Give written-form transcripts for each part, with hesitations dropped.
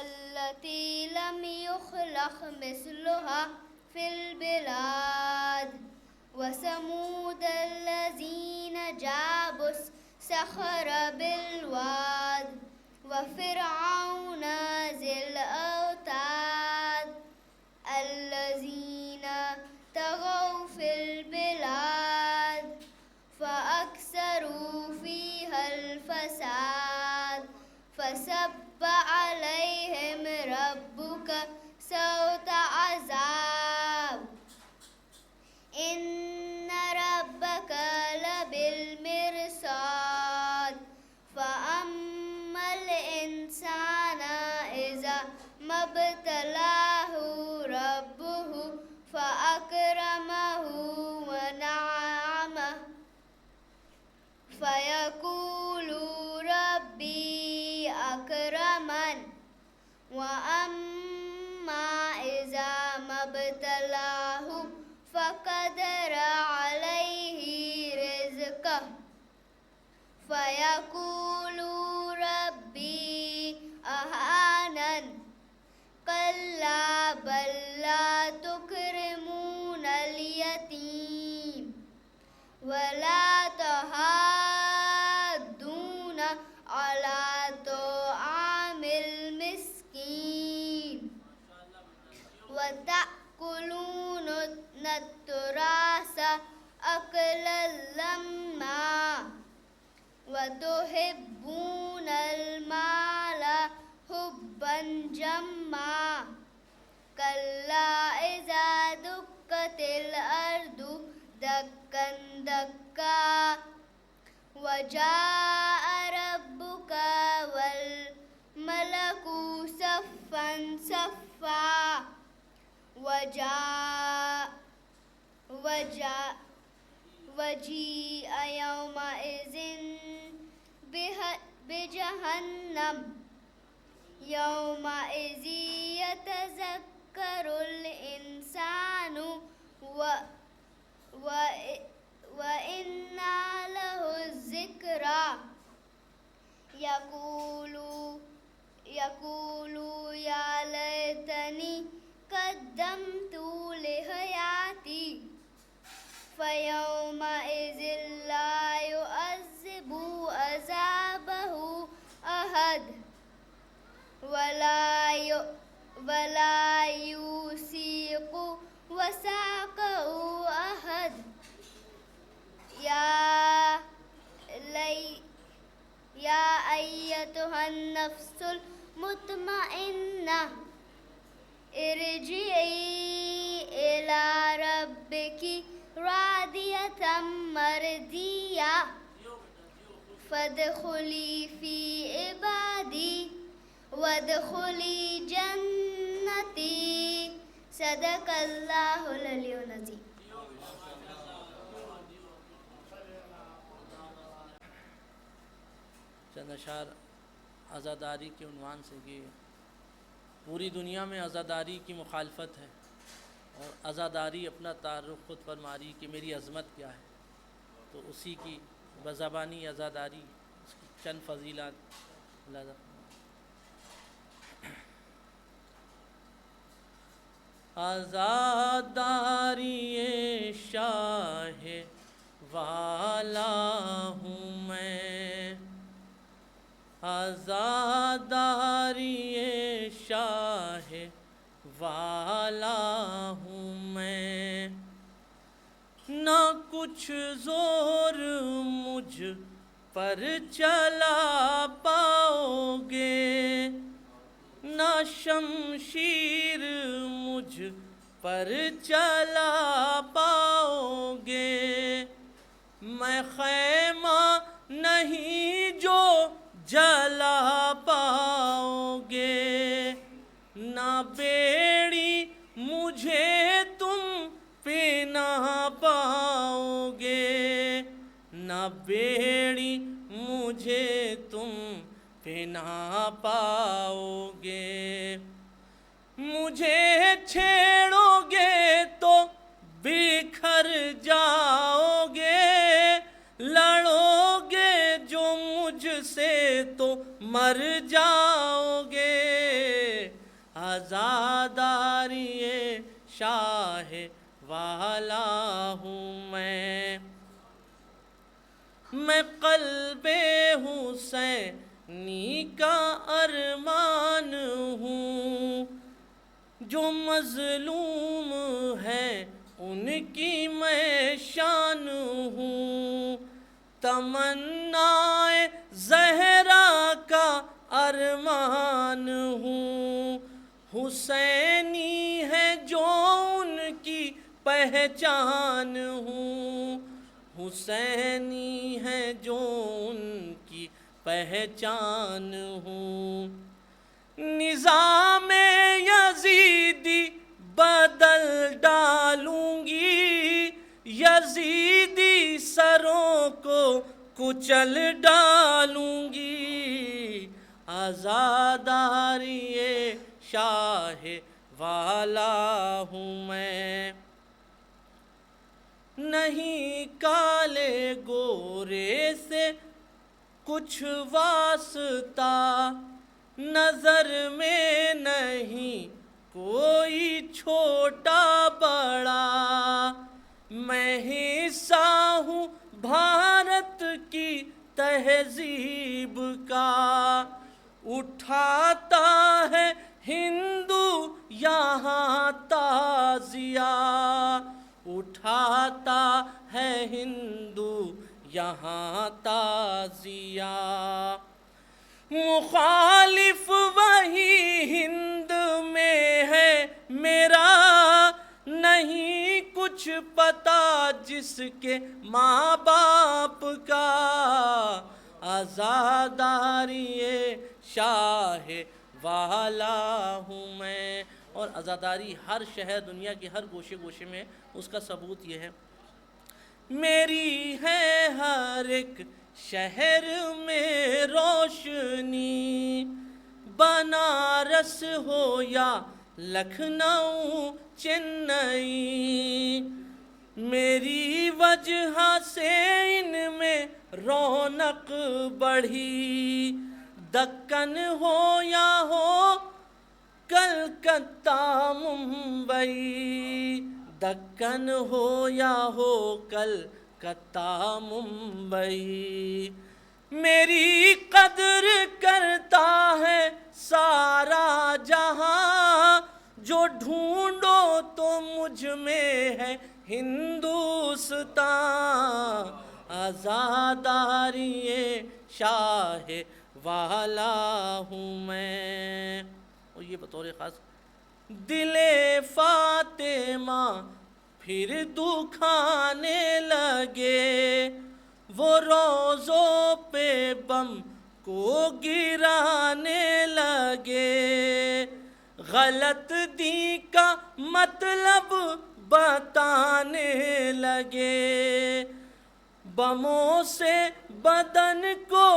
التي لم يخلق مثلها في البلاد وثمود الذين جابوا الصخر بالواد وفرعون ذي الأوتاد الذين طغوا في البلاد فأكثروا فيها الفساد فصب عليهم ربك صوت عذاب إن ربك لبالمرصاد فأما الإنسان إذا ما ابتلاه ربه فأكرمه ونعمه فيقول ربي أكرمن وأما إذا ما ابتلاه فقدر عليه رزقه فيقول ربي أهانن كلا بل لا تكرمون اليتيم ولا تحاضون على طعام المسكين وتأكلون التراث أكلا لما وتحبون المال حبا جما كلا إذا دكت الأرض دكا دكا وجاء ربك والملك صفا صفا وجيء يومئذ بجهنم يومئذ يتذكر الإنسان وإنى له الذكرى يقول يا ليتني قدمت لحياتي فيومئذ لا يعذب عذابه أحد ولا يوثق وثاقه أحد يا أيتها النفس المطمئنة ارجعي إلى ربك راضية مرضية فادخلي في عبادي وادخلي جنتي صدق اللہ العلی العظیم. چند اشعار عزاداری کے عنوان سے کہ پوری دنیا میں عزاداری کی مخالفت ہے اور عزاداری اپنا تعارف خود فرما رہی کہ میری عظمت کیا ہے، تو اسی کی بزبانی عزاداری اس کی چند فضیلات عزاداری شاہ والا ہوں میں، عزاداری شاہ والا ہوں میں، نہ کچھ زور مجھ پر چلا پاؤ گے، نہ شمشیر مجھ پر چلا پاؤ گے، میں خیمہ نہیں جو جلا پاؤ گے، نہ بیڑی مجھے تم پہنا پاؤ گے، نہ بیڑی مجھے تم پہنا پاؤ گے، مجھے چھیڑو گے تو بکھر جاؤ گے، لڑو گے جو مجھ سے تو مر جاؤ گے، شاہ والا ہوں میں قلب حسینی کا ارمان ہوں، جو مظلوم ہے ان کی میں شان ہوں، تمنائے زہرا کا ارمان ہوں، حسینی ہے جو ان کی پہچان ہوں، حسینی ہے جو ان کی پہچان ہوں، نظام یزیدی بدل ڈالوں گی، یزیدی سروں کو کچل ڈالوں گی، عزاداری شاہ والا ہوں میں، نہیں کالے گورے سے کچھ واسطہ، نظر میں نہیں کوئی چھوٹا بڑا، میں حصہ ہوں بھارت کی تہذیب کا، اٹھاتا ہے ہندو یہاں تعزیہ، اٹھاتا ہے ہندو یہاں تعزیہ، مخالف وہی ہند میں ہے میرا، نہیں کچھ پتا جس کے ماں باپ کا، عزاداری شاہ والا ہوں میں۔ اور عزاداری ہر شہر، دنیا کے ہر گوشے گوشے میں اس کا ثبوت یہ ہے، میری ہے ہر ایک شہر میں روشنی، بنارس ہو یا لکھنؤ چنئی، میری وجہ سے ان میں رونق بڑھی، دکن ہو یا ہو کلکتہ ممبئی، دکن ہو یا ہو کلکتہ ممبئی، میری قدر کرتا ہے سارا جہاں، جو ڈھونڈو تو مجھ میں ہے ہندوستان، عزاداری شاہ والا ہوں میں۔ اور یہ بطور خاص دل فاطمہ پھر دکھانے لگے، وہ روزوں پہ بم کو گرانے لگے، غلط دین کا مطلب بتانے لگے، بموں سے بدن کو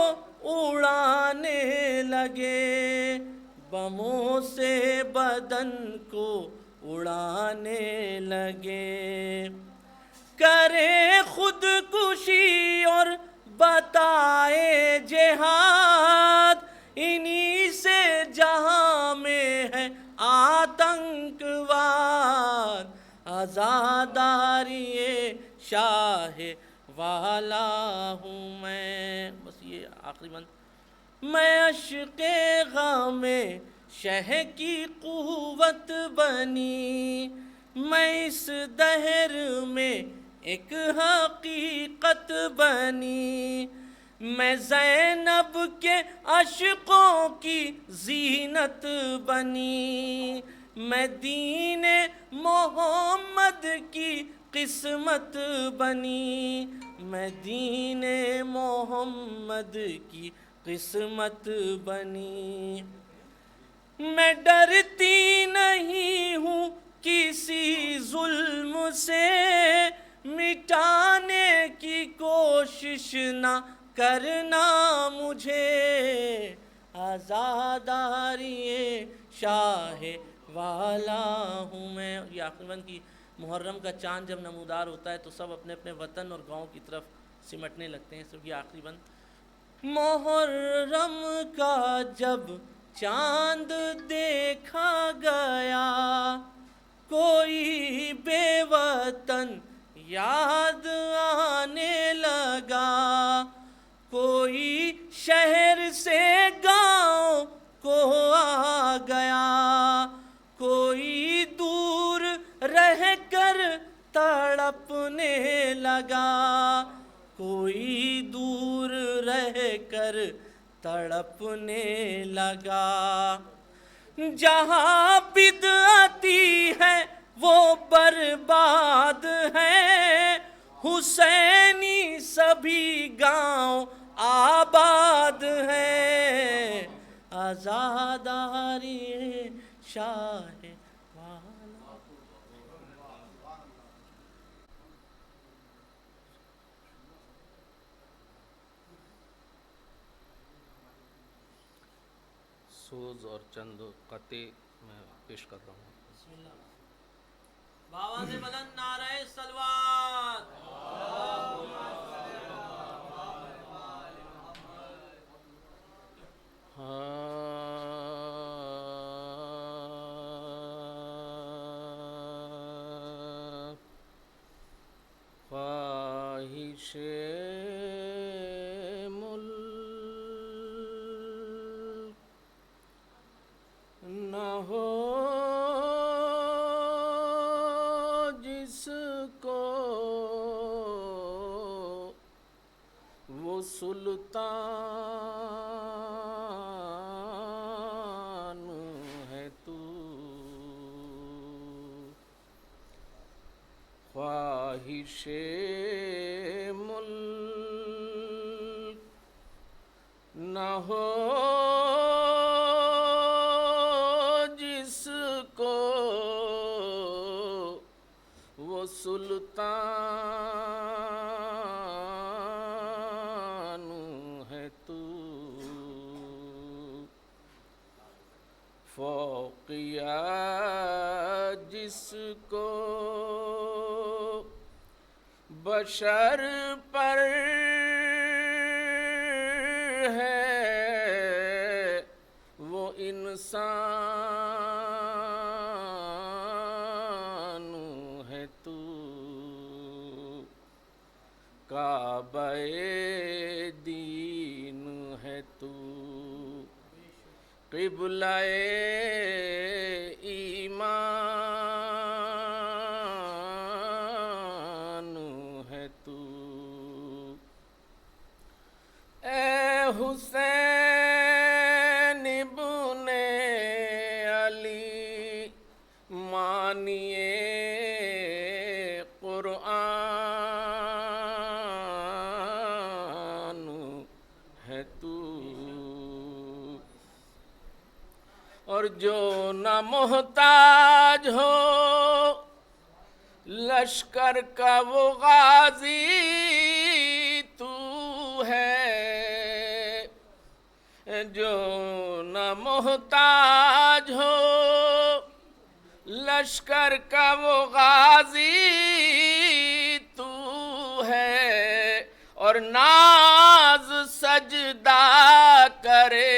اڑانے لگے، بموں سے بدن کو اڑانے لگے، کرے خودکشی اور بتائے جہاد، انہی سے جہاں میں ہے آتنکواد، عزاداری شاہ والا ہوں میں۔ بس یہ آخری بند، میں عشق غم شہ کی قوت بنی، میں اس دہر میں ایک حقیقت بنی، میں زینب کے عشقوں کی زینت بنی، میں دین محمد کی قسمت بنی، میں دین محمد کی قسمت بنی، میں ڈرتی نہیں ہوں کسی ظلم سے، مٹانے کی کوشش نہ کرنا مجھے، عزاداری شاہ والا ہوں میں۔ یہ آخری بند کی، محرم کا چاند جب نمودار ہوتا ہے تو سب اپنے اپنے وطن اور گاؤں کی طرف سمٹنے لگتے ہیں، صرف یہ آخری بند، محرم کا جب چاند دیکھا گیا، کوئی بے وطن یاد آنے لگا، کوئی شہر سے گاؤں کو آ گیا، کوئی دور رہ کر تڑپنے لگا، کوئی دور رہ کر تڑپنے لگا۔ جہاں بدعتی ہے وہ برباد ہے، حسینی سبھی گاؤں آباد ہے، آزاداری شاہ والا۔ سوز اور چند قطع میں پیش کر رہا ہوں۔ بسم اللہ۔ بآواز بلند نعرہ صلوات۔ خواہش ملک نہ ہو جس کو وہ سلطان ہے تو، خواہش ملک نہ ہو جس کو وہ سلطان ہے تو، فوقیت جس کو بشر پر ہے وہ انسان ہے تو، کعبہ دین ہے تو، قبلہ ایمان ہے تو، اے حسین ابن علی مانیے قرآن ہے تو، اور جو نہ محتاج ہو لشکر کا وہ غازی تو ہے، جو نہ محتاج ہو لشکر کا وہ غازی تو ہے، اور ناز سجدہ کرے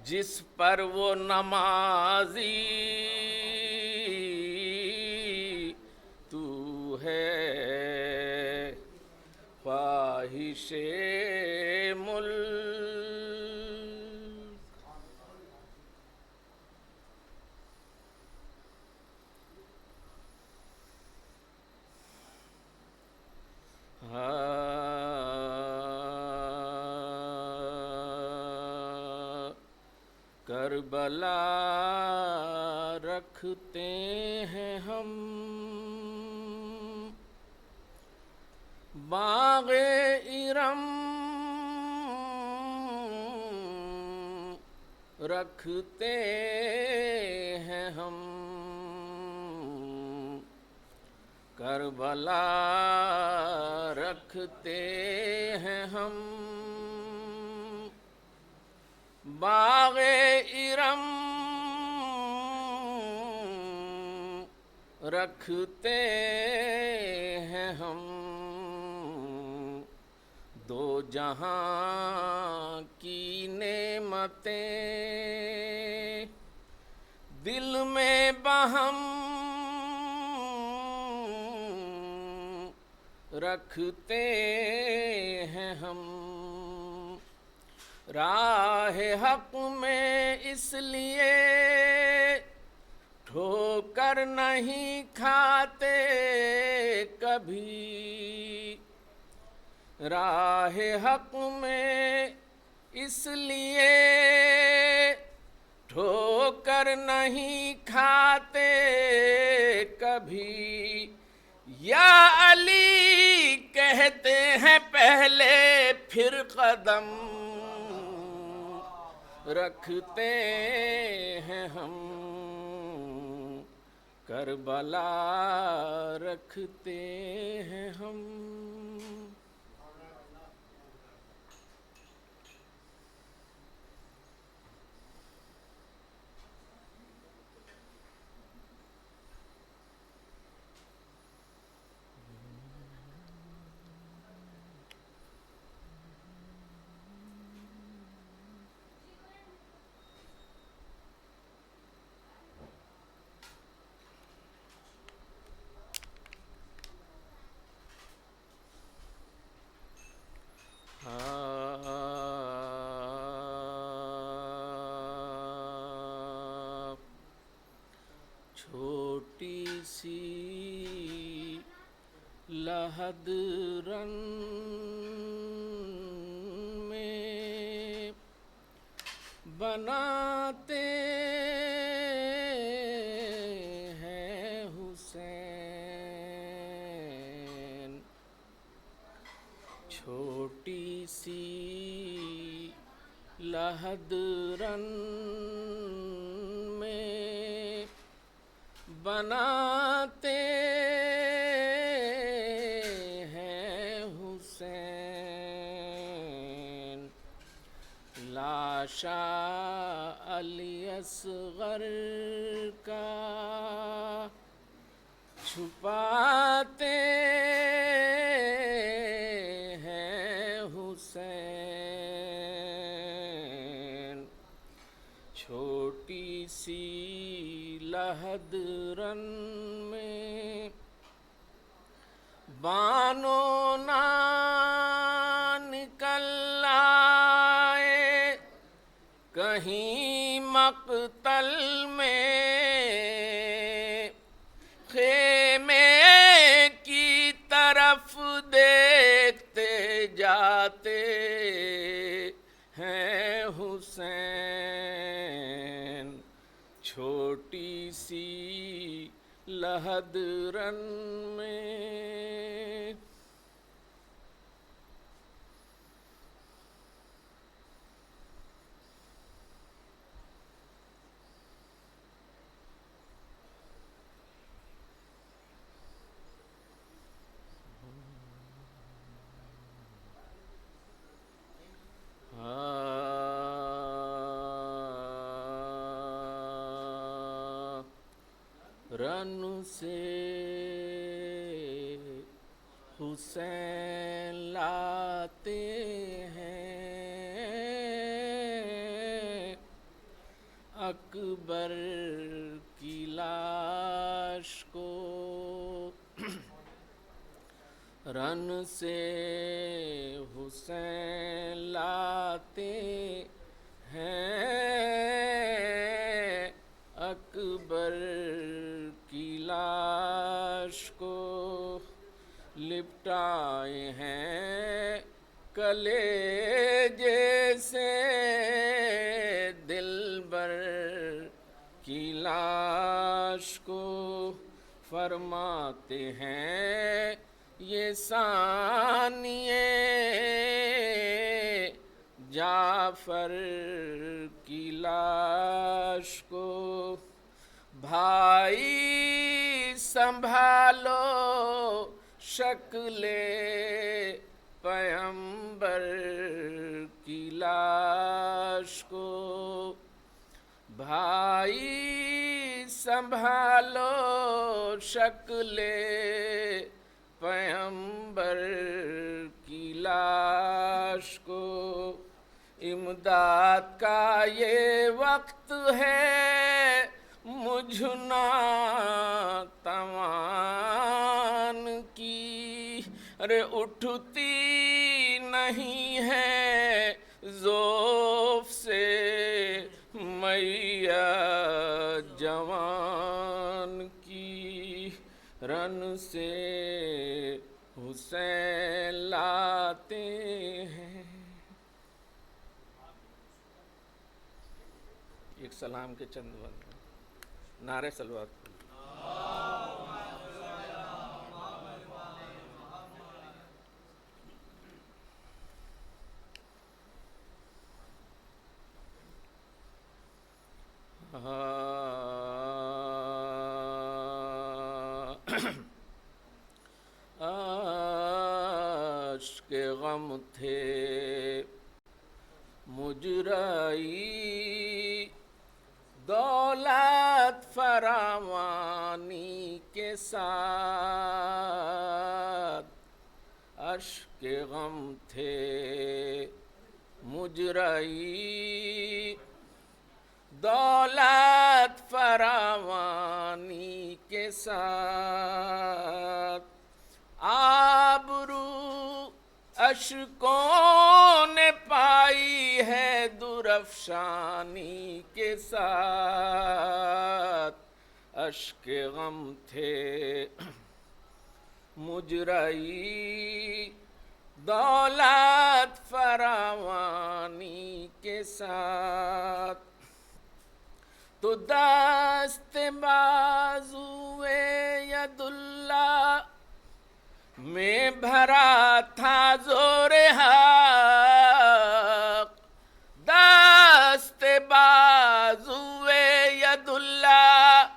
جس پر وہ نمازی تو ہے، خواہش ملک کربلا رکھتے ہیں ہم باغ ارم رکھتے ہیں ہم، کربلا رکھتے ہیں ہم باغ ارم رکھتے ہیں ہم، دو جہاں کی نعمتیں دل میں بہم رکھتے ہیں ہم، راہ حق میں اس لیے ٹھوکر نہیں کھاتے کبھی، راہ حق میں اس لیے ٹھوکر نہیں کھاتے کبھی، یا علی کہتے ہیں پہلے پھر قدم رکھتے ہیں ہم، کربلا رکھتے ہیں ہم۔ چھوٹی سی لحد رن میں بناتے ہیں حسین، چھوٹی سی لحد رن میں بناتے ہیں حسین، لاشا علی اصغر کا چھپاتے ہیں حسین، چھوٹی سی لحد رن میں بانو نہ نکل آئے کہیں مقتل میں، خیمے کی طرف دیکھتے جاتے ہیں حسین، چھوٹی سی لحد رن میں۔ رن سے حسین لاتے ہیں اکبر کی لاش کو، رن سے حسین لاتے ہیں اکبر کی لاش کو، لپٹائے ہیں کلیجے سے دلبر کی لاش کو، فرماتے ہیں یہ ثانیے جعفر کی لاش کو، بھائی سنبھالو شکل پیغمبر کی لاش کو، بھائی سنبھالو شکل پیغمبر کی لاش کو، امداد کا یہ وقت ہے مجھنا توان کی، ارے اٹھتی نہیں ہے ذوف سے میاں جوان کی، رن سے حسین لاتے ہیں۔ ایک سلام کے چند بند نعرے صلوات۔ عاشق غم تھے مجرائی دولت فراوانی کے ساتھ، اشک غم تھے مجرائی دولت فراوانی کے ساتھ، آبرو اشکوں نے پائی ہے درفشانی کے ساتھ، اشک غم تھے مجرائی دولت فراوانی کے ساتھ، تو دست بازوئے ید اللہ میں بھرا تھا زور حق، دست بازوئے ید اللہ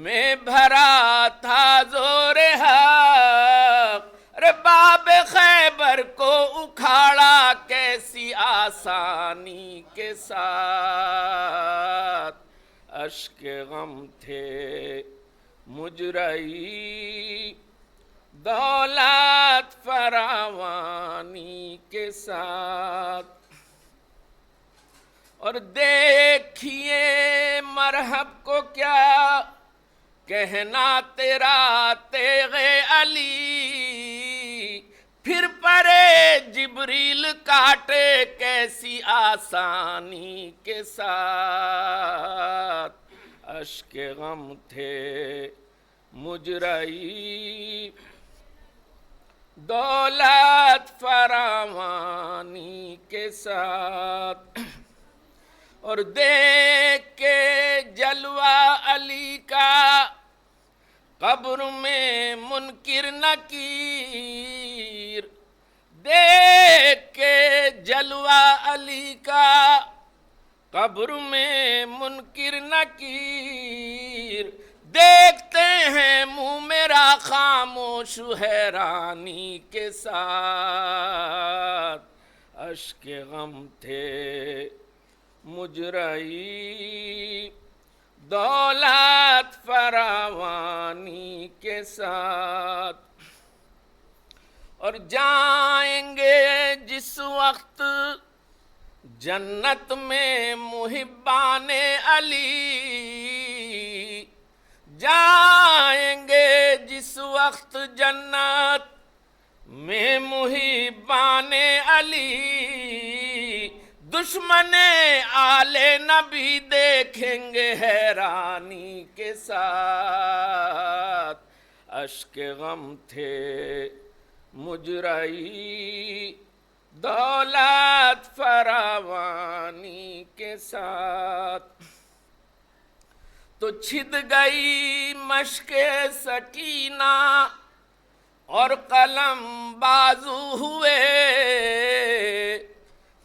میں بھرا تھا زور حق، ارے باب خیبر کو اکھاڑا کیسی آسانی کے ساتھ، اشک غم تھے مجرائی دولت فراوانی کے ساتھ، اور دیکھیے مرحب کو کیا کہنا تیرا تیغ علی، پھر پرے جبریل کاٹے کیسی آسانی کے ساتھ، اشک غم تھے مجرائی دولت فراوانی کے ساتھ، اور دیکھ کے جلوہ علی کا قبر میں منکر نکیر، دیکھ کے جلوہ علی کا قبر میں منکر نکیر، دیکھتے ہیں منہ میرا خاموش حیرانی کے ساتھ، اشک غم تھے مجرائی دولت فراوانی کے ساتھ، اور جائیں گے جس وقت جنت میں محبان علی، جائیں گے جس وقت جنت میں محبان علی، دشمن آل نبی دیکھیں گے حیرانی کے ساتھ، اشک غم تھے مجرائی دولت فراوانی کے ساتھ، تو چھد گئی مشق سکینہ اور قلم بازو ہوئے،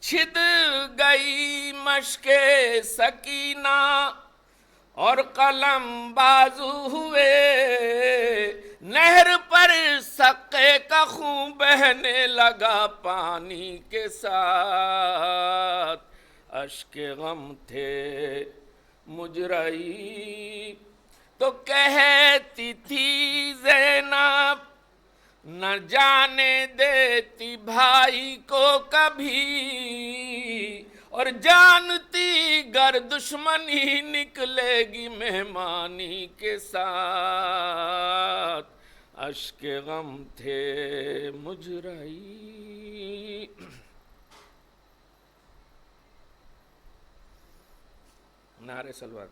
چھد گئی مشق سکینہ اور قلم بازو ہوئے، نہر پر سقے کا خون بہنے لگا پانی کے ساتھ، اشک غم تھے مجرائی، تو کہتی تھی زینب نہ جانے دیتی بھائی کو کبھی، اور جانتی گر دشمنی نکلے گی مہمانی کے ساتھ، اشک غم تھے مجرئی، نعرے صلوات.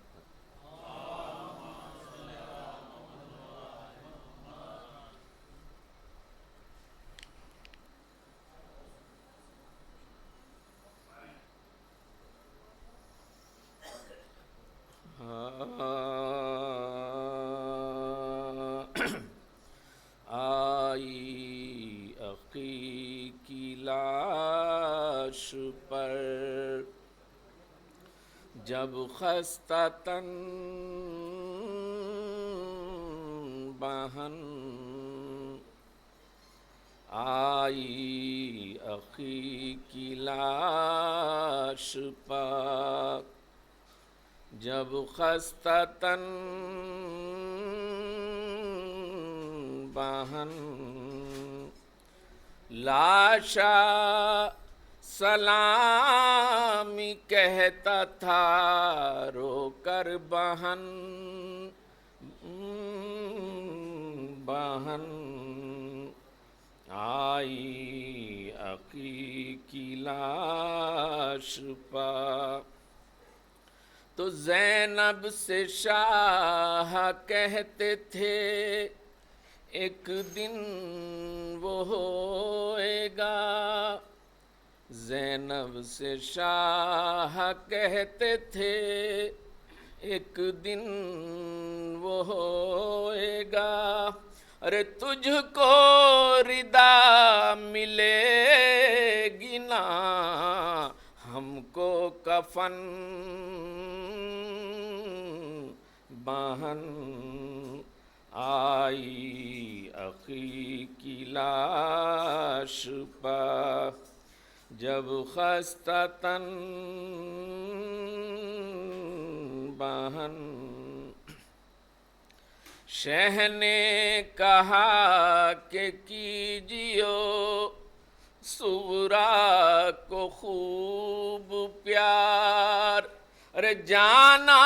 آئی عقی کی لاش پر جب خستہ تن بہن، آئی عقی کی لاش پر جب خستہ تن بہن، لاشا سلامی کہتا تھا رو کر بہن، بہن آئی عقی کی لاش پا. تو زینب سے شاہ کہتے تھے ایک دن وہ ہوئے گا، زینب سے شاہ کہتے تھے ایک دن وہ ہوئے گا، ارے تجھ کو ردا ملے گی نا ہم کو کفن، بہن آئی عقی کی لاش پا جب خستہ تن بہن. شہ نے کہا کہ کیجیو صغرا کو خوب پیار، ارے جانا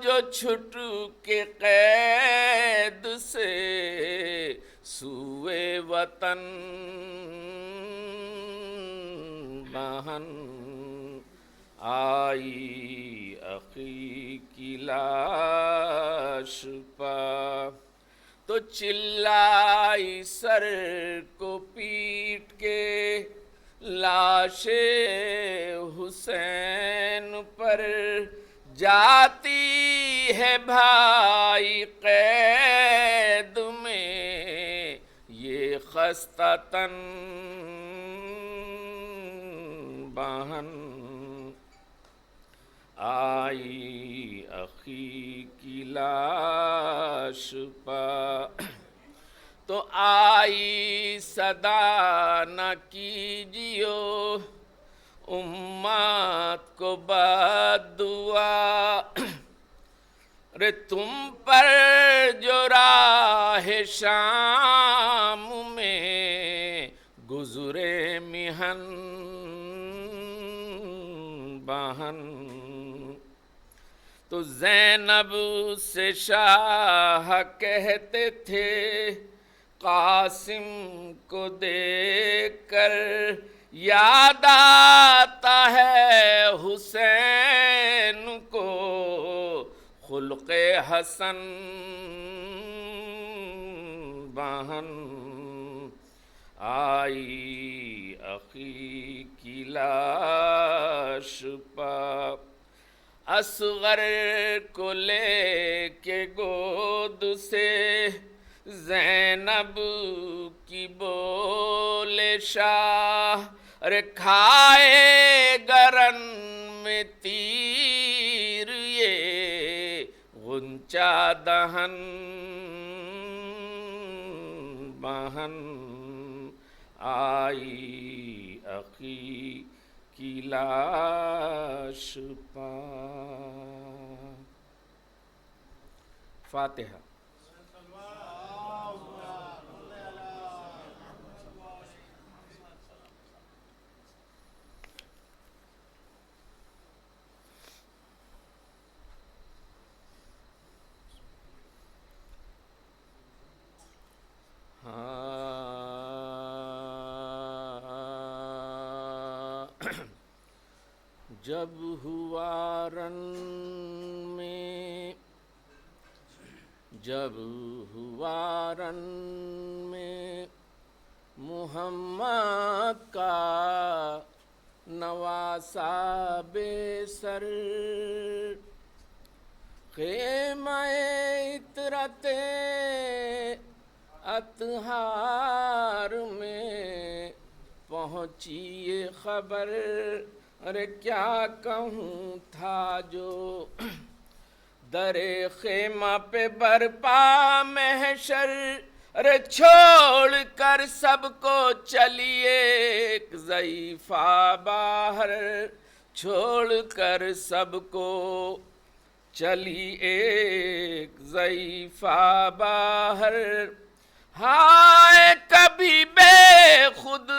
جو چھٹ کے قید سے سوئے وطن، بہن آئی عقی کی لاش پا. تو چلائی سر کو پیٹ کے لاش حسین پر، جاتی ہے بھائی قید میں یہ خستہ تن، بہن آئی عقی کی لاش پا. تو آئی صدا نہ کیجیو امت کو بد دعا، رے تم پر جو راہ شام میں گزرے محن، بہن تو زینب سے شاہ کہتے تھے قاسم کو دیکھ کر یاد آتا ہے حسین کو خلق حسن، بہن آئی عقی کی لاش پا. اصغر کو لے کے گود سے زینب کی بولے شاہ، ارے کھائے گرن میں تیر یہ غنچہ دہن، بہن آئی عقی کی لاش پا. فاتحہ. جب ہوا رن میں، جب ہوا رن میں محمد کا نواسا بے سر، خیمہ عطرت اطہار میں پہنچی یہ خبر، ارے کیا کہوں تھا جو در خیمہ پہ برپا محشر، ارے چھوڑ کر سب کو چلیے ایک ضعیفہ باہر، چھوڑ کر سب کو چلی ایک ضعیفہ باہر، ہائے کبھی بے خود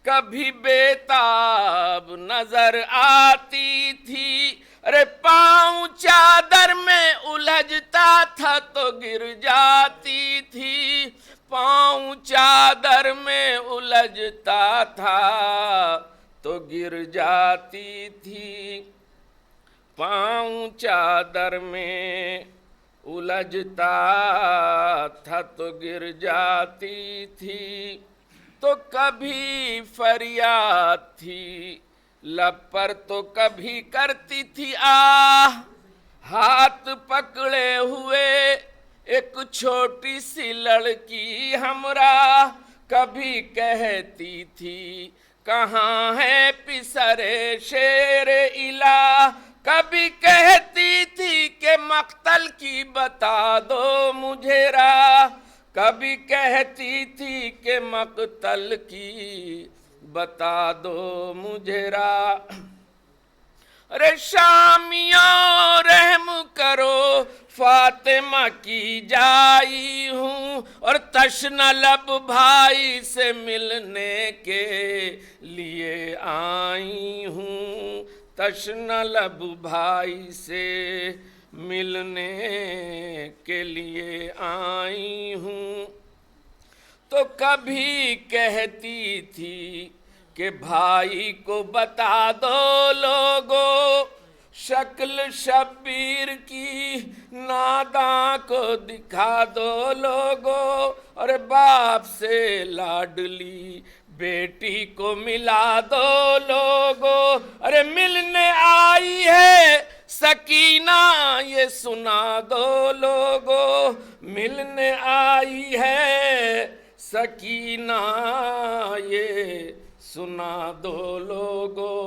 کبھی بے تاب نظر آتی تھی، ارے پاؤں چادر میں الجھتا تھا تو گر جاتی تھی، پاؤں چادر میں الجھتا تھا تو گر جاتی تھی، پاؤں چادر میں الجھتا تھا تو گر جاتی تھی، تو کبھی فریاد تھی لب پر تو کبھی کرتی تھی آہ، ہاتھ پکڑے ہوئے ایک چھوٹی سی لڑکی ہمراہ، کبھی کہتی تھی کہاں ہے پسرے شیر الہ، کبھی کہتی تھی کہ مقتل کی بتا دو مجھے راہ، کبھی کہتی تھی کہ مقتل کی بتا دو مجھے راہ، ارے شامیوں رحم کرو فاطمہ کی جائی ہوں، اور تشنہ لب بھائی سے ملنے کے لیے آئی ہوں، تشنہ لب بھائی سے ملنے کے لیے آئی ہوں، تو کبھی کہتی تھی کہ بھائی کو بتا دو لوگو شکل شبیر کی، ناداں کو دکھا دو لوگو، اور باپ سے لاڈلی بیٹی کو ملا دو لوگو، ارے ملنے آئی ہے سکینہ یہ سنا دو لوگو، ملنے آئی ہے سکینہ یہ سنا دو لوگو،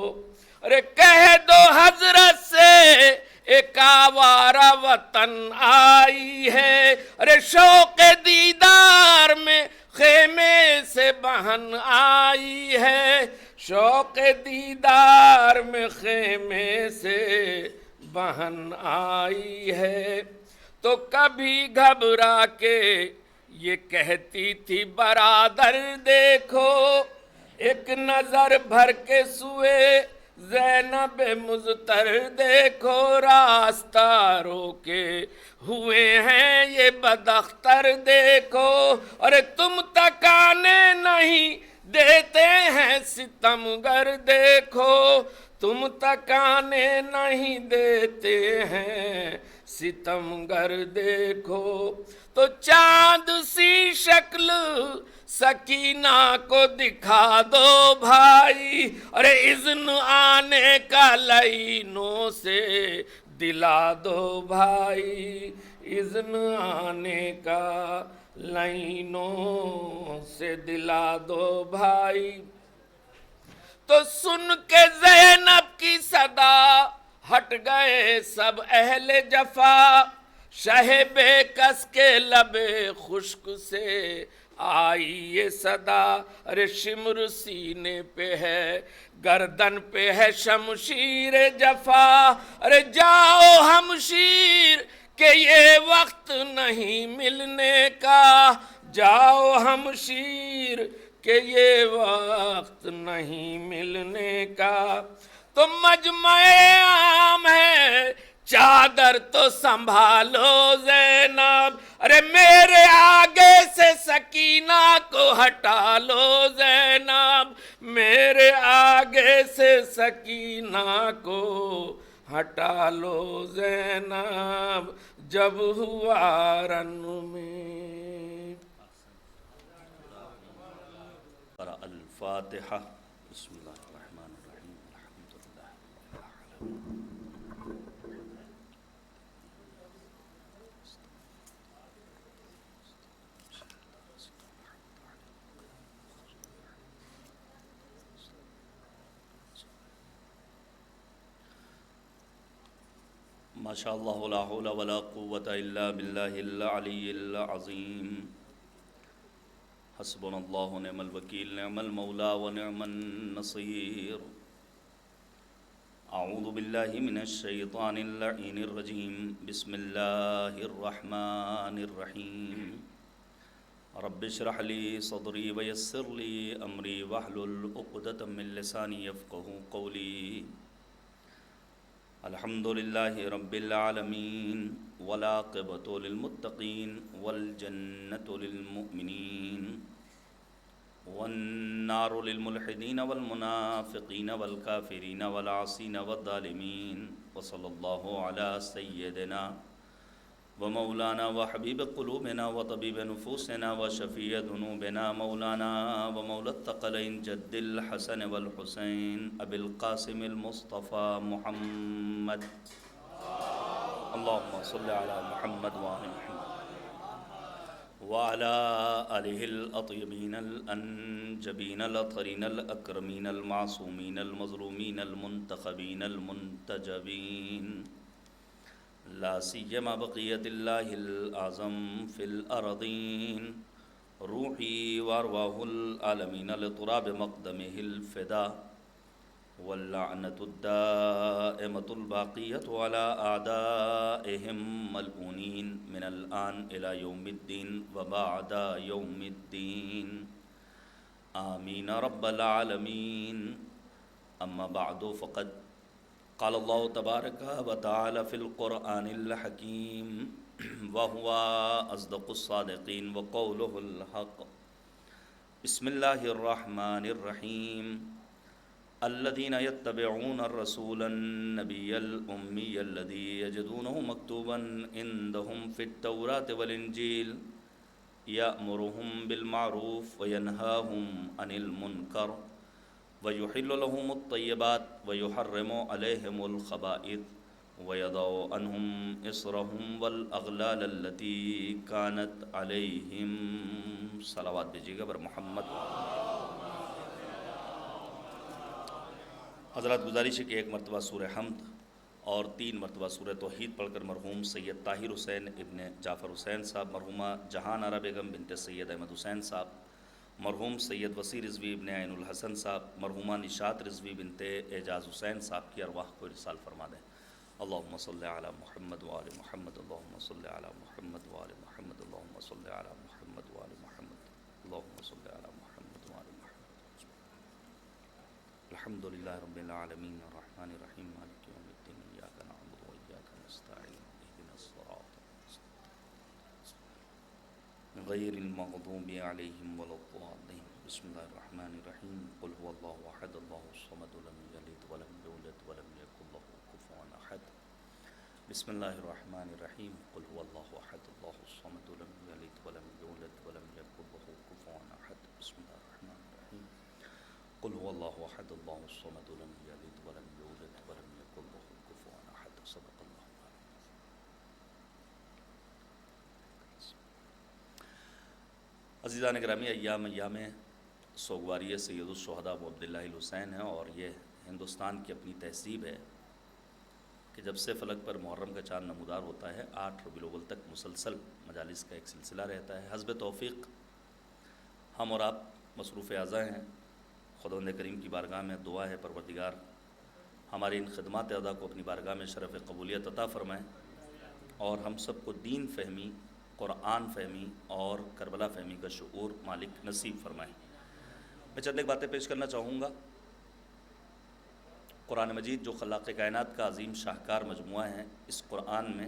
ارے کہہ دو حضرت سے ایک آوارہ وطن آئی ہے، ارے شوق دیدار میں خیمے سے بہن آئی ہے، شوق دیدار میں خیمے سے بہن آئی ہے، تو کبھی گھبرا کے یہ کہتی تھی برادر دیکھو، ایک نظر بھر کے سوئے زینب مضطر دیکھو، راستہ روکے ہوئے ہیں یہ بداختر دیکھو، اور تم تکانے نہیں دیتے ہیں ستمگر دیکھو، تم تکانے نہیں دیتے ہیں ستمگر دیکھو، تو چاند سی شکل سکینہ کو دکھا دو بھائی، ارے اذن آنے کا لعینوں سے دلا دو بھائی، اذن آنے کا لعینوں سے دلا دو بھائی، تو سن کے زینب کی صدا ہٹ گئے سب اہل جفا، شہ بے کس کے لب خشک سے آئی یہ صدا، ارے شمر سینے پہ ہے گردن پہ ہے شمشیر جفا، ارے جاؤ ہمشیر کہ یہ وقت نہیں ملنے کا، جاؤ ہمشیر کہ یہ وقت نہیں ملنے کا، تو مجمع عام ہے چادر تو سنبھالو زینب، ارے میرے آگے سے سکینہ کو ہٹا لو زینب، میرے آگے سے سکینہ کو ہٹا لو زینب، جب ہوا رن میں۔ قرأ الفاتحہ۔ بسم اللہ الرحمن الرحیم، الحمدللہ رب العالمین۔ ما شاء اللہ لا حول ولا قوة الا باللہ العلی العظیم۔ حسبنا اللہ ونعم الوکیل، نعم المولا ونعم النصیر۔ اعوذ باللہ من الشیطان اللعین الرجیم، بسم اللہ الرحمن الرحیم۔ رب اشرح لی صدری ویسر لی امری واحلل عقدۃ من لسانی یفقہوا قولی۔ الحمد للہ رب العالمین، والعاقبۃ للمتقین، والجنۃ للمؤمنین، والنار للملحدین والمنافقین والکافرین والعاصین والظالمین، وصلی اللہ علی سیدنا ومولانا وحبیب قلوبنا وطبیب نفوسنا وشفیع ذنوبنا مولانا ومولا الثقلین جد الحسن والحسین ابی القاسم المصطفى محمد، اللہم صل علی محمد وآل محمد وعلى آلہ الاطیبین الانجبین الاطہرین الاکرمین المعصومین المظلومین المنتخبین المنتجبین، لا سیما بقیت اللہ الاعظم فی الارضین، روحی وارواح العالمین لتراب مقدمہ الفدا، واللعنۃ الدائمۃ الباقیۃ علی اعدائہم ملعونین من الآن الی یوم الدین وبعد یوم الدین، آمین رب العالمین۔ اما بعد فقد قال اللہ تبارک و تعالی فی القرآن الحکیم، وہو اصدق الصادقین وقولہ الحق۔ بسم اللہ الرحمن الرحیم، الذین یتبعون الرسول النبی الأمی الذی یجدونہ مکتوبا عندہم فی التوراۃ والانجیل، یأمرہم بالمعروف وینہاہم عن المنکر، وَيُحِلُّ لَهُمُ الطَّيِّبَاتِ وَيُحَرِّمُ عَلَيْهِمُ الْخَبَائِثَ وَيَضَعُ عَنْهُمْ إِصْرَهُمْ وَالْأَغْلَالَ الَّتِي كَانَتْ عَلَيْهِمْ۔ صلوات دیجیے گا بر محمد۔ حضرات گزارش ہے کہ ایک مرتبہ سورہ حمد اور 3 مرتبہ سورہ توحید پڑھ کر مرحوم سید طاہر حسین ابن جعفر حسین صاحب، مرحومہ جہان آرا بیگم بنت سید احمد حسین صاحب، مرحوم سید وسیع رضوی ابن عین الحسن صاحب، مرحومہ نشاط رضوی بنت اعجاز حسین صاحب کی ارواح کو ارسال فرما دیں۔ اللہم صلی علی محمد وآل محمد، اللہم صلی علی محمد وآل محمد، اللہم صلی علی محمد وآل محمد، اللہم صلی علی محمد وآل محمد۔ الحمد للہ رب العالمین، الرحمن الرحیم، مالک یوم الدین، ایاک نعبد و ایاک نستعین، اہدنا الصراط غیر المغضوب علیہم ولا الضالین۔ بسم اللہ الرحمن الرحیم، قل هو اللہ احد اللہ الصمد لم یلد ولم یولد ولم یکن له کفوا احد۔ بسم اللہ الرحمن الرحیم، قل هو اللہ احد اللہ الصمد لم یلد ولم یولد ولم یکن له کفوا احد۔ بسم اللہ الرحمن الرحیم، قل هو اللہ احد اللہ الصمد لم یلد ولم یولد ولم یکن له کفوا احد۔ صدق اللہ۔ عزیزان گرامی، ایام سوگواری سید الشہداء ابو عبداللہ الحسین ہیں، اور یہ ہندوستان کی اپنی تہذیب ہے کہ جب سے فلک پر محرم کا چاند نمودار ہوتا ہے 8 ربیع الاول تک مسلسل مجالس کا ایک سلسلہ رہتا ہے۔ حسب توفیق ہم اور آپ مصروف اعضاء ہیں، خداوند کریم کی بارگاہ میں دعا ہے پروردگار ہماری ان خدمات ادا کو اپنی بارگاہ میں شرف قبولیت عطا فرمائیں، اور ہم سب کو دین فہمی، قرآن فہمی اور کربلا فہمی کا شعور مالک نصیب فرمائیں۔ میں چند ایک باتیں پیش کرنا چاہوں گا۔ قرآن مجید جو خلاق کائنات کا عظیم شاہکار مجموعہ ہے، اس قرآن میں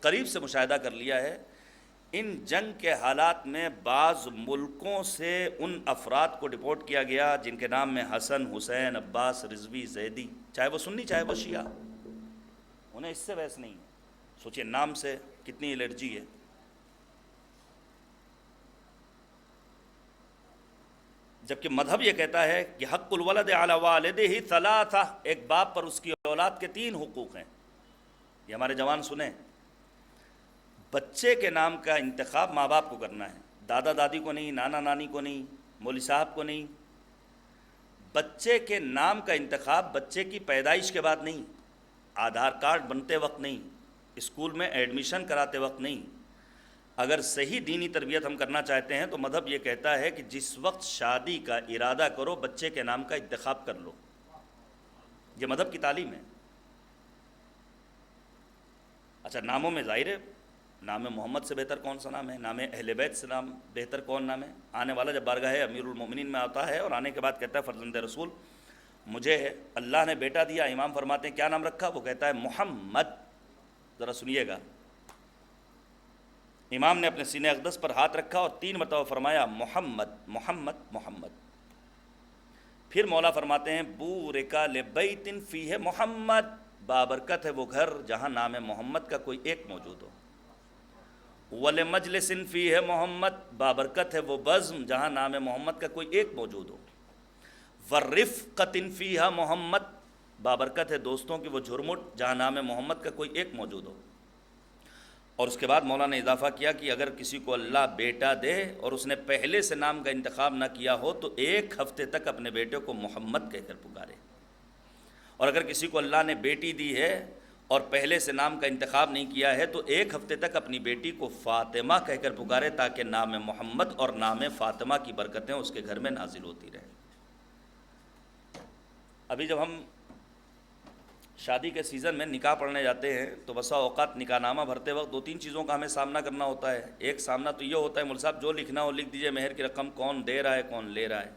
قریب سے مشاہدہ کر لیا ہے، ان جنگ کے حالات میں بعض ملکوں سے ان افراد کو ڈپورٹ کیا گیا جن کے نام میں حسن، حسین، عباس، رضوی، زیدی، چاہے وہ سنی چاہے وہ شیعہ، انہیں اس سے بحث نہیں ہے۔ سوچئے نام سے کتنی الرجی ہے۔ جبکہ مذہب یہ کہتا ہے کہ حق الولد علی والدہ ثلاثہ، ایک باپ پر اس کی اولاد کے 3 حقوق ہیں۔ یہ ہمارے جوان سنیں، بچے کے نام کا انتخاب ماں باپ کو کرنا ہے، دادا دادی کو نہیں، نانا نانی کو نہیں، مولوی صاحب کو نہیں۔ بچے کے نام کا انتخاب بچے کی پیدائش کے بعد نہیں، آدھار کارڈ بنتے وقت نہیں، اسکول میں ایڈمیشن کراتے وقت نہیں۔ اگر صحیح دینی تربیت ہم کرنا چاہتے ہیں تو مذہب یہ کہتا ہے کہ جس وقت شادی کا ارادہ کرو بچے کے نام کا انتخاب کر لو۔ یہ مذہب کی تعلیم ہے۔ اچھا، ناموں میں ظاہر ہے نام محمد سے بہتر کون سا نام ہے، نام اہل بیت سے نام بہتر کون نام ہے؟ آنے والا جب بارگاہ امیر المومنین میں آتا ہے اور آنے کے بعد کہتا ہے فرزند رسول مجھے اللہ نے بیٹا دیا، امام فرماتے ہیں کیا نام رکھا؟ وہ کہتا ہے محمد۔ ذرا سنیے گا، امام نے اپنے سینہ اقدس پر ہاتھ رکھا اور 3 مرتبہ فرمایا محمد محمد محمد۔ پھر مولا فرماتے ہیں بورک لبیت فیہ محمد، بابرکت ہے وہ گھر جہاں نام محمد کا کوئی ایک موجود ہو۔ وَلِمَجْلِسٍ فِيهِ محمد، بابرکت ہے وہ بزم جہاں نام محمد کا کوئی ایک موجود ہو۔ وَالرِّفْقَةٍ فِيهَا محمد، بابرکت ہے دوستوں کی وہ جھرمٹ جہاں نام محمد کا کوئی ایک موجود ہو۔ اور اس کے بعد مولا نے اضافہ کیا کہ اگر کسی کو اللہ بیٹا دے اور اس نے پہلے سے نام کا انتخاب نہ کیا ہو تو 1 ہفتے تک اپنے بیٹے کو محمد کہہ کر پکارے، اور اگر کسی کو اللہ نے بیٹی دی ہے اور پہلے سے نام کا انتخاب نہیں کیا ہے تو 1 ہفتے تک اپنی بیٹی کو فاطمہ کہہ کر پکارے تاکہ نام محمد اور نام فاطمہ کی برکتیں اس کے گھر میں نازل ہوتی رہیں۔ ابھی جب ہم شادی کے سیزن میں نکاح پڑھنے جاتے ہیں تو بسا اوقات نکاح نامہ بھرتے وقت 2-3 چیزوں کا ہمیں سامنا کرنا ہوتا ہے۔ ایک سامنا تو یہ ہوتا ہے مول صاحب جو لکھنا ہو لکھ دیجئے، مہر کی رقم کون دے رہا ہے کون لے رہا ہے۔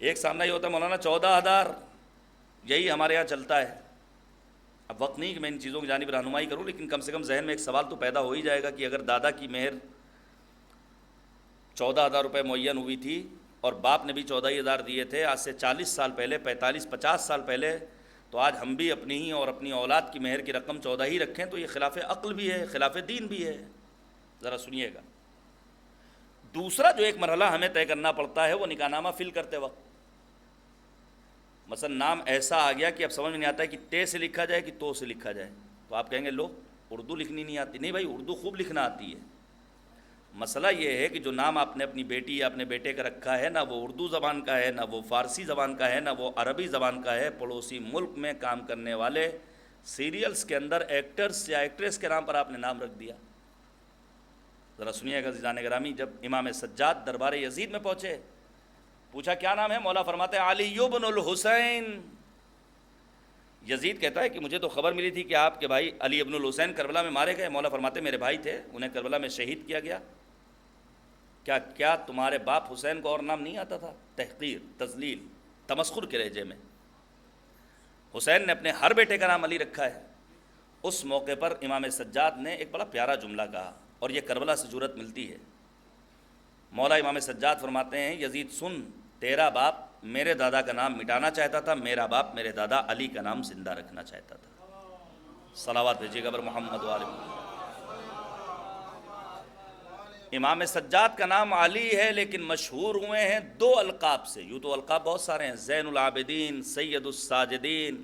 ایک سامنا یہ ہوتا ہے مولانا 14,000، یہی ہمارے یہاں چلتا ہے۔ اب وقت نہیں کہ میں ان چیزوں کی جانب رہنمائی کروں، لیکن کم سے کم ذہن میں ایک سوال تو پیدا ہو ہی جائے گا کہ اگر دادا کی مہر 14,000 روپے معین ہوئی تھی اور باپ نے بھی 14,000 دیے تھے آج سے 40 سال پہلے، 45-50 سال پہلے، تو آج ہم بھی اپنی ہی اور اپنی اولاد کی مہر کی رقم 14 ہی رکھیں تو یہ خلاف عقل بھی ہے، خلاف دین بھی ہے۔ ذرا سنیے گا۔ دوسرا جو ایک مرحلہ ہمیں طے کرنا پڑتا ہے وہ نکاح نامہ فل کرتے وقت، مثلا نام ایسا آ گیا کہ اب سمجھ میں نہیں آتا ہے کہ تے سے لکھا جائے کہ تو سے لکھا جائے، تو آپ کہیں گے لو اردو لکھنی نہیں آتی۔ نہیں بھائی، اردو خوب لکھنا آتی ہے۔ مسئلہ یہ ہے کہ جو نام آپ نے اپنی بیٹی یا اپنے بیٹے کا رکھا ہے نہ وہ اردو زبان کا ہے، نہ وہ فارسی زبان کا ہے، نہ وہ عربی زبان کا ہے، پڑوسی ملک میں کام کرنے والے سیریلز کے اندر ایکٹرز یا ایکٹریس کے نام پر آپ نے نام رکھ دیا۔ ذرا سنیے گا عزیزان گرامی، جب امام سجاد دربار یزید میں پہنچے، پوچھا کیا نام ہے؟ مولا فرماتے ہیں علی بن الحسین۔ یزید کہتا ہے کہ مجھے تو خبر ملی تھی کہ آپ کے بھائی علی ابن الحسین کربلا میں مارے گئے۔ مولا فرماتے ہیں میرے بھائی تھے، انہیں کربلا میں شہید کیا گیا۔ کیا تمہارے باپ حسین کو اور نام نہیں آتا تھا؟ تحقیر، تذلیل، تمسخر کے لہجے میں حسین نے اپنے ہر بیٹے کا نام علی رکھا ہے۔ اس موقع پر امام سجاد نے ایک بڑا پیارا جملہ کہا اور یہ کربلا سے جرأت ملتی ہے۔ مولا امام سجاد فرماتے ہیں یزید سن، تیرا باپ میرے دادا کا نام مٹانا چاہتا تھا، میرا باپ میرے دادا علی کا نام زندہ رکھنا چاہتا تھا۔ صلوات بھیجیے گا بر محمد و آل محمد۔ امام سجاد کا نام علی ہے لیکن مشہور ہوئے ہیں 2 القاب سے۔ یوں تو القاب بہت سارے ہیں، زین العابدین، سید الساجدین،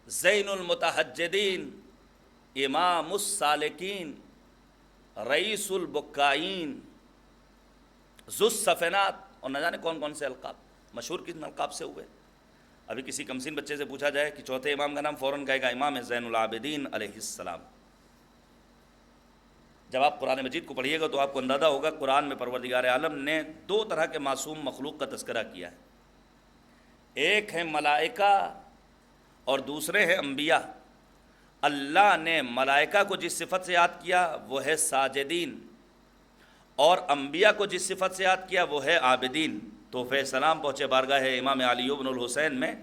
زین المتحجدین، امام السالکین، رئیس البکائین، ذو السفنات، اور نہ جانے کون کون سے القاب مشہور کن القاب سے ہوئے۔ ابھی کسی کمسین بچے سے پوچھا جائے کہ چوتھے امام کا نام، فوراً کہے گا امام زین العابدین علیہ السلام۔ جب آپ قرآن مجید کو پڑھیے گا تو آپ کو اندازہ ہوگا قرآن میں پروردگار عالم نے 2 طرح کے معصوم مخلوق کا تذکرہ کیا ہے، ایک ہے ملائکہ اور دوسرے ہیں انبیاء۔ اللہ نے ملائکہ کو جس صفت سے یاد کیا وہ ہے ساجدین، اور انبیاء کو جس صفت سے یاد کیا وہ ہے عابدین۔ تحفہ سلام پہنچے بارگاہ امام علی بن الحسین میں،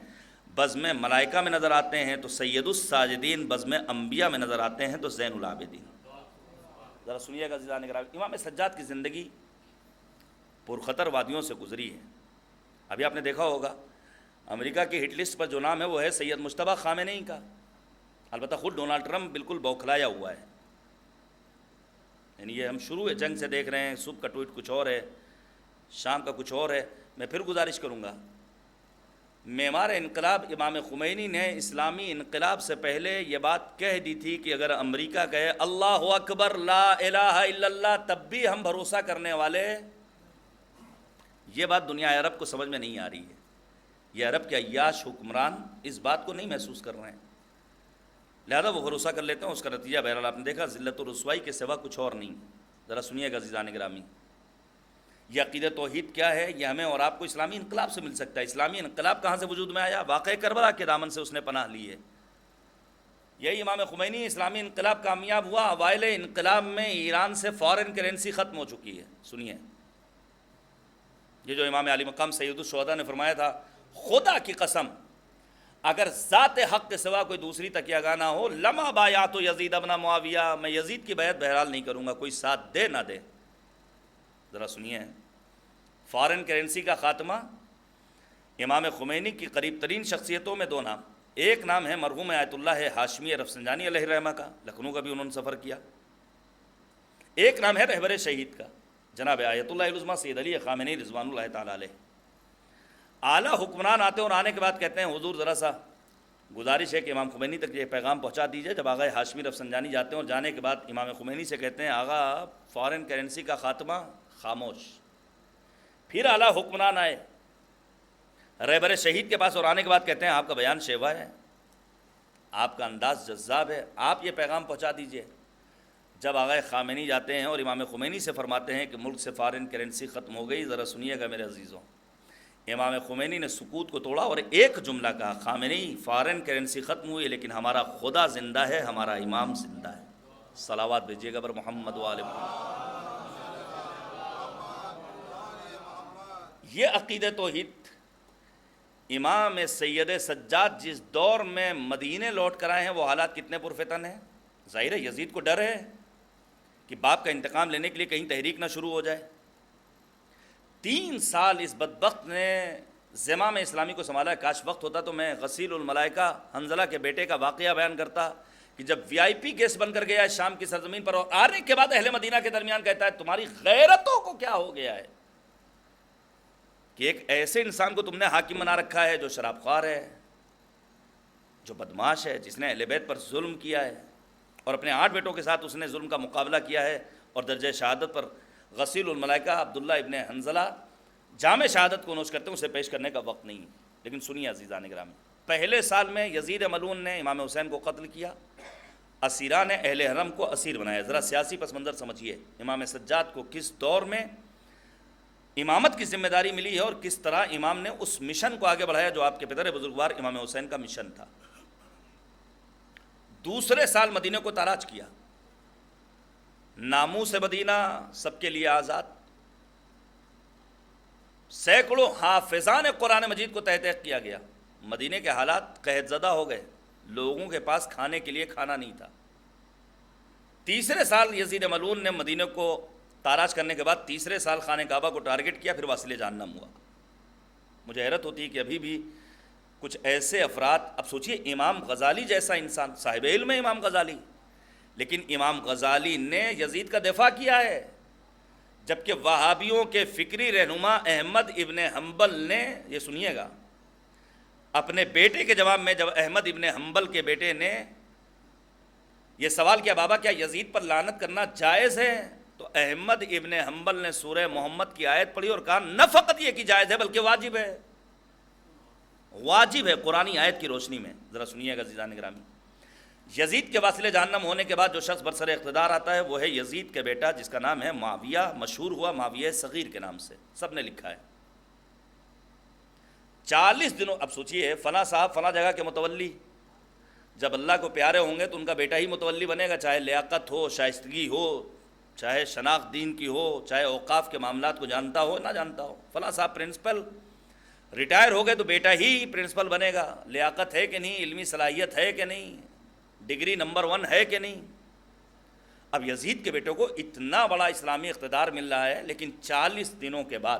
بزم ملائکہ میں نظر آتے ہیں تو سید الساجدین، بزم انبیاء میں نظر آتے ہیں تو زین العابدین۔ ذرا سنیے گا عزیزان گرامی، امام سجاد کی زندگی پرخطر وادیوں سے گزری ہے۔ ابھی آپ نے دیکھا ہوگا امریکہ کی ہٹ لسٹ پر جو نام ہے وہ ہے سید مجتبیٰ خامنئی کا، البتہ خود ڈونلڈ ٹرمپ بالکل بوکھلایا ہوا ہے، یعنی یہ ہم شروع جنگ سے دیکھ رہے ہیں، صبح کا ٹویٹ کچھ اور ہے، شام کا کچھ اور ہے۔ میں پھر گزارش کروں گا، معمار انقلاب امام خمینی نے اسلامی انقلاب سے پہلے یہ بات کہہ دی تھی کہ اگر امریکہ کہے اللہ اکبر لا الہ الا اللہ تب بھی ہم بھروسہ کرنے والے۔ یہ بات دنیا عرب کو سمجھ میں نہیں آ رہی ہے، یہ عرب کے عیاش حکمران اس بات کو نہیں محسوس کر رہے ہیں، لہذا وہ بھروسہ کر لیتے ہیں، اس کا نتیجہ بہرحال آپ نے دیکھا ذلت و رسوائی کے سوا کچھ اور نہیں۔ ذرا سنیے گا عزیزان گرامی، یہ عقیدہ توحید کیا ہے، یہ ہمیں اور آپ کو اسلامی انقلاب سے مل سکتا ہے۔ اسلامی انقلاب کہاں سے وجود میں آیا؟ واقعہ کربلا کے دامن سے اس نے پناہ لی ہے۔ یہی امام خمینی، اسلامی انقلاب کامیاب ہوا، اوائل انقلاب میں ایران سے فارن کرنسی ختم ہو چکی ہے۔ سنیے، یہ جو امام علی مقام سید الشہداء نے فرمایا تھا، خدا کی قسم اگر ذات حق کے سوا کوئی دوسری تکیہ گاہ نہ ہو، لما بایعت یزید ابن معاویہ، میں یزید کی بیعت بہرحال نہیں کروں گا، کوئی ساتھ دے نہ دے۔ ذرا سنیے، فارن کرنسی کا خاتمہ، امام خمینی کی قریب ترین شخصیتوں میں دو نام، ایک نام ہے مرحوم آیت اللہ ہاشمی رفسنجانی علیہ الرحمہ کا، لکھنؤ کا بھی انہوں نے سفر کیا، ایک نام ہے رہبر شہید کا جناب آیت اللہ العظمیٰ سید علی خامنئی رضوان اللہ تعالیٰ علیہ۔ اعلیٰ حکمران آتے ہیں اور آنے کے بعد کہتے ہیں حضور ذرا سا گزارش ہے کہ امام خمینی تک یہ پیغام پہنچا دیجئے۔ جب آغا ہاشمی رفسنجانی جاتے ہیں اور جانے کے بعد امام خمینی سے کہتے ہیں آغا فارن کرنسی کا خاتمہ، خاموش۔ پھر اعلیٰ حکمران آئے رہبر شہید کے پاس اور آنے کے بعد کہتے ہیں آپ کا بیان شیوا ہے، آپ کا انداز جذاب ہے، آپ یہ پیغام پہنچا دیجئے۔ جب آغا خامنئی جاتے ہیں اور امام خمینی سے فرماتے ہیں کہ ملک سے فارن کرنسی ختم ہو گئی، ذرا سنیے گا میرے عزیزوں، امام خمینی نے سکوت کو توڑا اور ایک جملہ کہا، خامنئی فارن کرنسی ختم ہوئی لیکن ہمارا خدا زندہ ہے، ہمارا امام زندہ ہے۔ صلوات بھیجیے گا بر محمد و آل محمد۔ یہ عقیدہ توحید امام سید سجاد جس دور میں مدینے لوٹ کر آئے ہیں وہ حالات کتنے پرفتن ہیں۔ ظاہر ہے یزید کو ڈر ہے کہ باپ کا انتقام لینے کے لیے کہیں تحریک نہ شروع ہو جائے۔ 3 سال اس بدبخت نے زمام اسلامی کو سنبھالا ہے۔ کاش وقت ہوتا تو میں غسیل الملائکہ حنظلہ کے بیٹے کا واقعہ بیان کرتا کہ جب VIP گیسٹ بن کر گیا ہے شام کی سرزمین پر اور آنے کے بعد اہل مدینہ کے درمیان کہتا ہے تمہاری غیرتوں کو کیا ہو گیا ہے کہ ایک ایسے انسان کو تم نے حاکم بنا رکھا ہے جو شراب خوار ہے، جو بدماش ہے، جس نے اہل بیت پر ظلم کیا ہے اور اپنے 8 بیٹوں کے ساتھ اس نے ظلم کا مقابلہ کیا ہے اور درجہ شہادت پر غسیل الملائکہ عبداللہ ابن حنظلہ جامع شہادت کو نوش کرتے ہیں، اسے پیش کرنے کا وقت نہیں۔ لیکن سنیے عزیزان گرامی، پہلے سال میں یزید ملعون نے امام حسین کو قتل کیا، اسیران اہل حرم کو اسیر بنایا۔ ذرا سیاسی پس منظر سمجھیے امام سجاد کو کس دور میں امامت کی ذمہ داری ملی ہے اور کس طرح امام نے اس مشن کو آگے بڑھایا جو آپ کے پدر بزرگوار امام حسین کا مشن تھا۔ دوسرے سال مدینہ کو تاراج کیا، ناموس مدینہ سب کے لیے آزاد، سینکڑوں حافظان قرآن مجید کو تحت کیا گیا۔ مدینہ کے حالات قحط زدہ ہو گئے، لوگوں کے پاس کھانے کے لیے کھانا نہیں تھا۔ تیسرے سال یزید ملعون نے مدینہ کو تاراج کرنے کے بعد تیسرے سال خانہ کعبہ کو ٹارگٹ کیا، پھر واصل جہنم ہوا۔ مجھے حیرت ہوتی ہے کہ ابھی بھی کچھ ایسے افراد، اب سوچئے امام غزالی جیسا انسان، صاحب علم ہے امام غزالی، لیکن امام غزالی نے یزید کا دفاع کیا ہے، جبکہ وہابیوں کے فکری رہنما احمد ابن حنبل نے، یہ سنیے گا، اپنے بیٹے کے جواب میں جب احمد ابن حنبل کے بیٹے نے یہ سوال کیا بابا کیا یزید پر لعنت کرنا جائز ہے، تو احمد ابن حنبل نے سورہ محمد کی آیت پڑھی اور کہا نہ فقط یہ کہ جائز ہے بلکہ واجب ہے، واجب ہے قرآنی آیت کی روشنی میں۔ ذرا سنیے گا عزیزان گرامی، یزید کے واصل جہنم ہونے کے بعد جو شخص برسر اقتدار آتا ہے وہ ہے یزید کا بیٹا جس کا نام ہے معاویہ، مشہور ہوا معاویہ صغیر کے نام سے، سب نے لکھا ہے۔ 40 دنوں، اب سوچئے فلاں صاحب فلاں جگہ کے متولی جب اللہ کو پیارے ہوں گے تو ان کا بیٹا ہی متولی بنے گا، چاہے لیاقت ہو، شائستگی ہو، چاہے شناخت دین کی ہو، چاہے اوقاف کے معاملات کو جانتا ہو نہ جانتا ہو۔ فلاں صاحب پرنسپل ریٹائر ہو گئے تو بیٹا ہی پرنسپل بنے گا، لیاقت ہے کہ نہیں، علمی صلاحیت ہے کہ نہیں، ڈگری نمبر 1 ہے کہ نہیں۔ اب یزید کے بیٹے کو اتنا بڑا اسلامی اقتدار مل رہا ہے، لیکن 40 دنوں کے بعد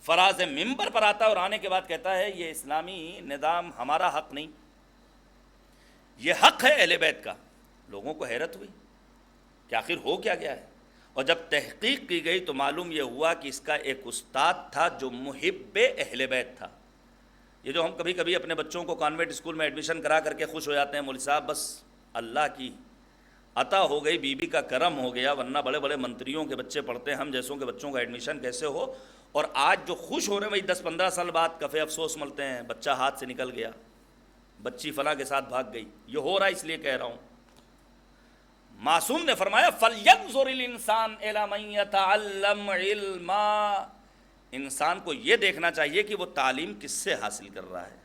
فراز منبر پر آتا ہے اور آنے کے بعد کہتا ہے یہ اسلامی نظام ہمارا حق نہیں، یہ حق ہے اہل بیت کا۔ لوگوں کو حیرت ہوئی کہ آخر ہو کیا گیا ہے، اور جب تحقیق کی گئی تو معلوم یہ ہوا کہ اس کا ایک استاد تھا جو محب اہل بیت تھا۔ یہ جو ہم کبھی کبھی اپنے بچوں کو کانوینٹ اسکول میں ایڈمیشن کرا کر کے خوش ہو جاتے ہیں، مولوی صاحب بس اللہ کی عطا ہو گئی، بی بی کا کرم ہو گیا، ورنہ بڑے بڑے منتریوں کے بچے پڑھتے ہیں، ہم جیسوں کے بچوں کا ایڈمیشن کیسے ہو؟ اور آج جو خوش ہو رہے ہیں وہی 10-15 سال بعد کفے افسوس ملتے ہیں، بچہ ہاتھ سے نکل گیا، بچی فلاں کے ساتھ بھاگ گئی۔ یہ ہو رہا ہے، اس لیے کہہ رہا ہوں۔ معصوم نے فرمایا فَلْيَنْظُرِ الْإِنسَانُ إِلَىٰ مَنْ يَتَعَلَّمْ عِلْمًا، انسان کو یہ دیکھنا چاہیے کہ وہ تعلیم کس سے حاصل کر رہا ہے۔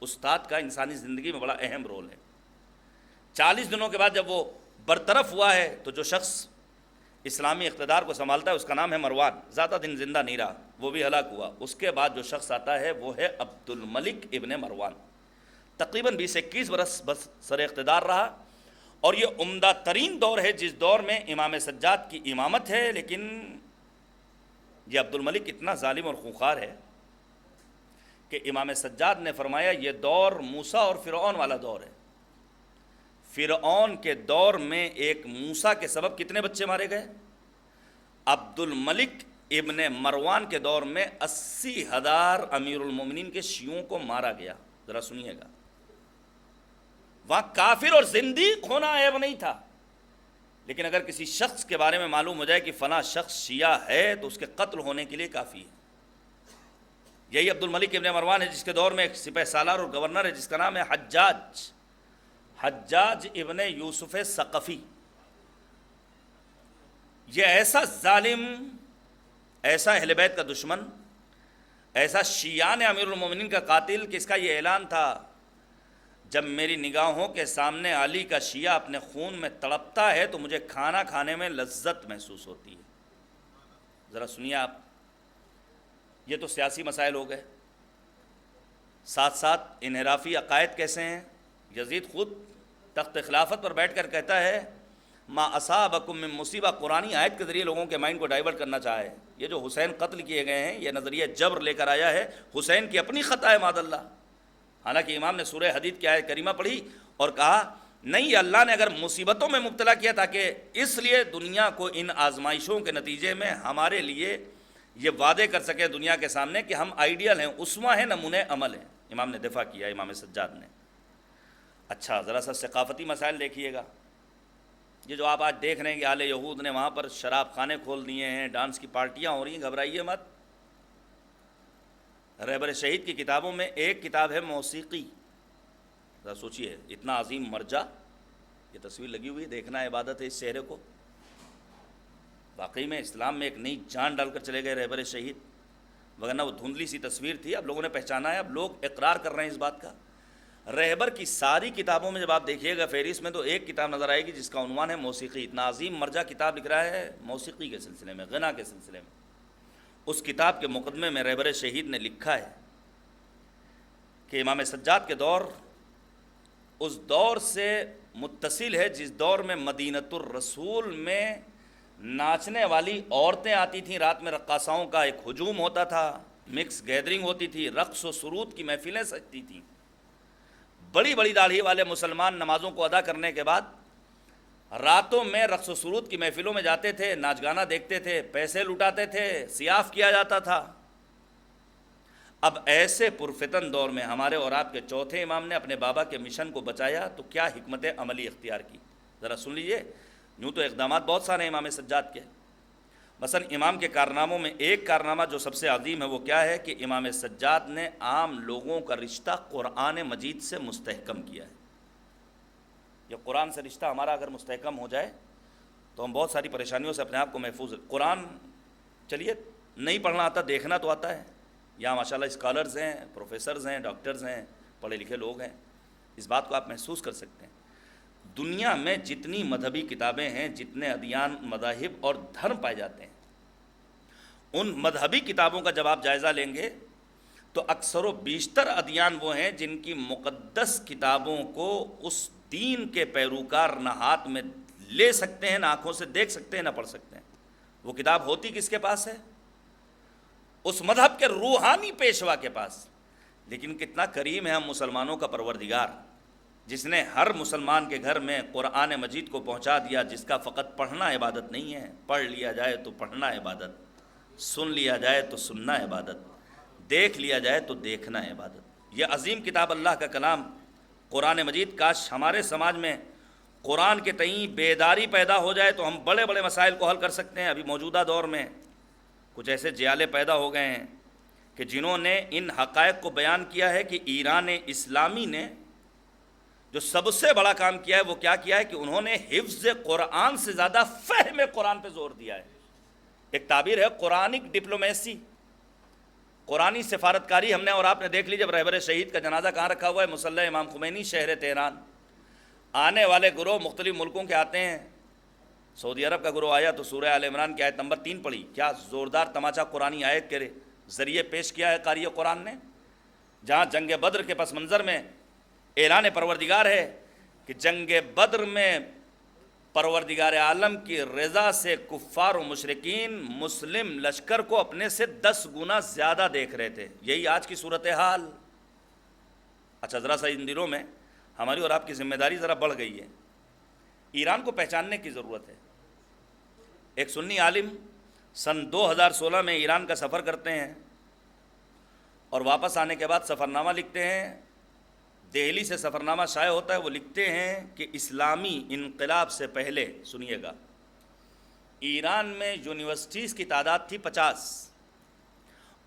استاد کا انسانی زندگی میں بڑا اہم رول ہے۔ 40 دنوں کے بعد جب وہ برطرف ہوا ہے تو جو شخص اسلامی اقتدار کو سنبھالتا ہے اس کا نام ہے مروان، زیادہ دن زندہ نہیں رہا، وہ بھی ہلاک ہوا۔ اس کے بعد جو شخص آتا ہے وہ ہے عبد الملک ابن مروان، تقریباً 20-21 برس بس سر اقتدار رہا، اور یہ عمدہ ترین دور ہے جس دور میں امام سجاد کی امامت ہے۔ لیکن یہ عبد الملک اتنا ظالم اور خونخوار ہے کہ امام سجاد نے فرمایا یہ دور موسیٰ اور فرعون والا دور ہے۔ فرعون کے دور میں ایک موسیٰ کے سبب کتنے بچے مارے گئے؟ عبد الملک ابن مروان کے دور میں 80,000 امیر المومنین کے شیعوں کو مارا گیا۔ ذرا سنیے گا، وہاں کافر اور زندیق ہونا عیب نہیں تھا، لیکن اگر کسی شخص کے بارے میں معلوم ہو جائے کہ فلاں شخص شیعہ ہے تو اس کے قتل ہونے کے لیے کافی ہے۔ یہی عبد الملک ابن مروان ہے جس کے دور میں ایک سپہ سالار اور گورنر ہے جس کا نام ہے حجاج ابن یوسف ثقفی۔ یہ ایسا ظالم، ایسا اہل بیت کا دشمن، ایسا شیعان امیر المومنین کا قاتل کہ اس کا یہ اعلان تھا جب میری نگاہوں کے سامنے علی کا شیعہ اپنے خون میں تڑپتا ہے تو مجھے کھانا کھانے میں لذت محسوس ہوتی ہے۔ ذرا سنیے آپ، یہ تو سیاسی مسائل ہو گئے، ساتھ ساتھ انحرافی عقائد کیسے ہیں؟ یزید خود تخت خلافت پر بیٹھ کر کہتا ہے ما اصابکم من مصیبہ، قرآنی آیت کے ذریعے لوگوں کے مائنڈ کو ڈائیورٹ کرنا چاہے۔ یہ جو حسین قتل کیے گئے ہیں یہ نظریہ جبر لے کر آیا ہے، حسین کی اپنی خطا ہے معاذ اللہ۔ حالانکہ امام نے سورہ حدید کی آیت کریمہ پڑھی اور کہا نہیں، اللہ نے اگر مصیبتوں میں مبتلا کیا تاکہ اس لیے دنیا کو ان آزمائشوں کے نتیجے میں ہمارے لیے یہ وعدے کر سکے دنیا کے سامنے کہ ہم آئیڈیل ہیں، اسوہ ہیں، نمونے عمل ہیں۔ امام نے دفاع کیا، امام سجاد نے۔ اچھا ذرا سا ثقافتی مسائل دیکھیے گا، یہ جو آپ آج دیکھ رہے ہیں کہ آل یہود نے وہاں پر شراب خانے کھول دیے ہیں، ڈانس کی پارٹیاں ہو رہی ہیں، گھبرائیے مت۔ رہبر شہید کی کتابوں میں ایک کتاب ہے موسیقی، ذرا سوچیے، اتنا عظیم مرجع، یہ تصویر لگی ہوئی ہے، دیکھنا عبادت ہے اس چہرے کو۔ واقعی میں اسلام میں ایک نئی جان ڈال کر چلے گئے رہبر شہید، وگرنہ وہ دھندلی سی تصویر تھی، اب لوگوں نے پہچانا ہے، اب لوگ اقرار کر رہے ہیں اس بات کا۔ رہبر کی ساری کتابوں میں جب آپ دیکھیے گا فہرست میں تو ایک کتاب نظر آئے گی جس کا عنوان ہے موسیقی۔ اتنا عظیم مرجع کتاب لکھ رہا ہے موسیقی کے سلسلے میں، غنا کے سلسلے میں۔ اس کتاب کے مقدمے میں رہبر شہید نے لکھا ہے کہ امام سجاد کے دور اس دور سے متصل ہے جس دور میں مدینۃ الرسول میں ناچنے والی عورتیں آتی تھیں، رات میں رقاصاؤں کا ایک ہجوم ہوتا تھا، مکس گیدرنگ ہوتی تھی، رقص و سرود کی محفلیں سجتی تھیں۔ بڑی بڑی داڑھی والے مسلمان نمازوں کو ادا کرنے کے بعد راتوں میں رقص و سرود کی محفلوں میں جاتے تھے، ناچ گانا دیکھتے تھے، پیسے لٹاتے تھے، سیاف کیا جاتا تھا۔ اب ایسے پرفتن دور میں ہمارے اور آپ کے چوتھے امام نے اپنے بابا کے مشن کو بچایا تو کیا حکمت عملی اختیار کی، ذرا سن لیجئے۔ یوں تو اقدامات بہت سارے ہیں امام سجاد کے، مثلا امام کے کارناموں میں ایک کارنامہ جو سب سے عظیم ہے وہ کیا ہے کہ امام سجاد نے عام لوگوں کا رشتہ قرآن مجید سے مستحکم کیا ہے۔ یہ قرآن سے رشتہ ہمارا اگر مستحکم ہو جائے تو ہم بہت ساری پریشانیوں سے اپنے آپ کو محفوظ۔ قرآن چلیے نہیں پڑھنا آتا، دیکھنا تو آتا ہے، یہاں ماشاءاللہ اسکالرز ہیں، پروفیسرز ہیں، ڈاکٹرز ہیں، پڑھے لکھے لوگ ہیں، اس بات کو آپ محسوس کر سکتے ہیں۔ دنیا میں جتنی مذہبی کتابیں ہیں، جتنے ادیان، مذاہب اور دھرم پائے جاتے ہیں، ان مذہبی کتابوں کا جب آپ جائزہ لیں گے تو اکثر و بیشتر ادیان وہ ہیں جن کی مقدس کتابوں کو اس دین کے پیروکار نہ ہاتھ میں لے سکتے ہیں، نہ آنکھوں سے دیکھ سکتے ہیں، نہ پڑھ سکتے ہیں۔ وہ کتاب ہوتی کس کے پاس ہے؟ اس مذہب کے روحانی پیشوا کے پاس۔ لیکن کتنا کریم ہے ہم مسلمانوں کا پروردگار، جس نے ہر مسلمان کے گھر میں قرآن مجید کو پہنچا دیا، جس کا فقط پڑھنا عبادت نہیں ہے، پڑھ لیا جائے تو پڑھنا عبادت، سن لیا جائے تو سننا عبادت، دیکھ لیا جائے تو دیکھنا عبادت۔ یہ عظیم کتاب اللہ کا کلام قرآن مجید، کاش ہمارے سماج میں قرآن کے تئیں بیداری پیدا ہو جائے تو ہم بڑے بڑے مسائل کو حل کر سکتے ہیں۔ ابھی موجودہ دور میں کچھ ایسے جیالے پیدا ہو گئے ہیں کہ جنہوں نے ان حقائق کو بیان کیا ہے کہ ایران اسلامی نے جو سب سے بڑا کام کیا ہے وہ کیا کیا ہے کہ انہوں نے حفظ قرآن سے زیادہ فہم قرآن پہ زور دیا ہے۔ ایک تعبیر ہے قرآنک ڈپلومیسی، قرآنی سفارتکاری۔ ہم نے اور آپ نے دیکھ لی جب رہبر شہید کا جنازہ کہاں رکھا ہوا ہے؟ مصلی امام خمینی، شہر تہران۔ آنے والے گروہ مختلف ملکوں کے آتے ہیں، سعودی عرب کا گروہ آیا تو سورہ آل عمران کی آیت نمبر 3 پڑھی، کیا زوردار تماچا قرآنی آیت کے ذریعے پیش کیا ہے قاری قرآن نے، جہاں جنگ بدر کے پس منظر میں اعلان پروردگار ہے کہ جنگ بدر میں پروردگار عالم کی رضا سے کفار و مشرکین مسلم لشکر کو اپنے سے 10 گنا زیادہ دیکھ رہے تھے۔ یہی آج کی صورتحال۔ اچھا، ذرا سا ان دنوں میں ہماری اور آپ کی ذمہ داری ذرا بڑھ گئی ہے، ایران کو پہچاننے کی ضرورت ہے۔ ایک سنی عالم سن 2016 میں ایران کا سفر کرتے ہیں اور واپس آنے کے بعد سفرنامہ لکھتے ہیں، دہلی سے سفرنامہ شائع ہوتا ہے، وہ لکھتے ہیں کہ اسلامی انقلاب سے پہلے، سنیے گا، ایران میں یونیورسٹیز کی تعداد تھی 50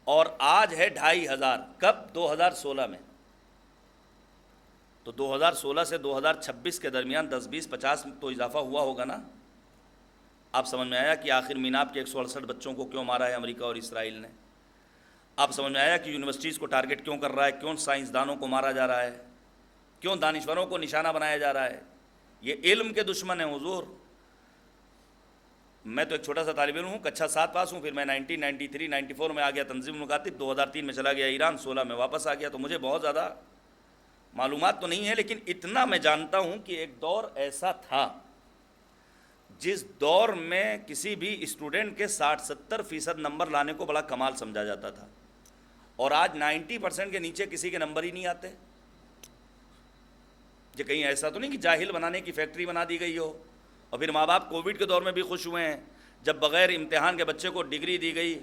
اور آج ہے 2500۔ کب؟ 2016 میں۔ تو 2016 سے 2026 کے درمیان 10 20 50 تو اضافہ ہوا ہوگا نا۔ آپ سمجھ میں آیا کہ آخر میناب کے 168 بچوں کو کیوں مارا ہے امریکہ اور اسرائیل نے؟ آپ سمجھ میں آیا کہ یونیورسٹیز کو ٹارگٹ کیوں کر رہا ہے، کیوں سائنسدانوں کو مارا جا رہا ہے، کیوں دانشوروں کو نشانہ بنایا جا رہا ہے؟ یہ علم کے دشمن ہیں حضور۔ میں تو ایک چھوٹا سا طالب علم ہوں، کچھا 7 پاس ہوں، پھر میں 1993 94 میں آ گیا تنظیم مکاتب، 2003 میں چلا گیا ایران، 16 میں واپس آ گیا۔ تو مجھے بہت زیادہ معلومات تو نہیں ہے، لیکن اتنا میں جانتا ہوں کہ ایک دور ایسا تھا جس دور میں کسی بھی اسٹوڈنٹ کے 60-70% نمبر لانے کو بڑا کمال سمجھا جاتا تھا، اور آج 90% کے نیچے کسی کے نمبر ہی نہیں آتے۔ یہ کہیں ایسا تو نہیں کہ جاہل بنانے کی فیکٹری بنا دی گئی ہو؟ اور پھر ماں باپ کووڈ کے دور میں بھی خوش ہوئے ہیں جب بغیر امتحان کے بچے کو ڈگری دی گئی،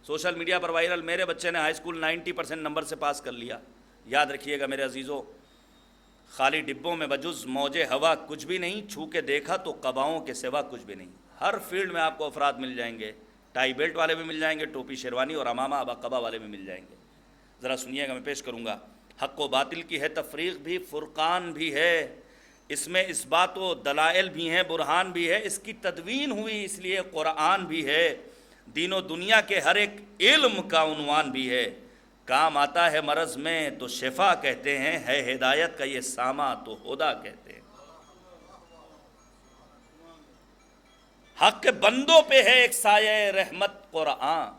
سوشل میڈیا پر وائرل، میرے بچے نے ہائی اسکول 90% نمبر سے پاس کر لیا۔ یاد رکھیے گا میرے عزیزو، خالی ڈبوں میں بجز موج ہوا کچھ بھی نہیں، چھو کے دیکھا تو قباؤں کے سوا کچھ بھی نہیں۔ ہر فیلڈ میں آپ کو افراد مل جائیں گے، ٹائی بیلٹ والے بھی مل جائیں گے، ٹوپی شیروانی اور امامہ ابا قبا والے بھی مل جائیں گے۔ ذرا سنیے گا، میں پیش کروں گا۔ حق و باطل کی ہے تفریق بھی، فرقان بھی ہے، اس میں اثبات و دلائل بھی ہیں، برہان بھی ہے، اس کی تدوین ہوئی اس لیے قرآن بھی ہے، دین و دنیا کے ہر ایک علم کا عنوان بھی ہے، کام آتا ہے مرض میں تو شفا کہتے ہیں، ہے ہدایت کا یہ ساما تو ہدا کہتے ہیں۔ حق کے بندوں پہ ہے ایک سایہ رحمت قرآن،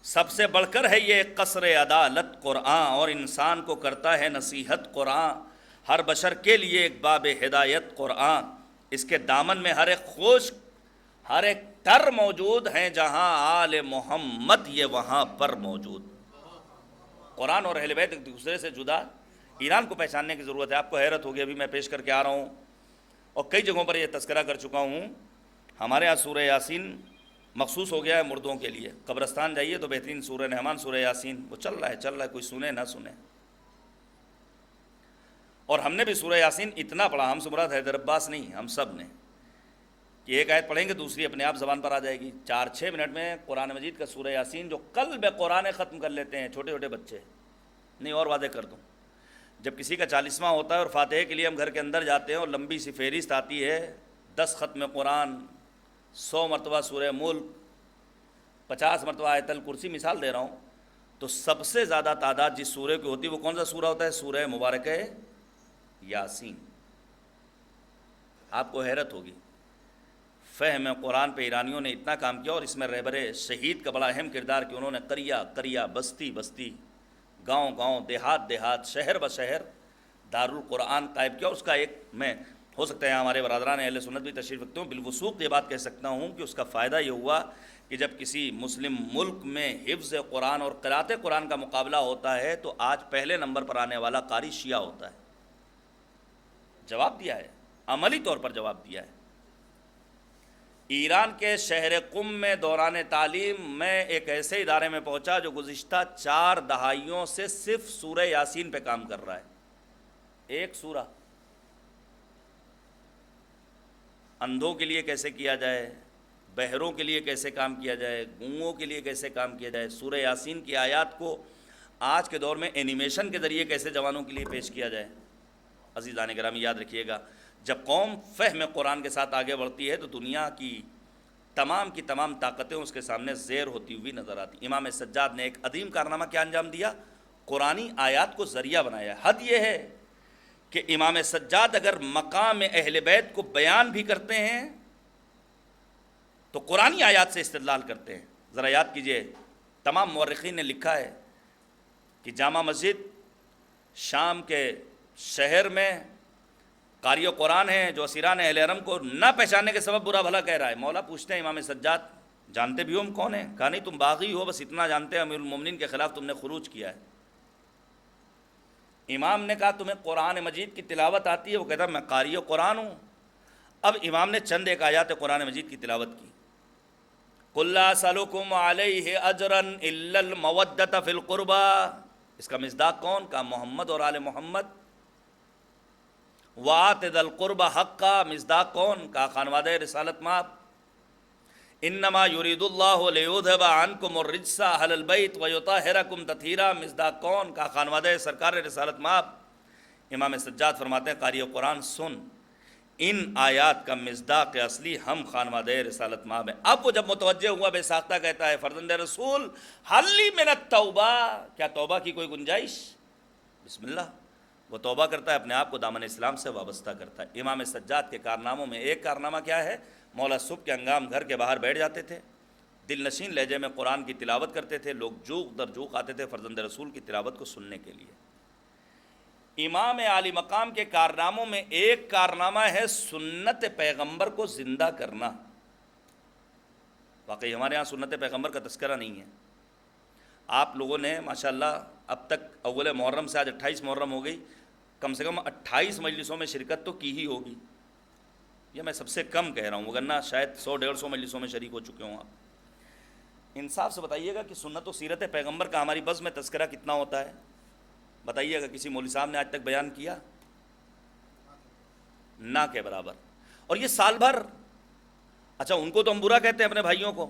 سب سے بڑھ کر ہے یہ قصر عدالت قرآن، اور انسان کو کرتا ہے نصیحت قرآن، ہر بشر کے لیے ایک باب ہدایت قرآن، اس کے دامن میں ہر ایک خشک ہر ایک تر موجود ہیں، جہاں آل محمد یہ وہاں پر موجود۔ قرآن اور اہل بیت ایک دوسرے سے جدا، ایران کو پہچاننے کی ضرورت ہے۔ آپ کو حیرت ہوگی، ابھی میں پیش کر کے آ رہا ہوں اور کئی جگہوں پر یہ تذکرہ کر چکا ہوں، ہمارے یہاں سورہ یاسین مخصوص ہو گیا ہے مردوں کے لیے۔ قبرستان جائیے تو بہترین سورہ نعمان، سورہ یاسین، وہ چل رہا ہے، کوئی سنے نہ سنے۔ اور ہم نے بھی سورہ یاسین اتنا پڑھا، ہم سے مراد حیدر عباس نہیں، ہم سب نے، کہ ایک آیت پڑھیں گے دوسری اپنے آپ زبان پر آ جائے گی۔ 4-6 منٹ میں قرآن مجید کا سورہ یاسین جو قلب قرآن ختم کر لیتے ہیں چھوٹے چھوٹے بچے۔ نہیں، اور واضح کر دوں، جب کسی کا 40واں ہوتا ہے اور فاتحہ کے لیے ہم گھر کے اندر جاتے ہیں اور لمبی سی فہرست آتی ہے، 10 ختم قرآن، 100 مرتبہ سورہ ملک، 50 مرتبہ آیت الکرسی، مثال دے رہا ہوں، تو سب سے زیادہ تعداد جس سورہ کی ہوتی ہے وہ کون سا سورہ ہوتا ہے؟ سورہ مبارکہ یاسین۔ آپ کو حیرت ہوگی، فہم قرآن پہ ایرانیوں نے اتنا کام کیا، اور اس میں رہبر شہید کا بڑا اہم کردار کہ انہوں نے قریہ قریہ، بستی بستی گاؤں گاؤں، دیہات دیہات، شہر بشہر دارالقرآن قائم کیا. اور اس کا ایک میں ہو سکتا ہے ہمارے برادران اہل سنت بھی تشریف رکھتے ہوں، بالوثوق یہ بات کہہ سکتا ہوں کہ اس کا فائدہ یہ ہوا کہ جب کسی مسلم ملک میں حفظ قرآن اور قرأت قرآن کا مقابلہ ہوتا ہے تو آج پہلے نمبر پر آنے والا قاری شیعہ ہوتا ہے. جواب دیا ہے، عملی طور پر جواب دیا ہے. ایران کے شہر قم میں دوران تعلیم میں ایک ایسے ادارے میں پہنچا جو گزشتہ 4 دہائیوں سے صرف سورہ یاسین پہ کام کر رہا ہے. ایک سورہ اندھوں کے لیے کیسے کیا جائے، بہروں کے لیے کیسے کام کیا جائے، گونگوں کے لیے کیسے کام کیا جائے، سورہ یاسین کی آیات کو آج کے دور میں اینیمیشن کے ذریعے کیسے جوانوں کے لیے پیش کیا جائے. عزیزان گرامی یاد رکھیے گا، جب قوم فہم قرآن کے ساتھ آگے بڑھتی ہے تو دنیا کی تمام طاقتیں اس کے سامنے زیر ہوتی ہوئی نظر آتی. امام سجاد نے ایک عظیم کارنامہ کیا انجام دیا، قرآنی آیات کو ذریعہ بنایا. حد یہ ہے کہ امام سجاد اگر مقام اہل بیت کو بیان بھی کرتے ہیں تو قرآنی آیات سے استدلال کرتے ہیں. ذرا یاد کیجئے، تمام مورخین نے لکھا ہے کہ جامع مسجد شام کے شہر میں قاری قرآن ہیں جو اسیران اہل حرم کو نہ پہچاننے کے سبب برا بھلا کہہ رہا ہے. مولا پوچھتے ہیں امام سجاد جانتے بھی ہو ہم کون ہیں؟ کہا نہیں، تم باغی ہو، بس اتنا جانتے ہیں امیر المومنین کے خلاف تم نے خروج کیا ہے. امام نے کہا تمہیں قرآن مجید کی تلاوت آتی ہے؟ وہ کہتا میں قاری قرآن ہوں. اب امام نے چند ایک آیات قرآن مجید کی تلاوت کی. قُلْ لَا أَسْأَلُكُمْ عَلَيْهِ أَجْرًا إِلَّا الْمَوَدَّةَ فِي الْقُرْبَى. اس کا مصداق کون؟ کہا محمد اور آل محمد. وَآتِ ذَا الْقُرْبَى حَقًّا. مصداق کون؟ کہا خانوادہ رسالت مآب. انما یرید اللہ لیذھب عنکم الرجس اہل البیت ویطہرکم تطہیرا. مصداق کون؟ کہا خانوادہ سرکار رسالت مآب. امام سجاد فرماتے ہیں قاری قرآن سن، ان آیات کا مصداق اصلی ہم خانوادہ رسالت مآب ہیں. اب وہ جب متوجہ ہوا بے ساختہ کہتا ہے فرزند رسول حل لی من التوبہ، کیا توبہ کی کوئی گنجائش؟ بسم اللہ. وہ توبہ کرتا ہے، اپنے آپ کو دامن اسلام سے وابستہ کرتا ہے. امام سجاد کے کارناموں میں ایک کارنامہ کیا ہے؟ مولا صبح کے ہنگام گھر کے باہر بیٹھ جاتے تھے، دل نشین لہجے میں قرآن کی تلاوت کرتے تھے. لوگ جوق در جوق آتے تھے فرزند رسول کی تلاوت کو سننے کے لیے. امام عالی مقام کے کارناموں میں ایک کارنامہ ہے سنت پیغمبر کو زندہ کرنا. واقعی ہمارے ہاں سنت پیغمبر کا تذکرہ نہیں ہے. آپ لوگوں نے ماشاءاللہ اب تک اول محرم سے آج 28 محرم ہو گئی، کم سے کم 28 مجلسوں میں شرکت تو کی ہی ہوگی. یہ میں سب سے کم کہہ رہا ہوں، ورنہ شاید 100-150 مجلسوں میں شریک ہو چکے ہوں آپ. انصاف سے بتائیے گا کہ سنت و سیرت پیغمبر کا ہماری بزم میں تذکرہ کتنا ہوتا ہے؟ بتائیے گا کسی مولوی صاحب نے آج تک بیان کیا؟ نہ کے برابر. اور یہ سال بھر، اچھا ان کو تو ہم برا کہتے ہیں اپنے بھائیوں کو،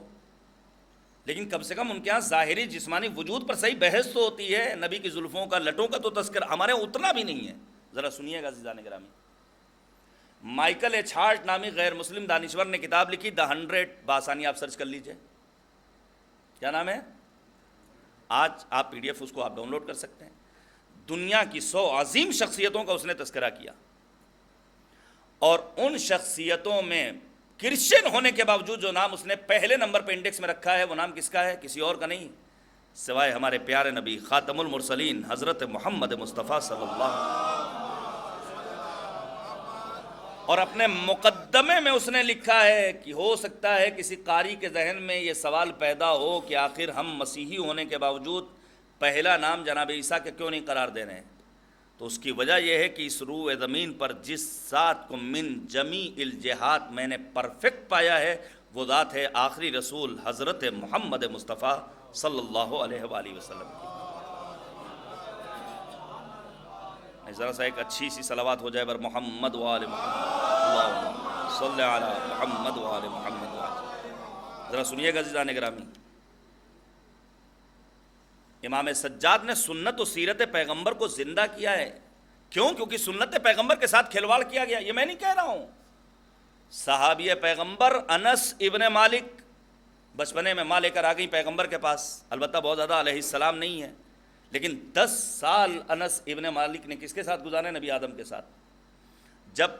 لیکن کم سے کم ان کے ہاں ظاہری جسمانی وجود پر صحیح بحث تو ہوتی ہے. نبی کی زلفوں کا لٹوں کا تو تذکرہ ہمارے اتنا بھی نہیں ہے. ذرا سنیے گا عزیزان گرامی. مائیکل ایچ ہارٹ نامی غیر مسلم دانشور نے کتاب لکھی دا 100، بآسانی آپ سرچ کر لیجئے. کیا نام ہے؟ آج آپ PDF اس کو آپ ڈاؤن لوڈ کر سکتے ہیں. دنیا کی 100 عظیم شخصیتوں کا اس نے تذکرہ کیا، اور ان شخصیتوں میں کرسچن ہونے کے باوجود جو نام اس نے پہلے نمبر پہ انڈیکس میں رکھا ہے وہ نام کس کا ہے؟ کسی اور کا نہیں سوائے ہمارے پیارے نبی خاتم المرسلین حضرت محمد مصطفیٰ صلی اللہ علیہ وسلم. اور اپنے مقدمے میں اس نے لکھا ہے کہ ہو سکتا ہے کسی قاری کے ذہن میں یہ سوال پیدا ہو کہ آخر ہم مسیحی ہونے کے باوجود پہلا نام جناب عیسیٰ کے کیوں نہیں قرار دے رہے ہیں. تو اس کی وجہ یہ ہے کہ اس روح زمین پر جس ذات کو من جمیع الجہات میں نے پرفیکٹ پایا ہے وہ ذات ہے آخری رسول حضرت محمد مصطفیٰ صلی اللہ علیہ وآلہ وسلم کی. ذرا سا ایک اچھی سی صلوات ہو جائے بر محمد وآل محمد، اللہم صلی علی محمد وآل محمد. ذرا سنیے گا عزیزان گرامی. امام سجاد نے سنت و سیرت پیغمبر کو زندہ کیا ہے. کیوں؟ کیونکہ سنت پیغمبر کے ساتھ کھلواڑ کیا گیا. یہ میں نہیں کہہ رہا ہوں. صحابی پیغمبر انس ابن مالک بچپنے میں ماں لے کر آ گئی پیغمبر کے پاس. البتہ بہت زیادہ علیہ السلام نہیں ہے، لیکن 10 سال انس ابن مالک نے کس کے ساتھ گزارے؟ نبی آدم کے ساتھ. جب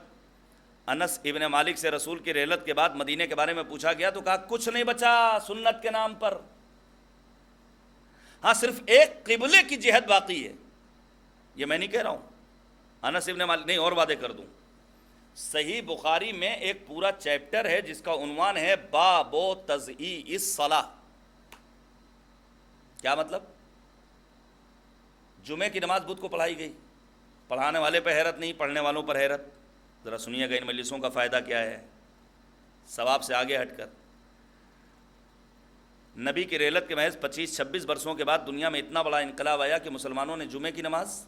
انس ابن مالک سے رسول کی رحلت کے بعد مدینہ کے بارے میں پوچھا گیا تو کہا کچھ نہیں بچا سنت کے نام پر. ہاں صرف ایک قبلے کی جہت باقی ہے، یہ میں نہیں کہہ رہا ہوں، انس ابن مالک نہیں، اور وعدے کر دوں، صحیح بخاری میں ایک پورا چیپٹر ہے جس کا عنوان ہے باب تضییع الصلاۃ۔ کیا مطلب؟ جمعے کی نماز بدھ کو پڑھائی گئی، پڑھانے والے پہ حیرت نہیں، پڑھنے والوں پر حیرت۔ ذرا سنیے گا ان مجلسوں کا فائدہ کیا ہے، ثواب سے آگے ہٹ کر۔ نبی کی رحلت کے محض 25-26 برسوں کے بعد دنیا میں اتنا بڑا انقلاب آیا کہ مسلمانوں نے جمعے کی نماز،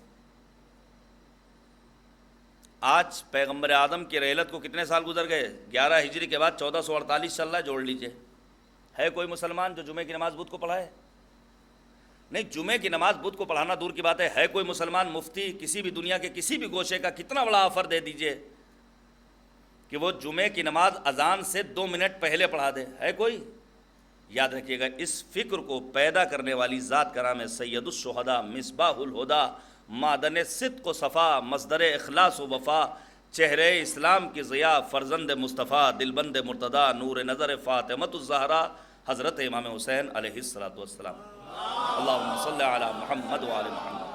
آج پیغمبر اعظم کی رحلت کو کتنے سال گزر گئے؟ 11 ہجری کے بعد 1448 چل رہا ہے، جوڑ لیجئے۔ ہے کوئی مسلمان جو جمعے کی نماز بدھ کو پڑھائے؟ نہیں، جمعے کی نماز بدھ کو پڑھانا دور کی بات ہے کوئی مسلمان مفتی کسی بھی دنیا کے کسی بھی گوشے کا کتنا بڑا آفر دے دیجئے کہ وہ جمعے کی نماز اذان سے 2 منٹ پہلے پڑھا دے، ہے کوئی؟ یاد رکھیے گا، اس فکر کو پیدا کرنے والی ذات کا نام ہے سید الشہداء، مصباح الہدا، معدن صدق و صفا، مصدر اخلاص و وفا، چہرے اسلام کی ضیاء، فرزند مصطفیٰ، دلبند مرتضیٰ، نور نظر فاطمۃ الزہرا، حضرت امام حسین علیہ الصلوۃ والسلام۔ اللہم صلی علی محمد وعلی محمد۔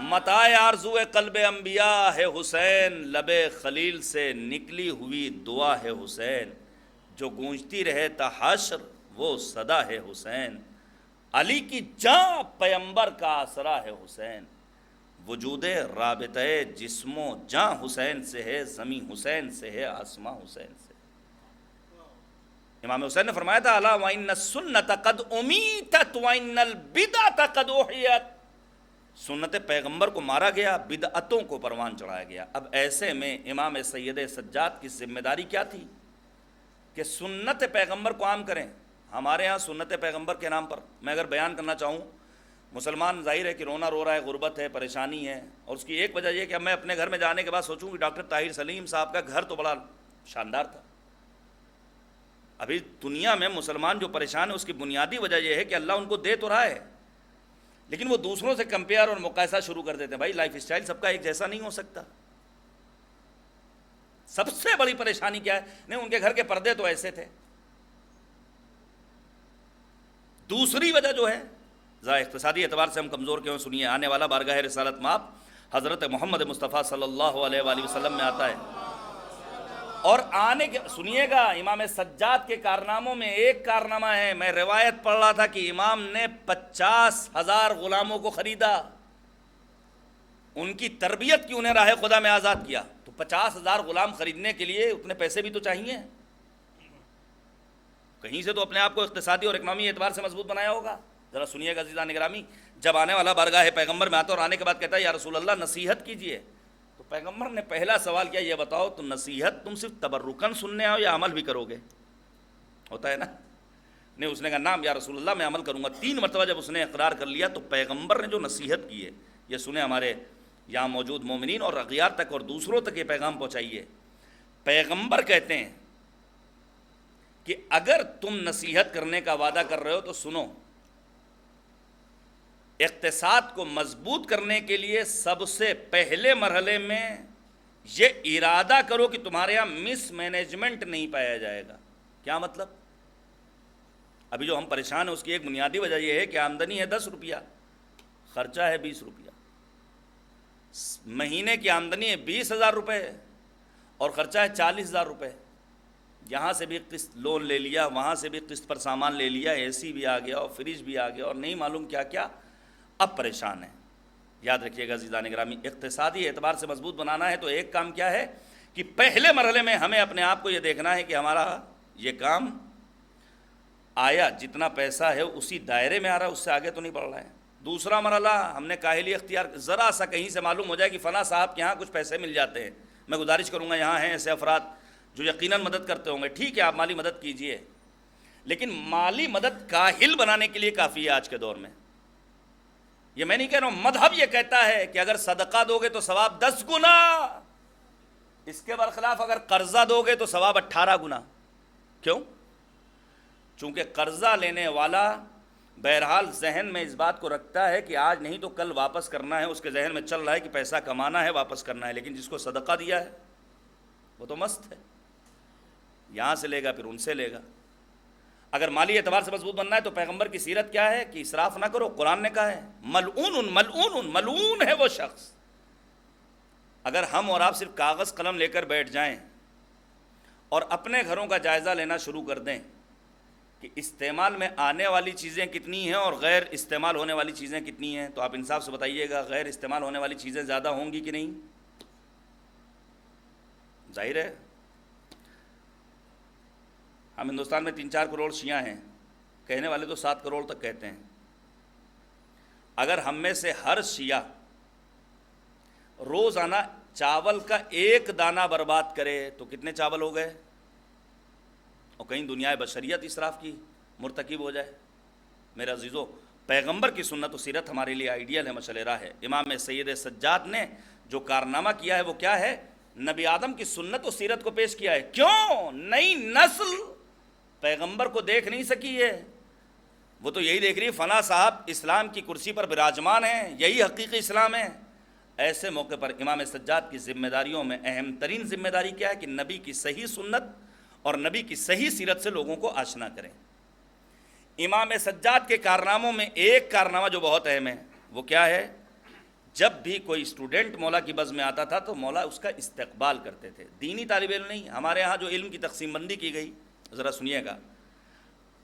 متاع آرزو قلب انبیاء ہے حسین، لب خلیل سے نکلی ہوئی دعا ہے حسین، جو گونجتی رہے تا حشر وہ صدا ہے حسین، علی کی جاں پیمبر کا آسرا ہے حسین، وجود رابطہ جسم و جاں حسین سے ہے، زمین حسین سے ہے، آسماں حسین سے۔ امام حسین نے فرمایا تھا الا وَإِنَّ السُّنَّةَ قَدْ أُمِيتَتْ وَإِنَّ الْبِدْعَةَ قَدْ أُحْيَتْ، سنت پیغمبر کو مارا گیا، بدعتوں کو پروان چڑھایا گیا۔ اب ایسے میں امام سید سجاد کی ذمہ داری کیا تھی کہ سنت پیغمبر کو عام کریں۔ ہمارے ہاں سنت پیغمبر کے نام پر میں اگر بیان کرنا چاہوں، مسلمان ظاہر ہے کہ رونا رو رہا ہے، غربت ہے، پریشانی ہے، اور اس کی ایک وجہ یہ کہ اب میں اپنے گھر میں جانے کے بعد سوچوں کہ ڈاکٹر طاہر سلیم صاحب کا گھر تو بڑا شاندار تھا۔ ابھی دنیا میں مسلمان جو پریشان ہے اس کی بنیادی وجہ یہ ہے کہ اللہ ان کو دے تو رہا ہے، لیکن وہ دوسروں سے کمپیئر اور مقایسہ شروع کر دیتے ہیں۔ بھائی لائف اسٹائل سب کا ایک جیسا نہیں ہو سکتا۔ سب سے بڑی پریشانی کیا ہے؟ نہیں، ان کے گھر کے پردے تو ایسے تھے۔ دوسری وجہ جو ہے ذرا اقتصادی اعتبار سے ہم کمزور کیوں، سنیے، آنے والا بارگاہ رسالت مآب حضرت محمد مصطفیٰ صلی اللہ علیہ وآلہ وسلم میں آتا ہے، اور آنے کے سنیے گا امام سجاد کے کارناموں میں ایک کارنامہ ہے، میں روایت پڑھ رہا تھا کہ امام نے 50,000 غلاموں کو خریدا، ان کی تربیت کی، انہیں راہ خدا میں آزاد کیا۔ تو 50,000 غلام خریدنے کے لیے اتنے پیسے بھی تو چاہیے، کہیں سے تو اپنے آپ کو اقتصادی اور اکنامی اعتبار سے مضبوط بنایا ہوگا۔ ذرا سنیے گا عزیزان گرامی، جب آنے والا بارگاہ پیغمبر میں آتا اور آنے کے بعد کہتا ہے یا رسول اللہ نصیحت کیجئے، تو پیغمبر نے پہلا سوال کیا، یہ بتاؤ تو نصیحت تم صرف تبرکن سننے آؤ یا عمل بھی کرو گے؟ ہوتا ہے نا؟ نہیں، اس نے کہا نام یا رسول اللہ میں عمل کروں گا۔ 3 مرتبہ جب اس نے اقرار کر لیا تو پیغمبر نے جو نصیحت کی ہے، یہ سنیں ہمارے یہاں موجود مومنین اور اغیار تک اور دوسروں تک یہ پیغام پہنچائیے۔ پیغمبر کہتے ہیں کہ اگر تم نصیحت کرنے کا وعدہ کر رہے ہو تو سنو، اقتصاد کو مضبوط کرنے کے لیے سب سے پہلے مرحلے میں یہ ارادہ کرو کہ تمہارے یہاں مس مینجمنٹ نہیں پایا جائے گا۔ کیا مطلب؟ ابھی جو ہم پریشان ہیں اس کی ایک بنیادی وجہ یہ ہے کہ آمدنی ہے 10 روپیہ، خرچہ ہے 20 روپیہ، مہینے کی آمدنی ہے 20,000 روپے اور خرچہ ہے 40,000 روپے، یہاں سے بھی قسط لون لے لیا، وہاں سے بھی قسط پر سامان لے لیا، اے سی بھی آ گیا اور فریج بھی آ گیا اور نہیں معلوم کیا کیا، اب پریشان ہے۔ یاد رکھیے گا عزیزان گرامی، اقتصادی اعتبار سے مضبوط بنانا ہے تو ایک کام کیا ہے کہ پہلے مرحلے میں ہمیں اپنے آپ کو یہ دیکھنا ہے کہ ہمارا یہ کام آیا، جتنا پیسہ ہے اسی دائرے میں آ رہا ہے، اس سے آگے تو نہیں بڑھ رہا ہے۔ دوسرا مرحلہ ہم نے کاہلی اختیار، ذرا سا کہیں سے معلوم ہو جائے کہ فلاں صاحب کے یہاں کچھ پیسے مل جاتے ہیں، میں گزارش کروں گا یہاں ہیں ایسے افراد جو یقیناً مدد کرتے ہوں گے، ٹھیک ہے آپ مالی مدد کیجئے، لیکن مالی مدد کاہل بنانے کے لیے کافی ہے آج کے دور میں۔ یہ میں نہیں کہہ رہا ہوں، مذہب یہ کہتا ہے کہ اگر صدقہ دو گے تو ثواب 10 گنا، اس کے برخلاف اگر قرضہ دو گے تو ثواب 18 گنا۔ کیوں؟ چونکہ قرضہ لینے والا بہرحال ذہن میں اس بات کو رکھتا ہے کہ آج نہیں تو کل واپس کرنا ہے، اس کے ذہن میں چل رہا ہے کہ پیسہ کمانا ہے، واپس کرنا ہے، لیکن جس کو صدقہ دیا ہے وہ تو مست ہے، یہاں سے لے گا پھر ان سے لے گا۔ اگر مالی اعتبار سے مضبوط بننا ہے تو پیغمبر کی سیرت کیا ہے کہ اسراف نہ کرو. قرآن نے کہا ہے ملعون ملعون ملعون ہے وہ شخص. اگر ہم اور آپ صرف کاغذ قلم لے کر بیٹھ جائیں اور اپنے گھروں کا جائزہ لینا شروع کر دیں کہ استعمال میں آنے والی چیزیں کتنی ہیں اور غیر استعمال ہونے والی چیزیں کتنی ہیں, تو آپ انصاف سے بتائیے گا غیر استعمال ہونے والی چیزیں زیادہ ہوں گی کہ نہیں؟ ظاہر ہے. ہم ہندوستان میں 3-4 کروڑ شیعہ ہیں, کہنے والے تو 7 کروڑ تک کہتے ہیں. اگر ہم میں سے ہر شیعہ روزانہ چاول کا 1 دانہ برباد کرے تو کتنے چاول ہو گئے؟ اور کہیں دنیا بشریت اسراف کی مرتکب ہو جائے. میرے عزیزو, پیغمبر کی سنت و سیرت ہمارے لیے آئیڈیل ہے, مشعل راہ ہے. امام سید سجاد نے جو کارنامہ کیا ہے وہ کیا ہے؟ نبی آدم کی سنت و سیرت کو پیش کیا ہے. کیوں؟ نئی نسل پیغمبر کو دیکھ نہیں سکی ہے, وہ تو یہی دیکھ رہی ہے فلاں صاحب اسلام کی کرسی پر براجمان ہیں, یہی حقیقی اسلام ہے. ایسے موقع پر امام سجاد کی ذمہ داریوں میں اہم ترین ذمہ داری کیا ہے کہ نبی کی صحیح سنت اور نبی کی صحیح سیرت سے لوگوں کو آشنا کریں. امام سجاد کے کارناموں میں ایک کارنامہ جو بہت اہم ہے وہ کیا ہے؟ جب بھی کوئی اسٹوڈنٹ مولا کی بز میں آتا تھا تو مولا اس کا استقبال کرتے تھے. دینی طالب علم نہیں. ہمارے ہاں جو علم کی تقسیم بندی کی گئی ذرا سنیے گا,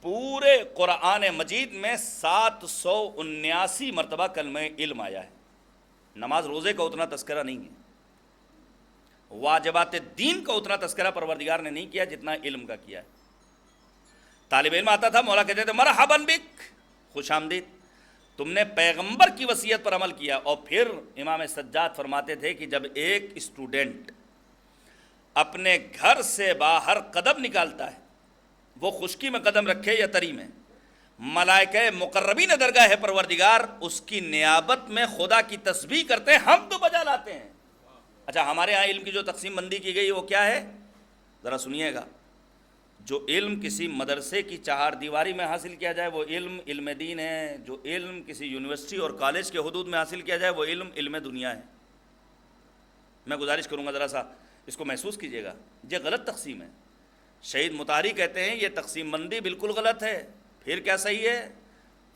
پورے قرآن مجید میں 779 مرتبہ کلمہ علم آیا ہے. نماز روزے کا اتنا تذکرہ نہیں ہے, واجبات دین کا اتنا تذکرہ پروردگار نے نہیں کیا جتنا علم کا کیا ہے. طالب علم آتا تھا, مولا کہتے تھے مرحباً بک, خوش آمدید, تم نے پیغمبر کی وصیت پر عمل کیا. اور پھر امام سجاد فرماتے تھے کہ جب ایک اسٹوڈنٹ اپنے گھر سے باہر قدم نکالتا ہے, وہ خشکی میں قدم رکھے یا تری میں, ملائکہ مقربین درگاہ پروردگار اس کی نیابت میں خدا کی تسبیح کرتے ہیں, حمد بجا لاتے ہیں. اچھا, ہمارے ہاں علم کی جو تقسیم بندی کی گئی وہ کیا ہے؟ ذرا سنیے گا. جو علم کسی مدرسے کی 4 دیواری میں حاصل کیا جائے وہ علم دین ہے. جو علم کسی یونیورسٹی اور کالج کے حدود میں حاصل کیا جائے وہ علم دنیا ہے. میں گزارش کروں گا ذرا سا اس کو محسوس کیجیے گا, یہ غلط تقسیم ہے. شہید مطہری کہتے ہیں یہ تقسیم بندی بالکل غلط ہے. پھر کیا صحیح ہے؟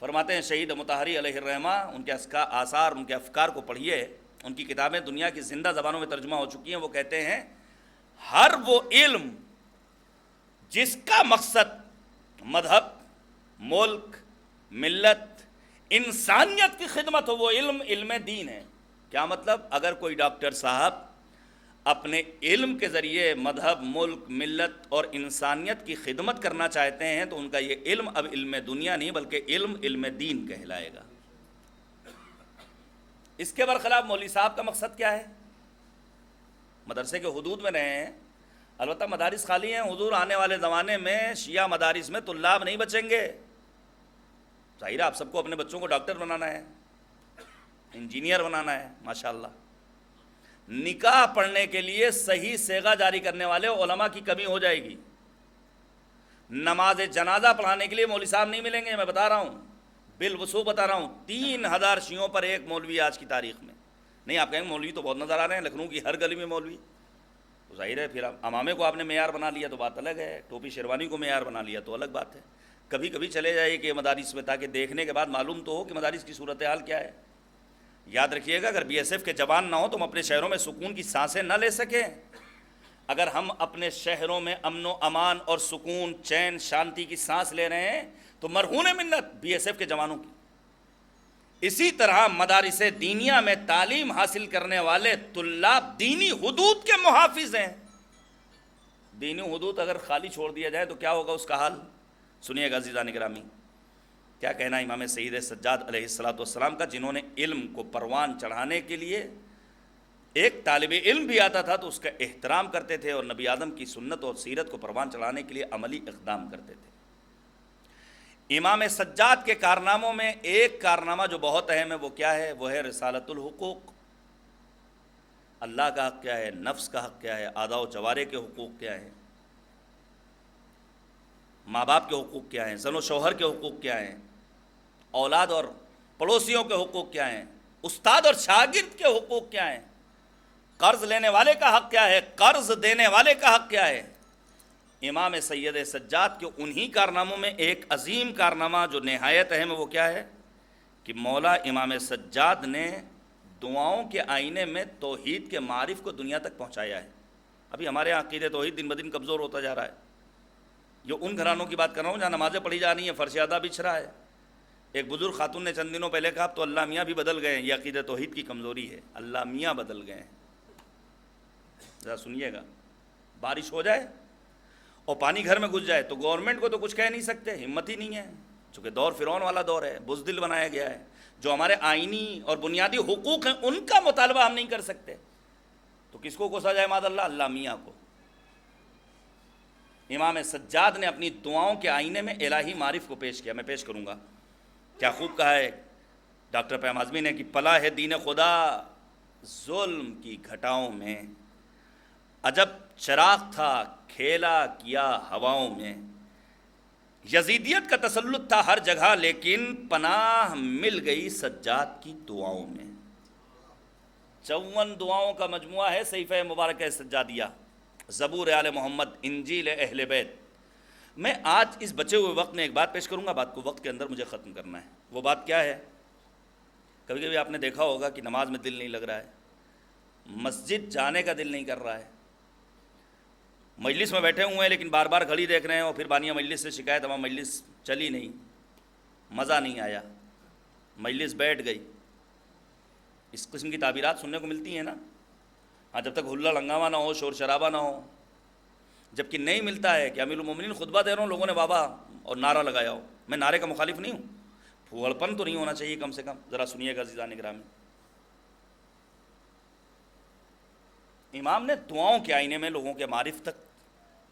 فرماتے ہیں شہید مطہری علیہ الرحمہ, ان کے آثار, ان کے افکار کو پڑھیے, ان کی کتابیں دنیا کی زندہ زبانوں میں ترجمہ ہو چکی ہیں. وہ کہتے ہیں ہر وہ علم جس کا مقصد مذہب, ملک, ملت, انسانیت کی خدمت ہو وہ علم دین ہے. کیا مطلب؟ اگر کوئی ڈاکٹر صاحب اپنے علم کے ذریعے مذہب, ملک, ملت اور انسانیت کی خدمت کرنا چاہتے ہیں تو ان کا یہ علم اب علم دنیا نہیں بلکہ علم دین کہلائے گا. اس کے برخلاف مولوی صاحب کا مقصد کیا ہے؟ مدرسے کے حدود میں رہے ہیں, البتہ مدارس خالی ہیں. حضور آنے والے زمانے میں شیعہ مدارس میں طلاب نہیں بچیں گے. ظاہر ہے آپ سب کو اپنے بچوں کو ڈاکٹر بنانا ہے, انجینئر بنانا ہے, ماشاءاللہ. نکاح پڑھنے کے لیے صحیح صیغہ جاری کرنے والے علماء کی کمی ہو جائے گی. نماز جنازہ پڑھانے کے لیے مولوی صاحب نہیں ملیں گے. میں بتا رہا ہوں, بالوصول بتا رہا ہوں, 3000 شیعوں پر ایک مولوی آج کی تاریخ میں نہیں. آپ کہیں گے مولوی تو بہت نظر آ رہے ہیں, لکھنؤ کی ہر گلی میں مولوی. تو ظاہر ہے پھر امامے کو آپ نے معیار بنا لیا تو بات الگ ہے, ٹوپی شیروانی کو معیار بنا لیا تو الگ بات ہے. کبھی کبھی چلے جائے کہ مدارس میں, تاکہ دیکھنے کے بعد معلوم تو ہو کہ مدارس کی صورتحال کیا ہے. یاد رکھیے گا, اگر BSF کے جوان نہ ہو تو ہم اپنے شہروں میں سکون کی سانسیں نہ لے سکیں. اگر ہم اپنے شہروں میں امن و امان اور سکون, چین, شانتی کی سانس لے رہے ہیں تو مرہون منت BSF کے جوانوں کی. اسی طرح مدارس دینیہ میں تعلیم حاصل کرنے والے طلاب دینی حدود کے محافظ ہیں. دینی حدود اگر خالی چھوڑ دیا جائے تو کیا ہوگا اس کا حال؟ سنیے گا عزیزان گرامی, کیا کہنا امام سید سجاد علیہ السلام کا, جنہوں نے علم کو پروان چڑھانے کے لیے ایک طالب علم بھی آتا تھا تو اس کا احترام کرتے تھے اور نبی آدم کی سنت اور سیرت کو پروان چڑھانے کے لیے عملی اقدام کرتے تھے. امام سجاد کے کارناموں میں ایک کارنامہ جو بہت اہم ہے وہ کیا ہے؟ وہ ہے رسالت الحقوق. اللہ کا حق کیا ہے, نفس کا حق کیا ہے, اعضاء و جوارح کے حقوق کیا ہیں, ماں باپ کے حقوق کیا ہیں, زن و شوہر کے حقوق کیا ہیں, اولاد اور پڑوسیوں کے حقوق کیا ہیں, استاد اور شاگرد کے حقوق کیا ہیں, قرض لینے والے کا حق کیا ہے, قرض دینے والے کا حق کیا ہے. امام سید سجاد کے انہی کارناموں میں ایک عظیم کارنامہ جو نہایت اہم ہے وہ کیا ہے کہ مولا امام سجاد نے دعاؤں کے آئینے میں توحید کے معارف کو دنیا تک پہنچایا ہے. ابھی ہمارے یہاں عقیدہ توحید دن بدن کمزور ہوتا جا رہا ہے. یہ ان گھرانوں کی بات کر رہا ہوں جہاں نمازیں پڑھی جا رہی ہیں, فرش ادا بچھ رہا ہے. ایک بزرگ خاتون نے چند دنوں پہلے کہا اب تو اللہ میاں بھی بدل گئے ہیں, یہ عقیدہ توحید کی کمزوری ہے, اللہ میاں بدل گئے ہیں. ذرا سنیے گا, بارش ہو جائے اور پانی گھر میں گھس جائے تو گورنمنٹ کو تو کچھ کہہ نہیں سکتے, ہمت ہی نہیں ہے, چونکہ دور فرعون والا دور ہے, بزدل بنایا گیا ہے. جو ہمارے آئینی اور بنیادی حقوق ہیں ان کا مطالبہ ہم نہیں کر سکتے, تو کس کو کوسا جائے معاذ اللہ؟ اللہ میاں کو. امام سجاد نے اپنی دعاؤں کے آئینے میں الہی معارف کو پیش کیا. میں پیش کروں گا. کیا خوب کہا ہے ڈاکٹر پیام اعظمی نے کہ پلا ہے دین خدا ظلم کی گھٹاؤں میں, عجب چراغ تھا کھیلا کیا ہواؤں میں, یزیدیت کا تسلط تھا ہر جگہ لیکن پناہ مل گئی سجاد کی دعاؤں میں. 54 دعاؤں کا مجموعہ ہے صحیفہ مبارکہ سجادیہ, زبور آل محمد, انجیل اہل بیت. میں آج اس بچے ہوئے وقت میں ایک بات پیش کروں گا, بات کو وقت کے اندر مجھے ختم کرنا ہے. وہ بات کیا ہے؟ کبھی کبھی آپ نے دیکھا ہوگا کہ نماز میں دل نہیں لگ رہا ہے, مسجد جانے کا دل نہیں کر رہا ہے, مجلس میں بیٹھے ہوئے ہیں لیکن بار بار گھڑی دیکھ رہے ہیں, اور پھر بانیہ مجلس سے شکایت ہمارا مجلس چلی نہیں, مزہ نہیں آیا, مجلس بیٹھ گئی. اس قسم کی تعبیرات سننے کو ملتی ہیں نا. ہاں, جب تک ہلا لنگاما نہ ہو, شور شرابہ نہ ہو, جبکہ نہیں ملتا ہے کہ امیر المومنین خطبہ دے رہا ہوں, لوگوں نے بابا اور نعرہ لگایا ہو. میں نعرے کا مخالف نہیں ہوں, پھوڑپن تو نہیں ہونا چاہیے کم سے کم. ذرا سنیے گا عزیزان گرامی. امام نے دعاؤں کے آئینے میں لوگوں کے معارف تک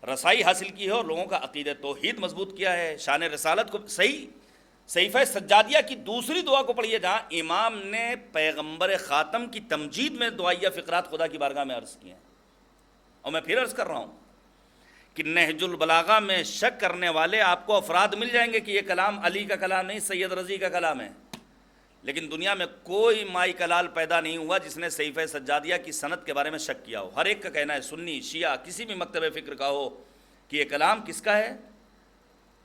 رسائی حاصل کی ہے اور لوگوں کا عقیدہ توحید مضبوط کیا ہے. شان رسالت کو صحیفہ سجادیہ کی دوسری دعا کو پڑھیے جہاں امام نے پیغمبر خاتم کی تمجید میں دعائیہ فقرات خدا کی بارگاہ میں عرض کیے ہیں. اور میں پھر عرض کر رہا ہوں کہ نہج البلاغہ میں شک کرنے والے آپ کو افراد مل جائیں گے کہ یہ کلام علی کا کلام نہیں, سید رضی کا کلام ہے. لیکن دنیا میں کوئی مائی کلال پیدا نہیں ہوا جس نے صحیفہ سجادیہ کی سند کے بارے میں شک کیا ہو. ہر ایک کا کہنا ہے, سنی شیعہ کسی بھی مکتب فکر کا ہو, کہ یہ کلام کس کا ہے؟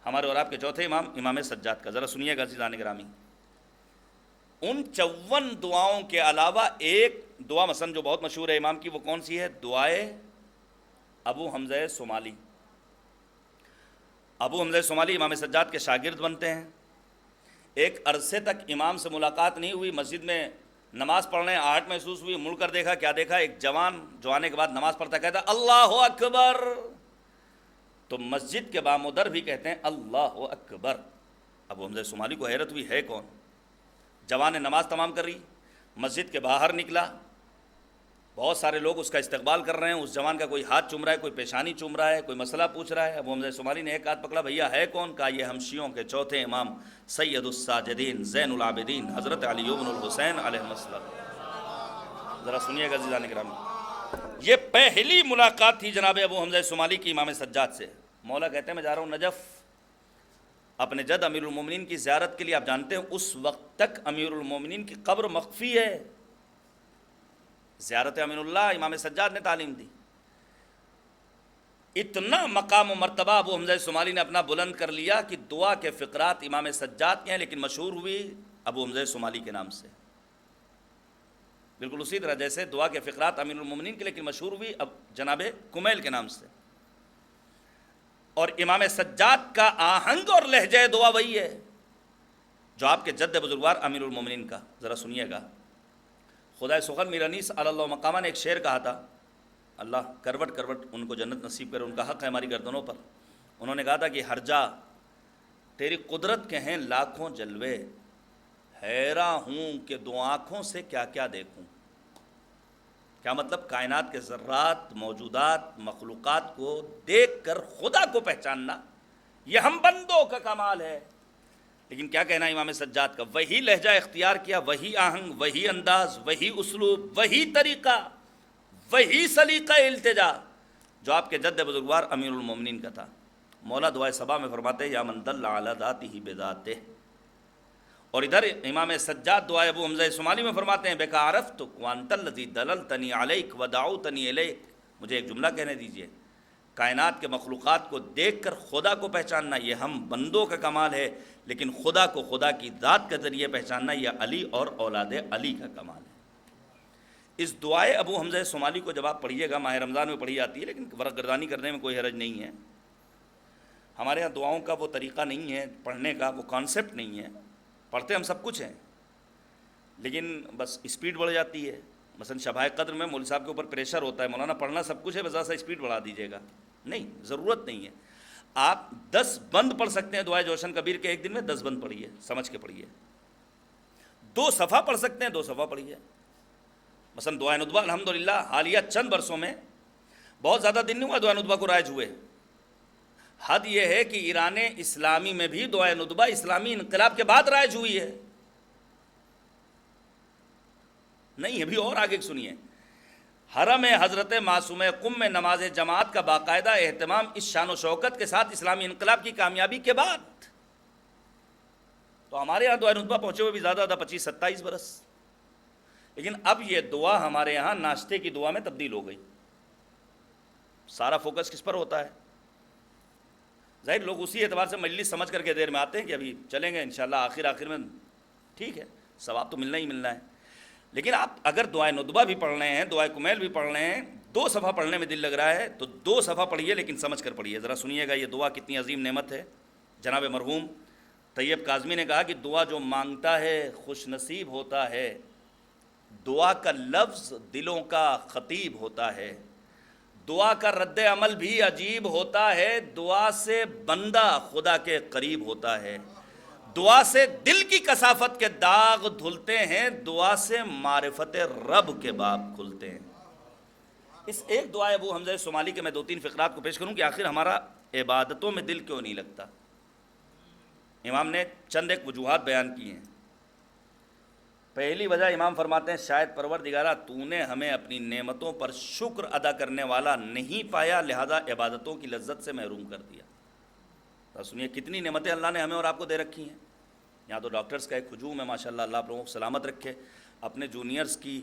ہمارے اور آپ کے چوتھے امام, امام سجاد کا. ذرا سنیے گا عزیزان گرامی. ان 54 دعاؤں کے علاوہ ایک دعا مثلا جو بہت مشہور ہے امام کی, وہ کون سی ہے؟ دعائے ابو حمزہ صومالی. ابو حمزہ صومالی امام سجاد کے شاگرد بنتے ہیں. ایک عرصے تک امام سے ملاقات نہیں ہوئی, مسجد میں نماز پڑھنے آہٹ محسوس ہوئی, مڑ کر دیکھا, کیا دیکھا؟ ایک جوان جو آنے کے بعد نماز پڑھتا کہتا اللہ اکبر, تو مسجد کے بامودر بھی کہتے ہیں اللہ اکبر. ابو حمزہ صومالی کو حیرت ہوئی, ہے کون؟ جوان نے نماز تمام کر لی, مسجد کے باہر نکلا, بہت سارے لوگ اس کا استقبال کر رہے ہیں. اس جوان کا کوئی ہاتھ چوم رہا ہے, کوئی پیشانی چوم رہا ہے, کوئی مسئلہ پوچھ رہا ہے. ابو حمزہ صومالی نے ایک ہاتھ پکڑا, بھیا ہے کون؟ کہا یہ ہم شیعوں کے چوتھے امام سید الساجدین زین العابدین حضرت علی بن الحسین علیہ السلام. ذرا سنیے گا عزیزان کرام, یہ پہلی ملاقات تھی جناب ابو حمزہ صومالی کی امام سجاد سے. مولا کہتے ہیں میں جا رہا ہوں نجف اپنے جد امیر المومنین کی زیارت کے لیے. آپ جانتے ہیں اس وقت تک امیر المومنین کی قبر مخفی ہے. زیارت امین اللہ امام سجاد نے تعلیم دی. اتنا مقام و مرتبہ ابو حمزہ صومالی نے اپنا بلند کر لیا کہ دعا کے فقرات امام سجاد کے ہیں لیکن مشہور ہوئی ابو حمزہ صومالی کے نام سے. بالکل اسی طرح جیسے دعا کے فقرات امیر المومنین کے لیکن مشہور ہوئی اب جناب کمیل کے نام سے. اور امام سجاد کا آہنگ اور لہجہ دعا وہی ہے جو آپ کے جد بزرگوار امیر المومنین کا. ذرا سنیے گا. خدائے سخن میر انیس علی اللہ مقامہ نے ایک شعر کہا تھا, اللہ کروٹ کروٹ ان کو جنت نصیب کرے, ان کا حق ہے ہماری گردنوں پر. انہوں نے کہا تھا کہ ہر جا تیری قدرت کے ہیں لاکھوں جلوے, حیراں ہوں کہ دو آنکھوں سے کیا کیا دیکھوں. کیا مطلب؟ کائنات کے ذرات, موجودات, مخلوقات کو دیکھ کر خدا کو پہچاننا یہ ہم بندوں کا کمال ہے. لیکن کیا کہنا امام سجاد کا؟ وہی لہجہ اختیار کیا, وہی آہنگ, وہی انداز, وہی اسلوب, وہی طریقہ, وہی سلیقہ التجا جو آپ کے جد بزرگوار امیر المومنین کا تھا. مولا دعائے صبا میں فرماتے ہیں یا من دل علی ذاتہ بذاتہ. اور ادھر امام سجاد دعائے ابو حمزہ صومالی میں فرماتے ہیں بک عرفتک وانت الذی دللتنی علیک ودعوتنی الیک. مجھے ایک جملہ کہنے دیجئے, کائنات کے مخلوقات کو دیکھ کر خدا کو پہچاننا یہ ہم بندوں کا کمال ہے، لیکن خدا کو خدا کی ذات کے ذریعے پہچاننا یہ علی اور اولاد علی کا کمال ہے۔ اس دعائے ابو حمزہ صومالی کو جب آپ پڑھیے گا، ماہ رمضان میں پڑھی جاتی ہے، لیکن ورق گردانی کرنے میں کوئی حرج نہیں ہے۔ ہمارے ہاں دعاؤں کا وہ طریقہ نہیں ہے پڑھنے کا، وہ کانسیپٹ نہیں ہے، پڑھتے ہم سب کچھ ہیں لیکن بس اسپیڈ بڑھ جاتی ہے۔ مثلا شبائے قدر میں مولوی صاحب کے اوپر پریشر ہوتا ہے، مولانا پڑھنا سب کچھ ہے، بس ذرا اسپیڈ بڑھا دیجیے گا۔ نہیں، ضرورت نہیں ہے۔ آپ 10 بند پڑھ سکتے ہیں دعائے جوشن کبیر کے، ایک دن میں 10 بند پڑھیے، سمجھ کے پڑھیے۔ 2 صفحہ پڑھ سکتے ہیں، 2 صفحہ پڑھیے۔ مثلا دعائے ندبہ الحمدللہ حالیہ چند برسوں میں، بہت زیادہ دن نہیں ہوا دعائے ندبہ کو رائج ہوئے۔ حد یہ ہے کہ ایران اسلامی میں بھی دعائے ندبہ اسلامی انقلاب کے بعد رائج ہوئی ہے۔ نہیں، ابھی اور آگے سنیے۔ حرم حضرت معصوم قم میں نماز جماعت کا باقاعدہ اہتمام اس شان و شوکت کے ساتھ اسلامی انقلاب کی کامیابی کے بعد۔ تو ہمارے یہاں دعائے ندبہ پہنچے ہوئے بھی زیادہ 25-27 برس، لیکن اب یہ دعا ہمارے یہاں ناشتے کی دعا میں تبدیل ہو گئی۔ سارا فوکس کس پر ہوتا ہے؟ ظاہر لوگ اسی اعتبار سے مجلس سمجھ کر کے دیر میں آتے ہیں کہ ابھی چلیں گے انشاءاللہ آخر میں، ٹھیک ہے، ثواب تو ملنا ہی ملنا ہے، لیکن آپ اگر دعائے ندبہ بھی پڑھ رہے ہیں، دعائے کمیل بھی پڑھ رہے ہیں، 2 صفحہ پڑھنے میں دل لگ رہا ہے تو 2 صفحہ پڑھیے، لیکن سمجھ کر پڑھیے۔ ذرا سنیے گا یہ دعا کتنی عظیم نعمت ہے۔ جناب مرحوم طیب کاظمی نے کہا کہ دعا جو مانگتا ہے خوش نصیب ہوتا ہے، دعا کا لفظ دلوں کا خطیب ہوتا ہے، دعا کا رد عمل بھی عجیب ہوتا ہے، دعا سے بندہ خدا کے قریب ہوتا ہے، دعا سے دل کی کثافت کے داغ دھلتے ہیں، دعا سے معرفت رب کے باب کھلتے ہیں۔ اس ایک دعا ابو حمزہ صومالی کے میں 2-3 فقرات کو پیش کروں کہ آخر ہمارا عبادتوں میں دل کیوں نہیں لگتا۔ امام نے چند ایک وجوہات بیان کی ہیں۔ پہلی وجہ امام فرماتے ہیں شاید پروردگارہ تو نے ہمیں اپنی نعمتوں پر شکر ادا کرنے والا نہیں پایا، لہذا عبادتوں کی لذت سے محروم کر دیا۔ تو سنیے کتنی نعمتیں اللہ نے ہمیں اور آپ کو دے رکھی ہیں۔ یہاں تو ڈاکٹرز کا ایک ہجوم ہے ماشاءاللہ، اللہ آپ لوگوں کو سلامت رکھے۔ اپنے جونیئرز کی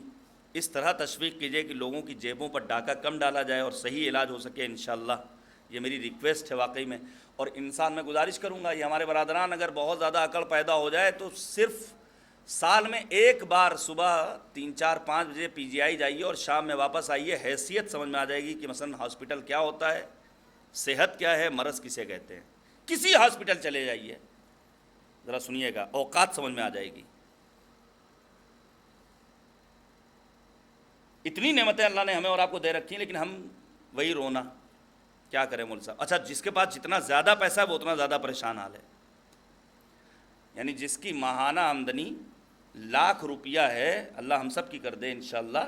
اس طرح تشویق کیجئے کہ لوگوں کی جیبوں پر ڈاکہ کم ڈالا جائے اور صحیح علاج ہو سکے انشاءاللہ، یہ میری ریکویسٹ ہے واقعی میں۔ اور انسان میں گزارش کروں گا، یہ ہمارے برادران اگر بہت زیادہ عقل پیدا ہو جائے تو صرف سال میں ایک بار صبح 3-4-5 بجے پی جی آئی جائیے اور شام میں واپس آئیے، حیثیت سمجھ میں آ جائے گی کہ مثلا ہاسپٹل کیا ہوتا ہے، صحت کیا ہے، مرض کسے کہتے ہیں۔ کسی ہاسپٹل چلے جائیے، ذرا سنیے گا، اوقات سمجھ میں آ جائے گی۔ اتنی نعمتیں اللہ نے ہمیں اور آپ کو دے رکھی ہیں، لیکن ہم وہی رونا، کیا کریں مول صاحب۔ اچھا، جس کے پاس جتنا زیادہ پیسہ ہے وہ اتنا زیادہ پریشان حال ہے، یعنی جس کی ماہانہ آمدنی ₹1,00,000 ہے، اللہ ہم سب کی کر دے انشاءاللہ،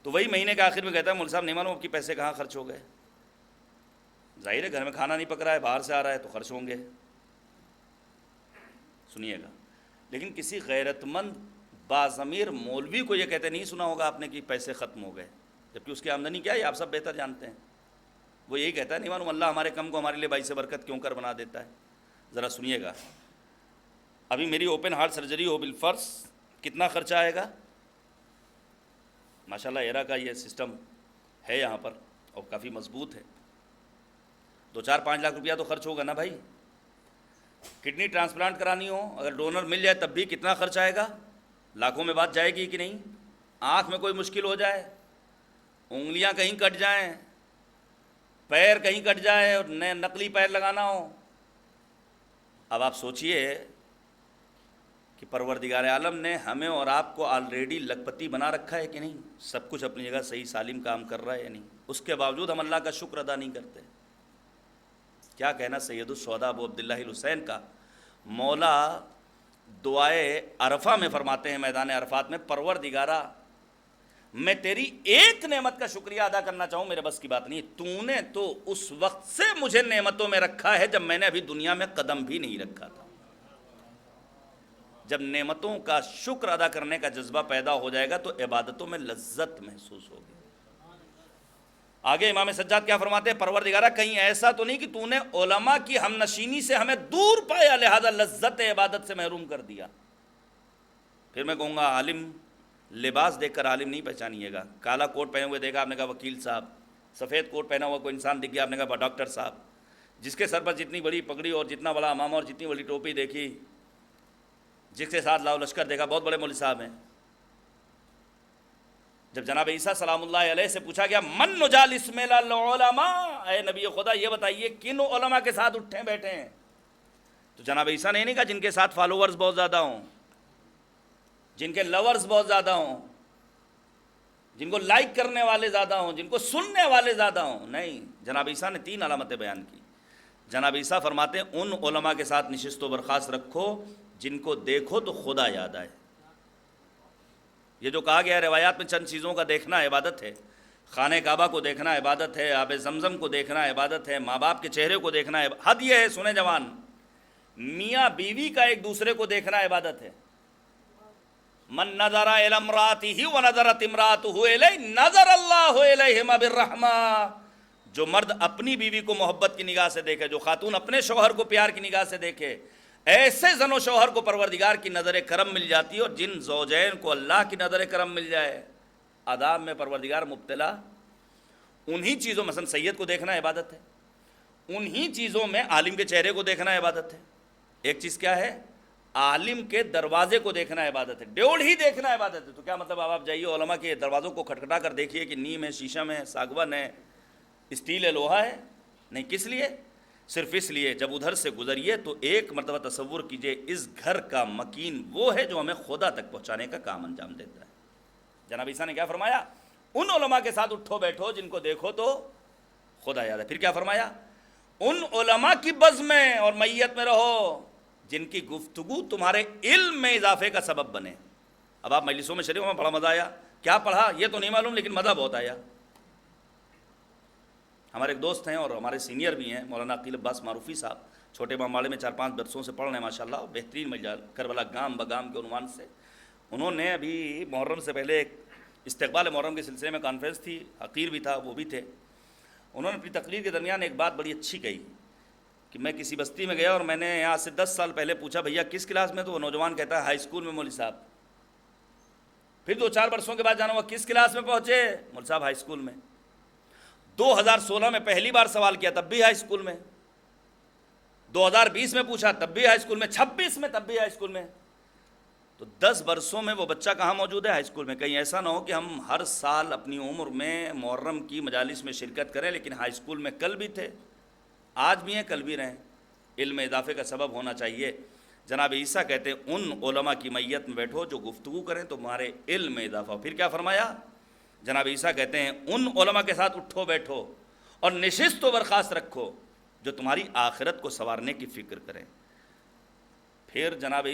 تو وہی مہینے کے آخر میں کہتا ہے مول صاحب نہیں معلوم آپ کی پیسے کہاں خرچ ہو گئے۔ ظاہر ہے گھر میں کھانا نہیں پک رہا ہے، باہر سے آ رہا ہے تو خرچ ہوں گے۔ سنیے گا، لیکن کسی غیرت مند باضمیر مولوی کو یہ کہتے نہیں سنا ہوگا آپ نے کہ پیسے ختم ہو گئے، جبکہ اس کی آمدنی کیا ہے آپ سب بہتر جانتے ہیں۔ وہ یہی کہتا ہے نہیں معلوم اللہ ہمارے کم کو ہمارے لیے باعث برکت کیوں کر بنا دیتا ہے۔ ذرا سنیے گا، ابھی میری اوپن ہارٹ سرجری ہو بالفرض کتنا خرچہ آئے گا؟ ماشاءاللہ ایرا کا یہ سسٹم ہے یہاں پر اور کافی مضبوط ہے، 2-4-5 لاکھ روپیہ تو خرچ ہوگا نا بھائی۔ کڈنی ٹرانسپلانٹ کرانی ہو اگر ڈونر مل جائے تب بھی کتنا خرچ آئے گا؟ لاکھوں میں بات جائے گی کہ نہیں؟ آنکھ میں کوئی مشکل ہو جائے، انگلیاں کہیں کٹ جائیں، پیر کہیں کٹ جائے اور نئے نقلی پیر لگانا ہو۔ اب آپ سوچئے کہ پروردگار عالم نے ہمیں اور آپ کو آلریڈی لکھپتی بنا رکھا ہے کہ نہیں؟ سب کچھ اپنی جگہ صحیح سالم کام کر رہا ہے یا نہیں؟ اس کے باوجود ہم اللہ کا شکر ادا نہیں کرتے۔ کیا کہنا سید الشہداء ابو عبداللہ الحسین کا، مولا دعائے عرفہ میں فرماتے ہیں میدان عرفات میں، پروردگارہ میں تیری ایک نعمت کا شکریہ ادا کرنا چاہوں میرے بس کی بات نہیں، تو نے تو اس وقت سے مجھے نعمتوں میں رکھا ہے جب میں نے ابھی دنیا میں قدم بھی نہیں رکھا تھا۔ جب نعمتوں کا شکر ادا کرنے کا جذبہ پیدا ہو جائے گا تو عبادتوں میں لذت محسوس ہوگی۔ آگے امام سجاد کیا فرماتے ہیں، پروردگارہ کہیں ایسا تو نہیں کہ تو نے علماء کی ہم نشینی سے ہمیں دور پایا لہذا لذت عبادت سے محروم کر دیا۔ پھر میں کہوں گا عالم لباس دیکھ کر عالم نہیں پہچانیے گا، کالا کوٹ پہنے ہوئے دیکھا آپ نے کہا وکیل صاحب، سفید کوٹ پہنا ہوا کوئی انسان دکھ گیا، آپ نے کہا ڈاکٹر صاحب، جس کے سر پر جتنی بڑی پگڑی اور جتنا بڑا امامہ اور جتنی بڑی ٹوپی دیکھی، جس کے ساتھ لاؤ لشکر دیکھا، بہت بڑے مولوی صاحب ہیں۔ جب جناب عیسیٰ سلام اللہ علیہ سے پوچھا گیا من نجالس من العلماء، اے نبی خدا یہ بتائیے کن علماء کے ساتھ اٹھے بیٹھے ہیں، تو جناب عیسیٰ نے نہیں کہا جن کے ساتھ فالوورز بہت زیادہ ہوں، جن کے لورز بہت زیادہ ہوں، جن کو لائک کرنے والے زیادہ ہوں، جن کو سننے والے زیادہ ہوں، نہیں، جناب عیسیٰ نے 3 علامتیں بیان کی۔ جناب عیسیٰ فرماتے ہیں ان علماء کے ساتھ نشست و برخاست رکھو جن کو دیکھو تو خدا یاد آئے۔ یہ جو کہا گیا ہے روایات میں چند چیزوں کا دیکھنا عبادت ہے، خانہ کعبہ کو دیکھنا عبادت ہے، آب زمزم کو دیکھنا عبادت ہے، ماں باپ کے چہرے کو دیکھنا حد یہ ہے، سنیں جوان، میاں بیوی کا ایک دوسرے کو دیکھنا عبادت ہے۔ من نظر الی امرأتہ ونظرت امرأتہ الیہ نظر اللہ الیہما بالرحمہ، جو مرد اپنی بیوی کو محبت کی نگاہ سے دیکھے، جو خاتون اپنے شوہر کو پیار کی نگاہ سے دیکھے، ایسے زن و شوہر کو پروردگار کی نظر کرم مل جاتی ہے، اور جن زوجین کو اللہ کی نظر کرم مل جائے، عذاب میں پروردگار مبتلا انہی چیزوں، مثلا سید کو دیکھنا عبادت ہے، انہی چیزوں میں عالم کے چہرے کو دیکھنا عبادت ہے۔ ایک چیز کیا ہے؟ عالم کے دروازے کو دیکھنا عبادت ہے، ڈیوڑ ہی دیکھنا عبادت ہے۔ تو کیا مطلب آپ جائیے علماء کے دروازوں کو کھٹکھٹا کر دیکھیے کہ نیم ہے، شیشم ہے، ساگون ہے، اسٹیل ہے، لوہا ہے؟ نہیں، کس لیے؟ صرف اس لیے جب ادھر سے گزریے تو ایک مرتبہ تصور کیجئے اس گھر کا مکین وہ ہے جو ہمیں خدا تک پہنچانے کا کام انجام دیتا ہے۔ جناب عیسیٰ نے کیا فرمایا؟ ان علماء کے ساتھ اٹھو بیٹھو جن کو دیکھو تو خدا یاد ہے۔ پھر کیا فرمایا؟ ان علماء کی بزم میں اور میت میں رہو جن کی گفتگو تمہارے علم میں اضافے کا سبب بنے۔ اب آپ مجلسوں میں شریک ہو، بڑا مزہ آیا، کیا پڑھا یہ تو نہیں معلوم لیکن مزہ بہت آیا۔ ہمارے ایک دوست ہیں اور ہمارے سینئر بھی ہیں، مولانا عقیل عباس معروفی صاحب، چھوٹے امام میں 4-5 برسوں سے پڑھ رہے ہیں ماشاءاللہ، بہترین مجال کربلا گام بگام کے عنوان سے۔ انہوں نے ابھی محرم سے پہلے ایک استقبال محرم کے سلسلے میں کانفرنس تھی، عقیر بھی تھا، وہ بھی تھے۔ انہوں نے اپنی تقریر کے درمیان ایک بات بڑی اچھی کہی کہ میں کسی بستی میں گیا اور میں نے یہاں سے 10 سال پہلے پوچھا بھیا کس کلاس میں، تو وہ نوجوان کہتا ہے ہائی اسکول میں مولوی صاحب۔ پھر 2-4 برسوں کے بعد جانا ہوا کس کلاس میں پہنچے، مولوی صاحب ہائی اسکول میں۔ 2016 میں پہلی بار سوال کیا تب بھی ہائی اسکول میں، 2020 میں پوچھا تب بھی ہائی اسکول میں، 26 میں تب بھی ہائی اسکول میں۔ تو 10 برسوں میں وہ بچہ کہاں موجود ہے؟ ہائی اسکول میں۔ کہیں ایسا نہ ہو کہ ہم ہر سال اپنی عمر میں محرم کی مجالس میں شرکت کریں لیکن ہائی اسکول میں کل بھی تھے، آج بھی ہیں، کل بھی رہیں۔ علم اضافے کا سبب ہونا چاہیے۔ جناب عیسیٰ کہتے ہیں ان علماء کی میت میں بیٹھو جو گفتگو کریں تو تمہارے علم میں اضافہ ہو۔ پھر کیا فرمایا؟ جناب عیسیٰ کہتے ہیں ان علماء کے ساتھ اٹھو بیٹھو اور نشست و برخاست رکھو جو تمہاری آخرت کو سنوارنے کی فکر کریں۔ پھر جناب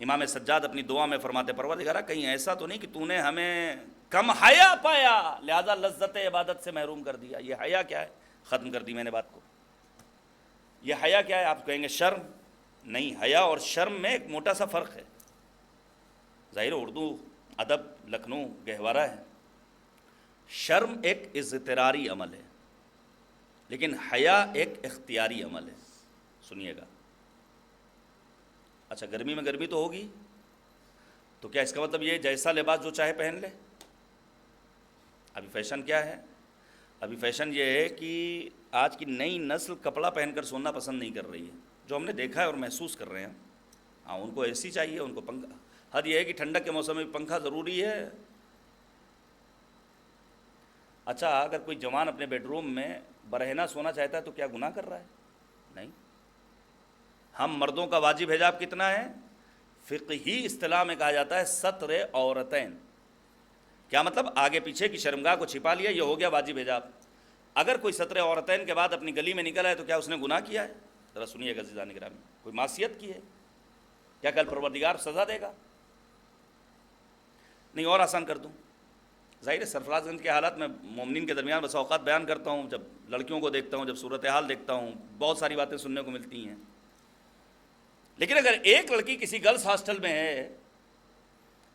امام سجاد اپنی دعا میں فرماتے پروردگارا کہیں ایسا تو نہیں کہ تو نے ہمیں کم حیا پایا لہذا لذت عبادت سے محروم کر دیا۔ یہ حیا کیا ہے؟ ختم کر دی میں نے بات کو۔ یہ حیا کیا ہے؟ آپ کہیں گے شرم، نہیں، حیا اور شرم میں ایک موٹا سا فرق ہے۔ ظاہر اردو ادب لکھنؤ گہوارہ ہے، شرم ایک اضطراری عمل ہے لیکن حیا ایک اختیاری عمل ہے۔ سنیے گا، اچھا گرمی میں گرمی تو ہوگی، تو کیا اس کا مطلب یہ جیسا لباس جو چاہے پہن لے؟ ابھی فیشن کیا ہے؟ ابھی فیشن یہ ہے کہ آج کی نئی نسل کپڑا پہن کر سونا پسند نہیں کر رہی ہے، جو ہم نے دیکھا ہے اور محسوس کر رہے ہیں۔ ہاں ان کو اے سی چاہیے، ان کو پنکھا، حد یہ ہے کہ ٹھنڈک کے موسم میں پنکھا ضروری ہے۔ اچھا اگر کوئی جوان اپنے بیڈ روم میں برہنہ سونا چاہتا ہے تو کیا گناہ کر رہا ہے؟ نہیں۔ ہم مردوں کا واجب حجاب کتنا ہے؟ فقہی اصطلاح میں کہا جاتا ہے ستر عورتین۔ کیا مطلب؟ آگے پیچھے کی شرمگاہ کو چھپا لیا، یہ ہو گیا واجب حجاب۔ اگر کوئی ستر عورتین کے بعد اپنی گلی میں نکلا ہے تو کیا اس نے گناہ کیا ہے؟ ذرا سنیے گا عزیزان گرامی، کوئی معصیت کی ہے؟ کیا کل پروردگار سزا دے گا؟ نہیں، اور آسان کر دوں، ظاہر ہے سرفراز گنج کے حالات میں مومنین کے درمیان بس اوقات بیان کرتا ہوں، جب لڑکیوں کو دیکھتا ہوں، جب صورتحال دیکھتا ہوں، بہت ساری باتیں سننے کو ملتی ہیں۔ لیکن اگر ایک لڑکی کسی گرلس ہاسٹل میں ہے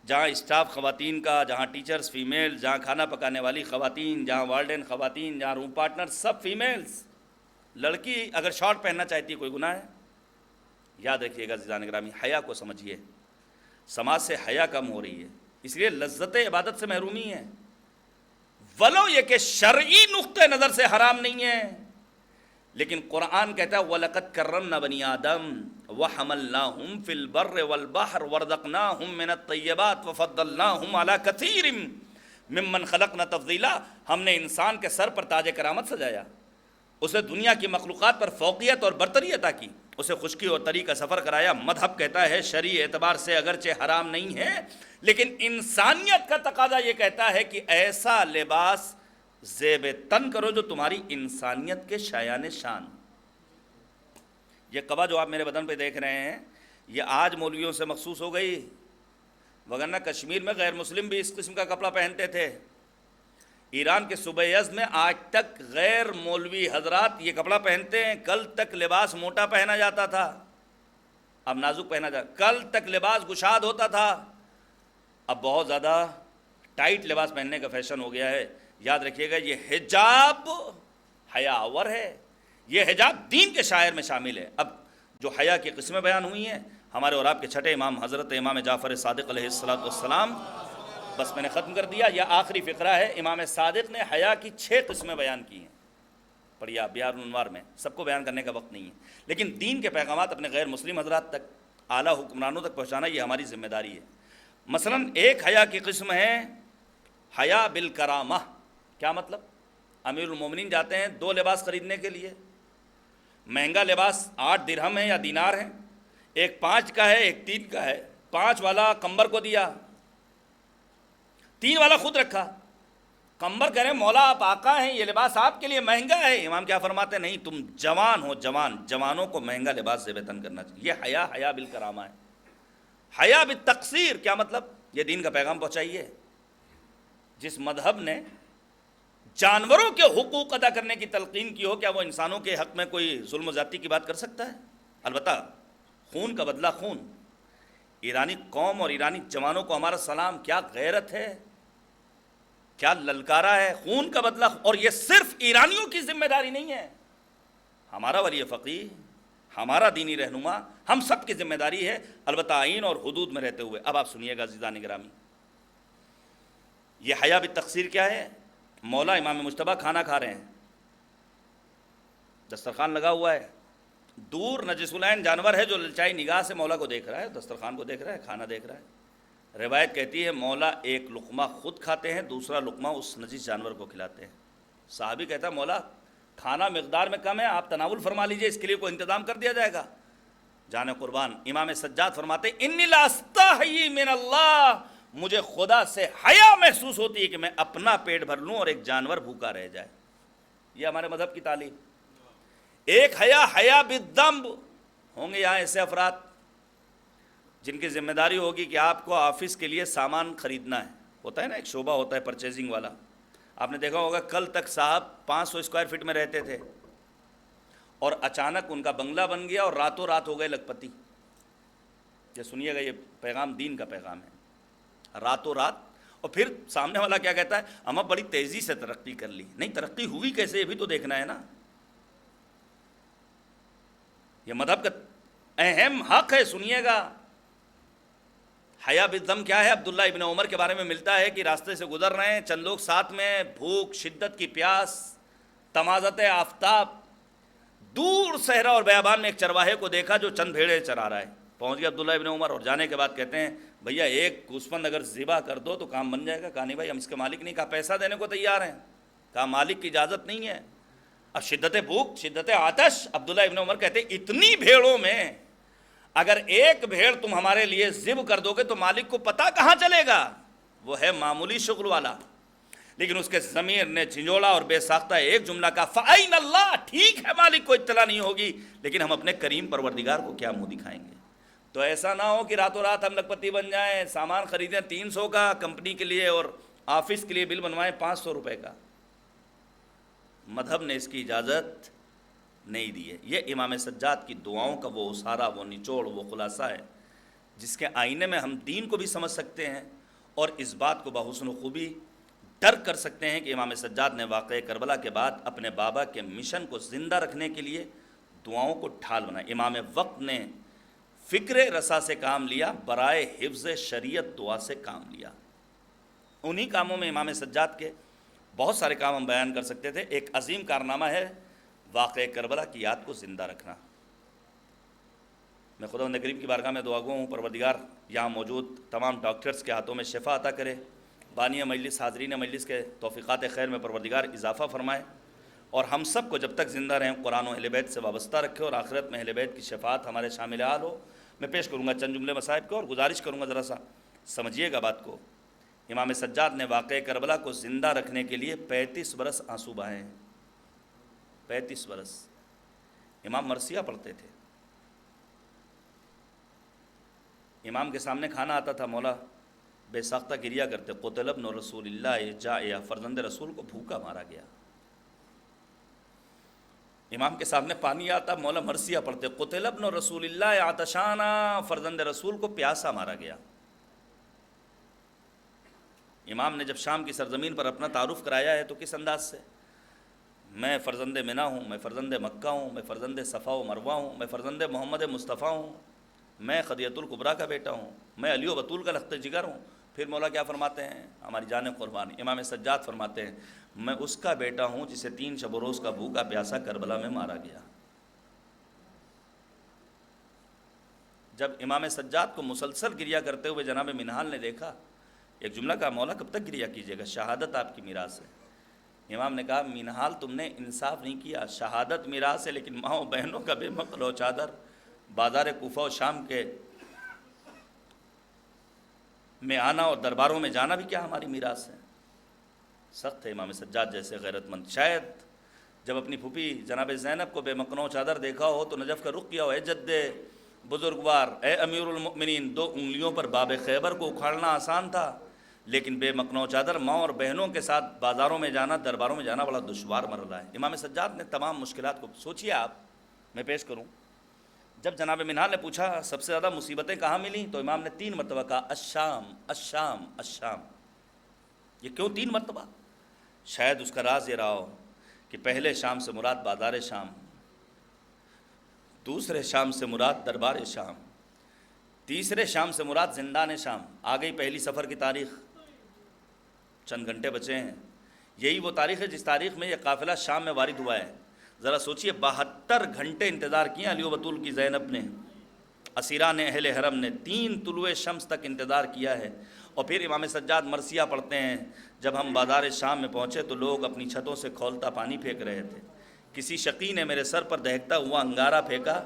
جہاں اسٹاف خواتین کا، جہاں ٹیچرز فیمیل، جہاں کھانا پکانے والی خواتین، جہاں وارڈن خواتین، جہاں روم پارٹنر سب فیمیلز، لڑکی اگر شارٹ پہننا چاہتی ہے کوئی گناہ ہے؟ یاد رکھیے گا عزیزان گرامی، حیا کو سمجھیے، سماج سے حیا کم ہو رہی ہے، اس لیے لذت عبادت سے محرومی ہے۔ ولو یہ کہ شرعی نقطۂ نظر سے حرام نہیں ہے، لیکن قرآن کہتا ہے وَلَقَدْ كَرَّمْنَا بَنِي آدَمَ وَحَمَلْنَاهُمْ فِي الْبَرِّ وَالْبَحْرِ وَرَزَقْنَاهُم مِّنَ الطَّيِّبَاتِ وَفَضَّلْنَاهُمْ عَلَىٰ كَثِيرٍ مِّمَّنْ خَلَقْنَا تَفْضِيلًا۔ ہم نے انسان کے سر پر تاج کرامت سجایا، اسے دنیا کی مخلوقات پر فوقیت اور برتری عطا کی، اسے خشکی اور طری کا سفر کرایا۔ مذہب کہتا ہے شرعی اعتبار سے اگرچہ حرام نہیں ہے، لیکن انسانیت کا تقاضا یہ کہتا ہے کہ ایسا لباس زیب تن کرو جو تمہاری انسانیت کے شایان شان۔ یہ قبا جو آپ میرے بدن پہ دیکھ رہے ہیں یہ آج مولویوں سے مخصوص ہو گئی، وگرنہ کشمیر میں غیر مسلم بھی اس قسم کا کپڑا پہنتے تھے۔ ایران کے صوبہ یزد میں آج تک غیر مولوی حضرات یہ کپڑا پہنتے ہیں۔ کل تک لباس موٹا پہنا جاتا تھا، اب نازک پہنا جاتا، کل تک لباس گشاد ہوتا تھا، اب بہت زیادہ ٹائٹ لباس پہننے کا فیشن ہو گیا ہے۔ یاد رکھیے گا یہ حجاب حیا آور ہے، یہ حجاب دین کے شاعر میں شامل ہے۔ اب جو حیا کی قسمیں بیان ہوئی ہیں ہمارے اور آپ کے چھٹے امام حضرت امام جعفر صادق علیہ السلام، بس میں نے ختم کر دیا، یہ آخری فقرہ ہے۔ امام صادق نے حیا کی 6 قسمیں بیان کی ہیں، پڑھیے آپ بیان الانوار میں، سب کو بیان کرنے کا وقت نہیں ہے، لیکن دین کے پیغامات اپنے غیر مسلم حضرات تک، اعلیٰ حکمرانوں تک پہنچانا یہ ہماری ذمہ داری ہے۔ مثلا ایک حیا کی قسم ہے حیا بالکرامہ۔ کیا مطلب؟ امیر المومنین جاتے ہیں 2 لباس خریدنے کے لیے، مہنگا لباس 8 درہم ہے یا دینار ہے، ایک 5 کا ہے ایک 3 کا ہے، 5 والا قمبر کو دیا، 3 والا خود رکھا۔ قمبر کہہ رہے ہیں مولا آپ آقا ہیں، یہ لباس آپ کے لیے مہنگا ہے۔ امام کیا فرماتے ہیں؟ نہیں، تم جوان ہو، جوانوں کو مہنگا لباس زیب تن کرنا چاہیے۔ یہ حیا بالکرامہ ہے۔ حیا بالتقصیر کیا مطلب؟ یہ دین کا پیغام پہنچائیے۔ جس مذہب نے جانوروں کے حقوق ادا کرنے کی تلقین کی ہو، کیا وہ انسانوں کے حق میں کوئی ظلم و زیادتی کی بات کر سکتا ہے؟ البتہ خون کا بدلہ خون۔ ایرانی قوم اور ایرانی جوانوں کو ہمارا سلام، کیا غیرت ہے، کیا للکارا ہے، خون کا بدلہ۔ اور یہ صرف ایرانیوں کی ذمہ داری نہیں ہے، ہمارا ولی فقیہ، ہمارا دینی رہنما، ہم سب کی ذمہ داری ہے، البتہ آئین اور حدود میں رہتے ہوئے۔ اب آپ سنیے گا عزیزان گرامی، یہ حیا بالتقصیر کیا ہے؟ مولا امام مجتبیٰ کھانا کھا رہے ہیں، دسترخوان لگا ہوا ہے، دور نجس العین جانور ہے جو للچائی نگاہ سے مولا کو دیکھ رہا ہے، دسترخوان کو دیکھ رہا ہے، کھانا دیکھ رہا ہے۔ روایت کہتی ہے مولا ایک لقمہ خود کھاتے ہیں، دوسرا لقمہ اس نجس جانور کو کھلاتے ہیں۔ صحابی کہتا ہے مولا کھانا مقدار میں کم ہے، آپ تناول فرما لیجئے، اس کے لیے کوئی انتظام کر دیا جائے گا۔ جانے قربان امام سجاد فرماتے ہیں انی لاستحیی من اللہ، مجھے خدا سے حیا محسوس ہوتی ہے کہ میں اپنا پیٹ بھر لوں اور ایک جانور بھوکا رہ جائے۔ یہ ہمارے مذہب کی تعلیم۔ ایک حیا بالذنب۔ ہوں گے یہاں ایسے افراد جن کی ذمہ داری ہوگی کہ آپ کو آفس کے لیے سامان خریدنا ہے، ہوتا ہے نا ایک شعبہ ہوتا ہے پرچیزنگ والا، آپ نے دیکھا ہوگا کل تک صاحب 500 اسکوائر فٹ میں رہتے تھے اور اچانک ان کا بنگلہ بن گیا اور راتوں رات ہو گئے لکھپتی۔ یہ سنیے گا، یہ پیغام دین کا پیغام ہے، راتوں رات۔ اور پھر سامنے والا کیا کہتا ہے؟ ہم اب بڑی تیزی سے ترقی کر لی۔ نہیں، ترقی ہوئی کیسے یہ بھی تو دیکھنا ہے نا۔ یہ مذہب کا اہم حق ہے، سنیے گا۔ حیا بالذنب کیا ہے؟ عبداللہ ابن عمر کے بارے میں ملتا ہے کہ راستے سے گزر رہے ہیں، چند لوگ ساتھ میں، بھوک، شدت کی پیاس، تمازت آفتاب، دور صحرا اور بیابان میں ایک چرواہے کو دیکھا جو چند بھیڑیں چرا رہا ہے۔ پہنچ گیا عبداللہ ابن عمر اور جانے کے بعد کہتے ہیں بھیا ایک گوسفند اگر ذبح کر دو تو کام بن جائے گا۔ کہا نہیں بھائی، ہم اس کے مالک نہیں۔ کہا پیسہ دینے کو تیار ہیں؟ کہا مالک کی اجازت نہیں ہے۔ اب شدت بھوک، شدت آتش، عبداللہ ابن عمر کہتے ہیں اتنی بھیڑوں میں اگر ایک بھیڑ تم ہمارے لیے ذبح کر دو گے تو مالک کو پتہ کہاں چلے گا؟ وہ ہے معمولی شغل والا۔ لیکن اس کے ضمیر نے جھنجھوڑا اور بے ساختہ ایک جملہ کہا فَأَيْنَ اللَّهُ، ٹھیک ہے مالک کو اطلاع نہیں ہوگی، لیکن ہم اپنے کریم پروردگار کو کیا منہ دکھائیں گے؟ تو ایسا نہ ہو کہ راتوں رات ہم لکھپتی بن جائیں، سامان خریدیں 300 کا کمپنی کے لیے اور آفس کے لیے بل بنوائیں 500 روپے کا۔ مذہب نے اس کی اجازت نہیں دی ہے۔ یہ امام سجاد کی دعاؤں کا وہ اسارہ، وہ نچوڑ، وہ خلاصہ ہے جس کے آئینے میں ہم دین کو بھی سمجھ سکتے ہیں اور اس بات کو بحسن خوبی درک کر سکتے ہیں کہ امام سجاد نے واقعہ کربلا کے بعد اپنے بابا کے مشن کو زندہ رکھنے کے لیے دعاؤں کو ڈھال بنایا۔ امام وقت نے فکر رسا سے کام لیا، برائے حفظ شریعت دعا سے کام لیا۔ انہی کاموں میں امام سجاد کے بہت سارے کام ہم بیان کر سکتے تھے. ایک عظیم کارنامہ ہے واقعہ کربلا کی یاد کو زندہ رکھنا. میں خداوند کریم کی بارگاہ میں دعا گو ہوں پروردگار یہاں موجود تمام ڈاکٹرز کے ہاتھوں میں شفا عطا کرے. بانی مجلس حاضرین مجلس کے توفیقات خیر میں پروردگار اضافہ فرمائے، اور ہم سب کو جب تک زندہ رہیں قرآن و اہل بیت سے وابستہ رکھے، اور آخرت میں اہل بیت کی شفاعت ہمارے شامل حال ہو. میں پیش کروں گا چند جملے مصائب کو، اور گزارش کروں گا ذرا سا سمجھیے گا بات کو. امام سجاد نے واقعہ کربلا کو زندہ رکھنے کے لیے 35 برس آنسو بہائے ہیں. 35 برس. امام مرثیہ پڑھتے تھے. امام کے سامنے کھانا آتا تھا، مولا بے ساختہ گریا کرتے، قتل ابن رسول اللہ جائع، فرزند رسول کو بھوکا مارا گیا. امام کے سامنے پانی آتا، مولا مرثیہ پڑھتے، قتل ابن رسول اللہ عطشانا، فرزند رسول کو پیاسا مارا گیا. امام نے جب شام کی سرزمین پر اپنا تعارف کرایا ہے تو کس انداز سے؟ میں فرزند منی ہوں، میں فرزند مکہ ہوں، میں فرزند صفا و مروہ ہوں، میں فرزند محمد مصطفیٰ ہوں، میں خدیجۃ الکبریٰ کا بیٹا ہوں، میں علی و بطول کا لخت جگر ہوں. پھر مولا کیا فرماتے ہیں؟ ہماری جان قربان امام سجاد فرماتے ہیں میں اس کا بیٹا ہوں جسے 3 شب و روز کا بھوکا پیاسا کربلا میں مارا گیا. جب امام سجاد کو مسلسل گریا کرتے ہوئے جناب منہال نے دیکھا، ایک جملہ کہا، مولا کب تک گریا کیجیے گا، شہادت آپ کی میراث ہے. امام نے کہا منہال تم نے انصاف نہیں کیا، شہادت میراث ہے لیکن ماں و بہنوں کا بے مقل و چادر بازار کوفہ و شام کے میں آنا اور درباروں میں جانا بھی کیا ہماری میراث ہے. سخت ہے امام سجاد جیسے غیرت مند. شاید جب اپنی پھوپھی جناب زینب کو بے مقنو چادر دیکھا ہو تو نجف کا رخ کیا ہو، اے جد بزرگوار، اے امیر المؤمنین. 2 انگلیوں پر باب خیبر کو اکھاڑنا آسان تھا، لیکن بے مقنو چادر ماں اور بہنوں کے ساتھ بازاروں میں جانا، درباروں میں جانا بڑا دشوار مرحلہ ہے. امام سجاد نے تمام مشکلات کو سوچیے آپ. میں پیش کروں، جب جناب منہال نے پوچھا سب سے زیادہ مصیبتیں کہاں ملیں تو امام نے 3 مرتبہ کہا الشام الشام الشام. یہ کیوں 3 مرتبہ؟ شاید اس کا راز یہ رہا ہو کہ پہلے شام سے مراد بازار شام، دوسرے شام سے مراد دربار شام، تیسرے شام سے مراد زندان شام. آ گئی پہلی سفر کی تاریخ، چند گھنٹے بچے ہیں. یہی وہ تاریخ ہے جس تاریخ میں یہ قافلہ شام میں وارد ہوا ہے. ذرا سوچئے 72 گھنٹے انتظار کیا علی و بطول کی زینب نے، اسیران اہل حرم نے 3 طلوع شمس تک انتظار کیا ہے. اور پھر امام سجاد مرثیہ پڑھتے ہیں جب ہم بازار شام میں پہنچے تو لوگ اپنی چھتوں سے کھولتا پانی پھینک رہے تھے. کسی شقی نے میرے سر پر دہکتا ہوا انگارہ پھینکا،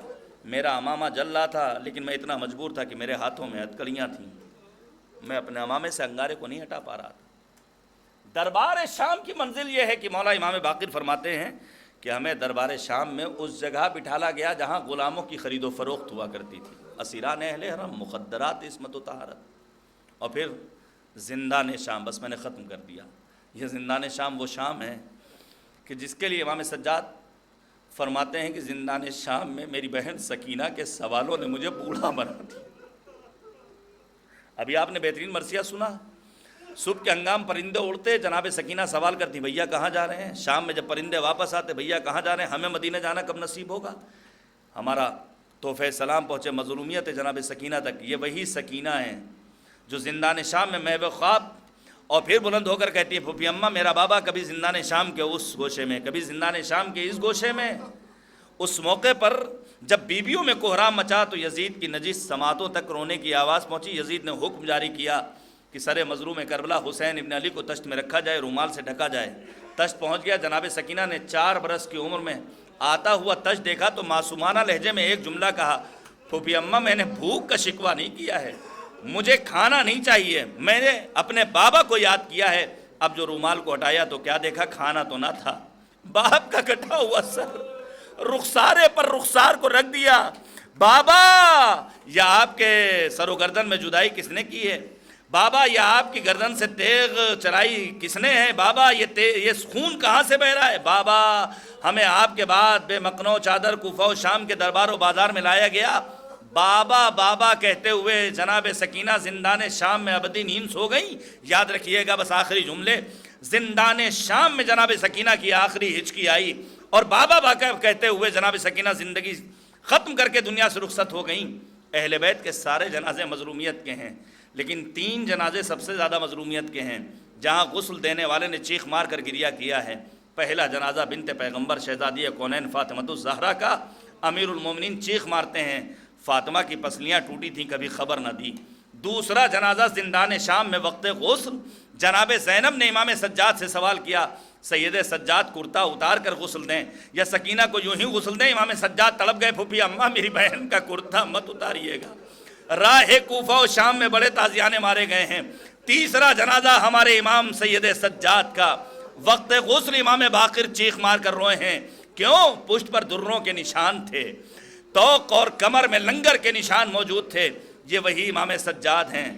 میرا امامہ جل رہا تھا لیکن میں اتنا مجبور تھا کہ میرے ہاتھوں میں ہتکڑیاں تھیں، میں اپنے امامے سے انگارے کو نہیں ہٹا پا رہا تھا. دربار شام کی منزل یہ ہے کہ مولا امام باقر فرماتے ہیں کہ ہمیں دربار شام میں اس جگہ بٹھالا گیا جہاں غلاموں کی خرید و فروخت ہوا کرتی تھی، اسیران اہل حرم، مخدرات، عصمت و طہارت. اور پھر زندان شام. بس میں نے ختم کر دیا. یہ زندان شام وہ شام ہے کہ جس کے لیے امام سجاد فرماتے ہیں کہ زندان شام میں میری بہن سکینہ کے سوالوں نے مجھے بوڑھا بنا دیا. ابھی آپ نے بہترین مرثیہ سنا، صبح کے ہنگام پرندے اڑتے، جناب سکینہ سوال کرتی بھیا کہاں جا رہے ہیں. شام میں جب پرندے واپس آتے، بھیا کہاں جا رہے ہیں، ہمیں مدینہ جانا کب نصیب ہوگا. ہمارا تحفہ سلام پہنچے مظلومیت جناب سکینہ تک. یہ وہی سکینہ ہیں جو زندان شام میں محو خواب اور پھر بلند ہو کر کہتی ہے پھوپھی اماں میرا بابا کبھی زندان شام کے اس گوشے میں، کبھی زندان شام کے اس گوشے میں. اس موقع پر جب بیویوں میں کوہرام مچا تو یزید کی نجس سماعتوں تک رونے کی آواز پہنچی. یزید نے حکم جاری کیا کہ سر مظلوم کربلا حسین ابن علی کو تشت میں رکھا جائے، رومال سے ڈھکا جائے. تشت پہنچ گیا. جناب سکینہ نے 4 برس کی عمر میں آتا ہوا تشت دیکھا تو معصومانہ لہجے میں ایک جملہ کہا، پھوپھی اماں میں نے بھوک کا شکوہ نہیں کیا ہے، مجھے کھانا نہیں چاہیے، میں نے اپنے بابا کو یاد کیا ہے. اب جو رومال کو ہٹایا تو کیا دیکھا، کھانا تو نہ تھا، باپ کا کٹا ہوا سر رخسارے پر رخسار کو رکھ دیا. بابا یا آپ کے سر و گردن میں جدائی کس نے کی ہے، بابا یا آپ کی گردن سے تیغ چرائی کس نے ہے، بابا یہ خون کہاں سے بہ رہا ہے. بابا ہمیں آپ کے بعد بے مقنو چادر کوفہ و شام کے دربار و بازار میں لایا گیا. بابا بابا کہتے ہوئے جناب سکینہ زندان شام میں ابدی نیند سو گئی. یاد رکھیے گا بس آخری جملے، زندان شام میں جناب سکینہ کی آخری ہچکی آئی اور بابا بابا کہتے ہوئے جناب سکینہ زندگی ختم کر کے دنیا سے رخصت ہو گئیں. اہل بیت کے سارے جنازے مظلومیت کے ہیں لیکن 3 جنازے سب سے زیادہ مظلومیت کے ہیں. جہاں غسل دینے والے نے چیخ مار کر گریہ کیا ہے۔ پہلا جنازہ بنت پیغمبر شہزادی کونین فاطمہ الزہرا کا، امیر المومنین چیخ مارتے ہیں فاطمہ کی پسلیاں ٹوٹی تھیں کبھی خبر نہ دی۔ دوسرا جنازہ زندان شام میں وقت غسل، جناب زینب نے امام سجاد سے سوال کیا سید سجاد کرتا اتار کر غسل دیں یا سکینہ کو یوں ہی غسل دیں؟ امام سجاد تڑپ گئے، پھوپھی اماں میری بہن کا کرتا مت اتاریے گا۔ راہ کوفہ و شام میں بڑے تازیانے مارے گئے ہیں۔ تیسرا جنازہ ہمارے امام سید سجاد کا، وقت غسل امام باقر چیخ مار کر روئے ہیں۔ کیوں؟ پشت پر دروں کے نشان تھے، توق اور کمر میں لنگر کے نشان موجود تھے۔ یہ وہی امام سجاد ہیں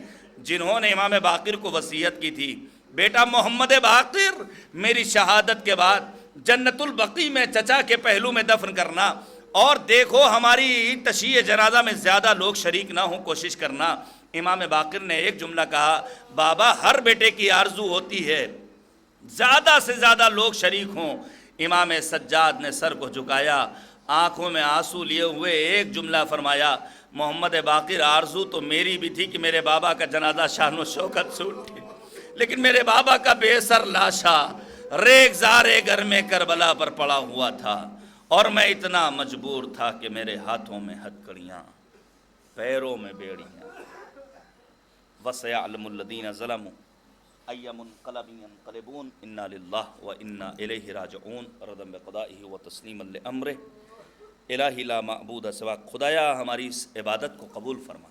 جنہوں نے امام باقر کو وصیت کی تھی، بیٹا محمد باقر میری شہادت کے بعد جنت البقیع میں چچا کے پہلو میں دفن کرنا، اور دیکھو ہماری تشییع جنازہ میں زیادہ لوگ شریک نہ ہوں، کوشش کرنا۔ امام باقر نے ایک جملہ کہا، بابا ہر بیٹے کی آرزو ہوتی ہے زیادہ سے زیادہ لوگ شریک ہوں۔ امام سجاد نے سر کو جھکایا، آنکھوں میں آنسو لیے ہوئے ایک جملہ فرمایا، محمد باقر آرزو تو میری بھی تھی کہ میرے بابا کا جنازہ شان و شوکت سے اٹھے، لیکن میرے بابا کا بے سر لاشا ریگزار گھر میں کربلا پر پڑا ہوا تھا، اور میں اتنا مجبور تھا کہ میرے ہاتھوں میں ہتکڑیاں، پیروں میں بیڑیاں۔ وَسَيَعْلَمُ الَّذِينَ ظَلَمُوا أَيَّ مُنقَلَبٍ يَنقَلِبُونَ إِنَّا لِلَّهِ وَإِنَّا إِلَيْهِ رَاجِعُونَ رَضًا بِقَضَائِهِ وَتَسْلِيمًا لِأَمْرِهِ الہی لا معبود سواک۔ خدایا ہماری اس عبادت کو قبول فرما،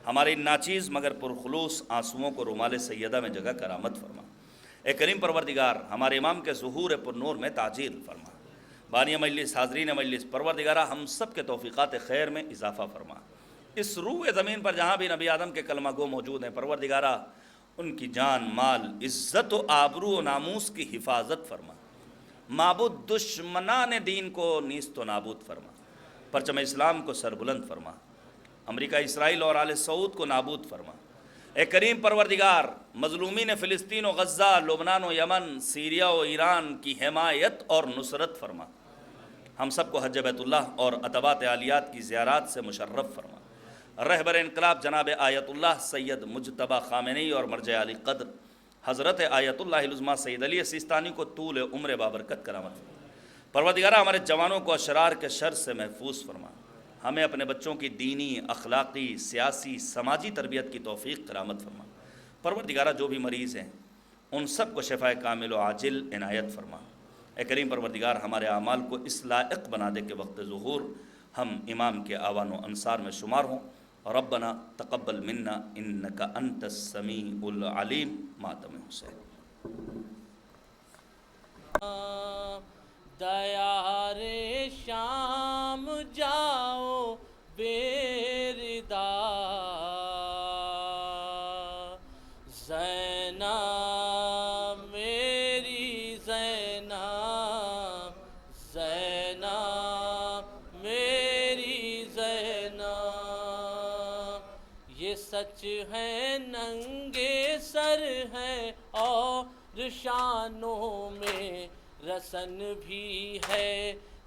ہمارے ناچیز مگر پرخلوص آنسوؤں کو رومال سیدہ میں جگہ کرامت فرما۔ اے کریم پروردگار ہمارے امام کے ظہور پر نور میں تعجیل فرما۔ بانی مجلس، حاضرین مجلس، پروردگارہ ہم سب کے توفیقات خیر میں اضافہ فرما۔ اس روح زمین پر جہاں بھی نبی آدم کے کلمہ گو موجود ہیں، پروردگارہ ان کی جان، مال، عزت و آبرو و ناموس کی حفاظت فرما۔ معبود دشمنان دین کو نیست و نابود فرما، پرچم اسلام کو سربلند فرما، امریکہ، اسرائیل اور آل سعود کو نابود فرما۔ اے کریم پروردگار مظلومین فلسطین و غزہ، لبنان و یمن، سیریا و ایران کی حمایت اور نصرت فرما۔ ہم سب کو حج بیت اللہ اور اتباط عالیات کی زیارات سے مشرف فرما۔ رہبر انقلاب جناب آیت اللہ سید مجتبی خامنئی اور مرجع علی قدر حضرت آیت اللہ العظمیٰ سید علی سیستانی کو طول عمر بابرکت کرامت فرما۔ پروردگارہ ہمارے جوانوں کو اشرار کے شر سے محفوظ فرما۔ ہمیں اپنے بچوں کی دینی، اخلاقی، سیاسی، سماجی تربیت کی توفیق کرامت فرما۔ پروردگارہ جو بھی مریض ہیں ان سب کو شفاء کامل و عاجل عنایت فرما۔ اے کریم پروردگار ہمارے اعمال کو اس لائق بنا دے کہ وقت ظہور ہم امام کے آوان و انصار میں شمار ہوں۔ ربنا تقبل منا انک انت السمیع العلیم۔ ماتم حسین۔ دیار شام جاؤ بیردا، زینب میری زینب، زینب میری زینب، یہ سچ ہے ننگے سر ہے اور شانوں میں رسن بھی ہے،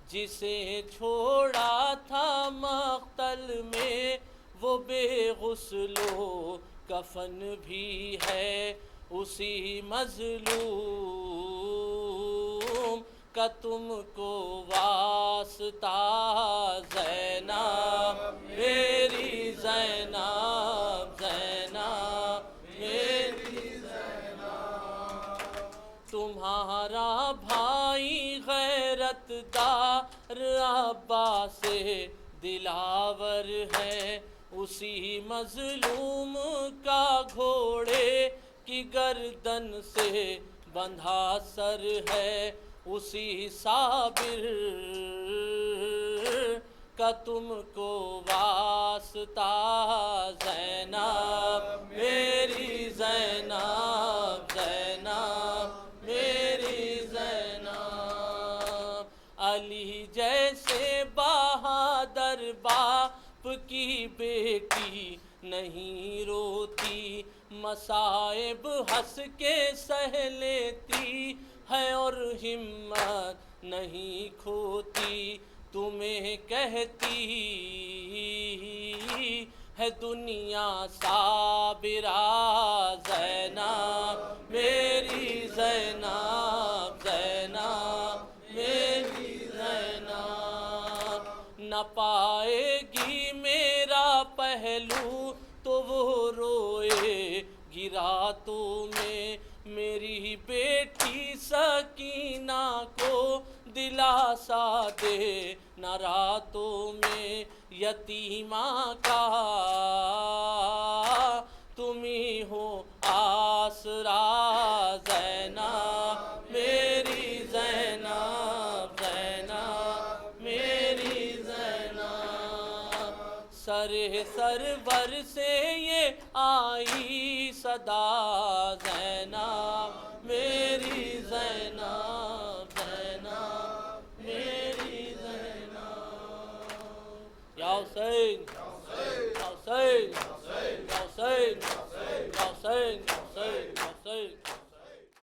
جسے چھوڑا تھا مقتل میں وہ بے غسل و کفن بھی ہے، اسی مظلوم کا تم کو واسطہ، زینب میری زینب، زینب میری زینب، تمہارا بھائی غیرت دار عباس دلاور ہے، اسی مظلوم کا گھوڑے کی گردن سے بندھا سر ہے، اسی صابر کا تم کو واسطہ، زینب میری زینب، زینب میری زینب، علی جیسے بہادر باپ کی بیٹی نہیں روتی، مصائب ہنس کے سہ لیتی ہے اور ہمت نہیں کھوتی، تمہیں کہتی ہے دنیا صابرہ، زینب میری پائے گی میرا پہلو تو وہ روئے گی راتوں میں، میری بیٹی سکینہ کو دلاسا دے نہ راتوں میں، یتیمہ کا تم ہی ہو آسرا زینب میری زینب، زینب میری زینب، سرور سے یہ آئی صدا زینب میری زینب،